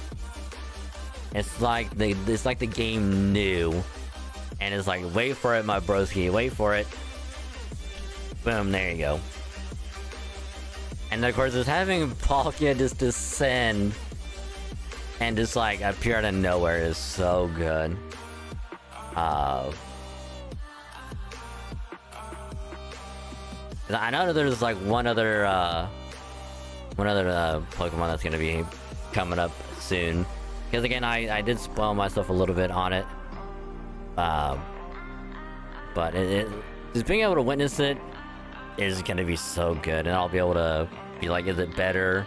It's like the game knew. And it's like, wait for it, my broski, wait for it. Boom, there you go. And then, of course, just having Palkia just descend and just like appear out of nowhere is so good. I know that there's like one other Pokemon that's gonna be coming up soon. Because again, I did spoil myself a little bit on it. But just being able to witness it is gonna be so good, and I'll be able to be like, is it better?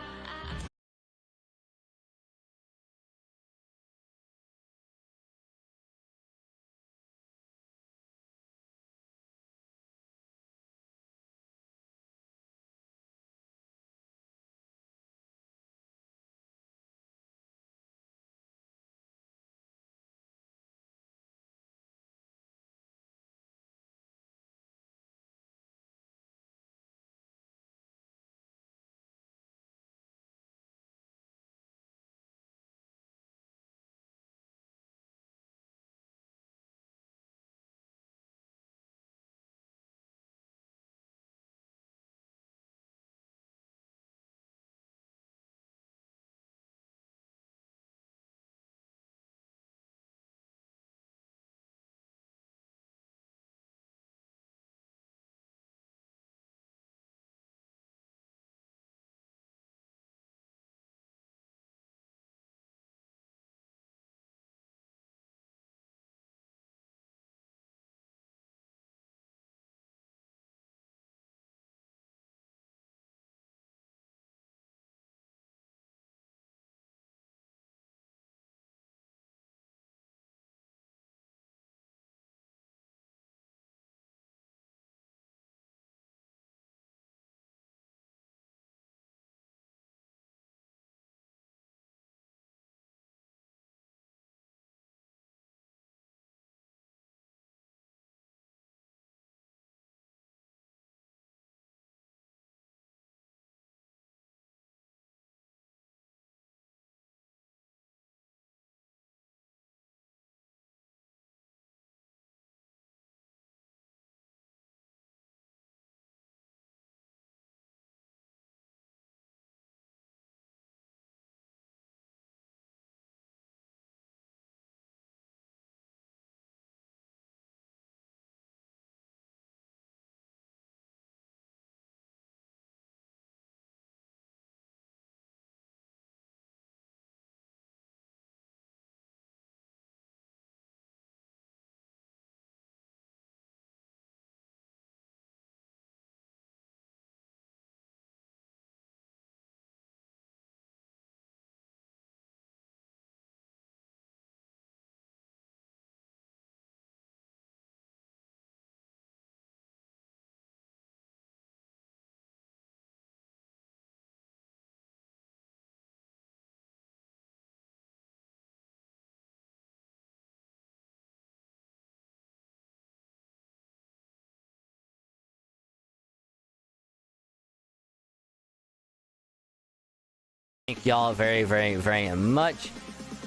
Thank y'all very, very, very much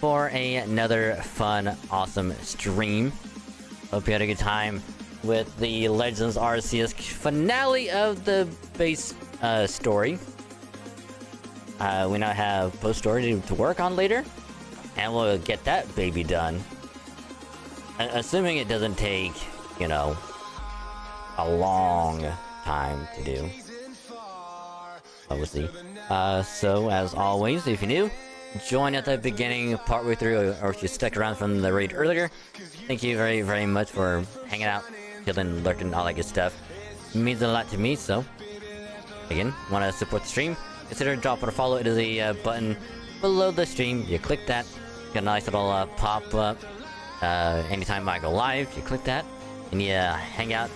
for another fun, awesome stream. Hope you had a good time with the Legends Arceus finale of the base story. We now have post-story to work on later, and we'll get that baby done. Assuming it doesn't take, you know, a long time to do. We'll see. So, as always, if you're new, joined at the beginning, partway through, or if you stuck around from the raid earlier, thank you very, very much for hanging out, chilling, lurking, all that good stuff. It means a lot to me, so again, want to support the stream, consider dropping a follow. It is a button below the stream. You click that, get a nice little pop-up. Anytime I go live, you click that, and you hang out,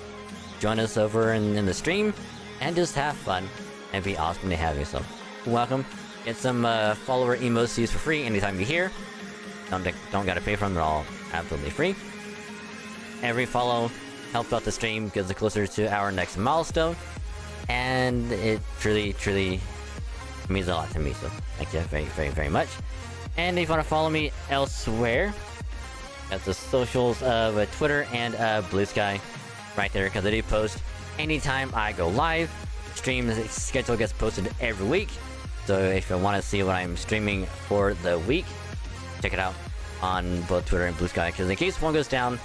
join us over in the stream, and just have fun. It'd be awesome to have you, so welcome. Get some follower emotes to use for free anytime you're here. Don't gotta pay for them, they're all absolutely free. Every follow helps out the stream, gets us closer to our next milestone, and it truly, truly means a lot to me, so thank you very, very, very much. And if you want to follow me elsewhere, that's the socials of Twitter and Blue Sky right there, because I do post anytime I go live. Stream schedule gets posted every week, so if you want to see what I'm streaming for the week, check it out on both Twitter and Blue Sky, because in case one goes down,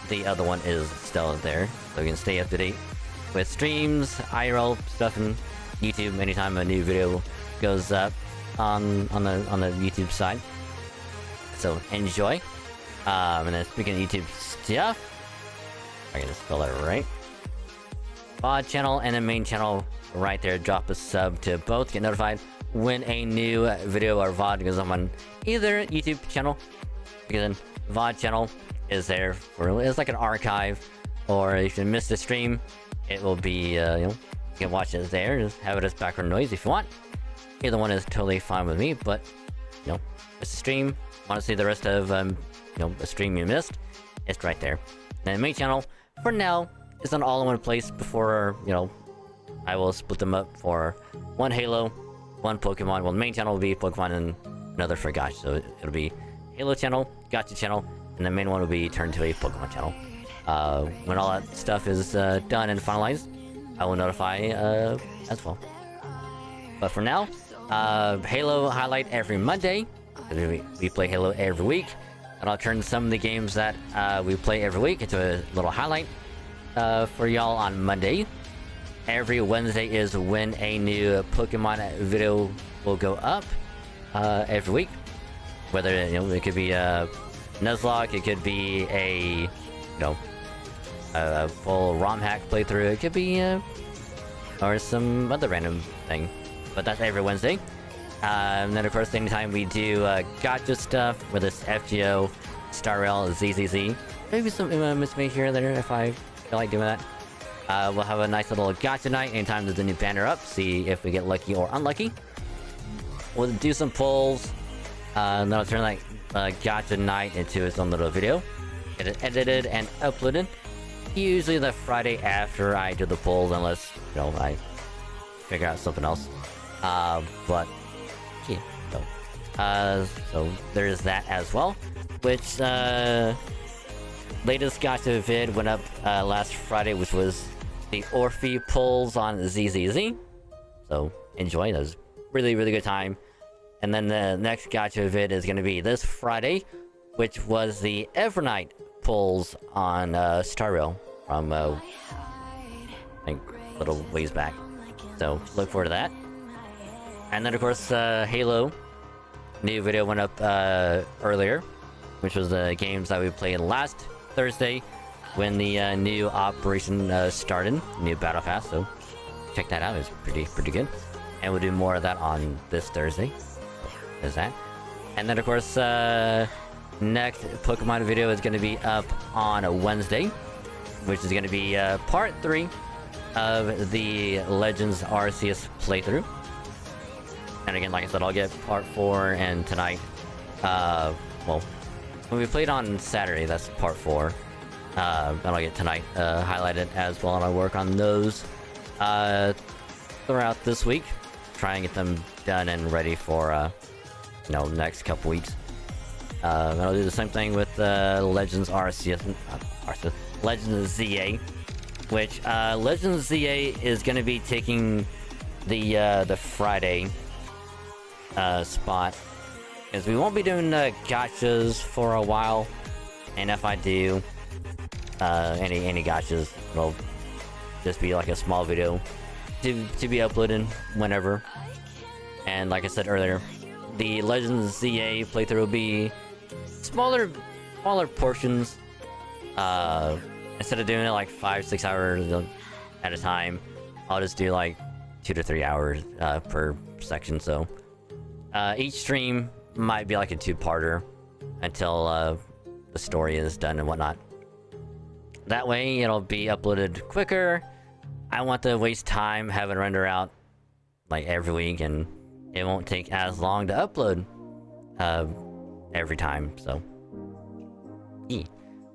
the other one is still there, so you can stay up to date with streams, IRL stuff, and YouTube anytime a new video goes up on the YouTube side. So enjoy. And then speaking of YouTube stuff, I can spell it right. VOD channel and the main channel right there. Drop a sub to both. Get notified when a new video or VOD goes on either YouTube channel. Because then VOD channel is there for, it's like an archive, or if you miss the stream, it will be you can watch it there. Just have it as background noise if you want. Either one is totally fine with me, but it's a stream. Want to see the rest of the stream you missed? It's right there. And the main channel for now is an all-in-one place. Before I will split them up for one Halo, one Pokemon. Well, the main channel will be Pokemon and another for Gacha. So it'll be Halo channel, Gacha channel, and the main one will be turned to a Pokemon channel. When all that stuff is done and finalized, I will notify as well. But for now, Halo highlight every Monday. We play Halo every week, and I'll turn some of the games that we play every week into a little highlight for y'all on Monday. Every Wednesday is when a new Pokemon video will go up every week. Whether it could be a Nuzlocke, it could be a full ROM hack playthrough, it could be or some other random thing. But that's every Wednesday. And then of course anytime we do gacha stuff, whether it's FGO, Star Rail, ZZZ, maybe some MMSB here or there if I feel like doing that. We'll have a nice little gacha night anytime there's a new banner up, see if we get lucky or unlucky. We'll do some polls, and then I'll turn that gacha night into its own little video. Get it edited and uploaded. Usually the Friday after I do the polls, unless I figure out something else. But yeah, so there is that as well. Which latest gacha vid went up last Friday, which was the Orphe polls on ZZZ. So enjoy, that was really good time. And then the next gacha vid is going to be this Friday, which was the Evernight polls on Star Rail from I think a little ways back. So look forward to that. And then of course Halo new video went up earlier, which was the games that we played last Thursday when the new operation started, new battle pass. So check that out, it's pretty good. And we'll do more of that on this Thursday. So there's that. And then of course next Pokemon video is going to be up on a Wednesday, which is going to be part 3 of the Legends Arceus playthrough. And again, like I said, I'll get part 4, and tonight, well, when we played on Saturday, that's part 4. And I'll get tonight highlighted as well, and I'll work on those throughout this week. Try and get them done and ready for, next couple weeks. And I'll do the same thing with Legends Arceus, Legends ZA, which Legends ZA is going to be taking the Friday spot, because we won't be doing gachas for a while, and if I do any gachas, it'll just be like a small video to be uploaded whenever. And like I said earlier, the Legends ZA playthrough will be smaller portions. Instead of doing it like 5-6 hours at a time, I'll just do like 2 to 3 hours per section. So each stream might be like a 2-parter until the story is done and whatnot. That way it'll be uploaded quicker. I want to waste time having it render out like every week, and it won't take as long to upload every time. So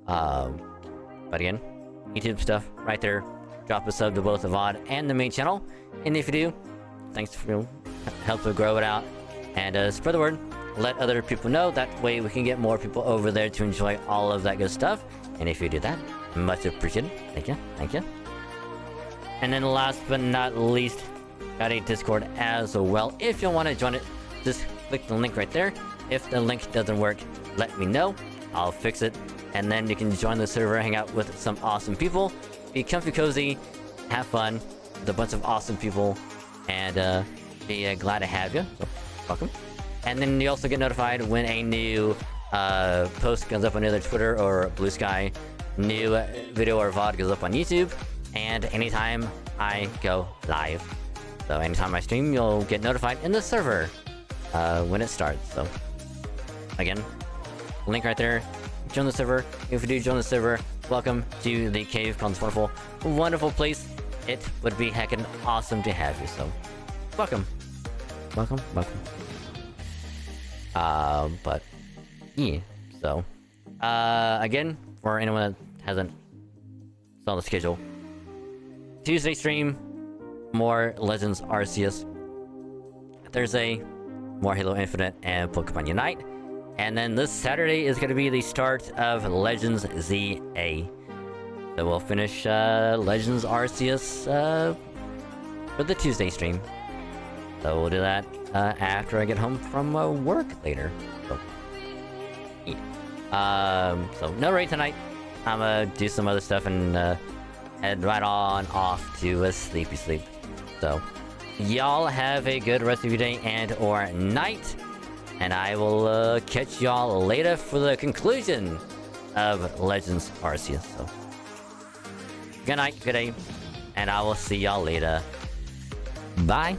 but again, YouTube stuff right there. Drop a sub to both the VOD and the main channel, and if you do, thanks for help to grow it out and spread the word. Let other people know. That way we can get more people over there to enjoy all of that good stuff. And if you do that, much appreciated. Thank you, thank you. And then last but not least, got a Discord as well. If you want to join it, just click the link right there. If the link doesn't work, let me know. I'll fix it. And then you can join the server, hang out with some awesome people, be comfy cozy, have fun with a bunch of awesome people, and be glad to have you. So, welcome. And then you also get notified when a new post goes up on either Twitter or Blue Sky, new video or VOD goes up on YouTube, and anytime I go live. So anytime I stream, you'll get notified in the server when it starts. So again, link right there. Join the server. If you do join the server, welcome to the cave called this wonderful, wonderful place. It would be heckin' awesome to have you. So welcome, welcome, welcome. But yeah. So again, for anyone that hasn't saw the schedule, Tuesday stream, more Legends Arceus. Thursday, more Halo Infinite and Pokemon Unite. And then this Saturday is going to be the start of Legends ZA. So we'll finish Legends Arceus for the Tuesday stream. So we'll do that after I get home from work later. So, yeah. So no raid tonight. I'm gonna do some other stuff and head right on off to a sleepy sleep. So y'all have a good rest of your day and or night. And I will catch y'all later for the conclusion of Legends Arceus. So, good night, good day, and I will see y'all later. Bye.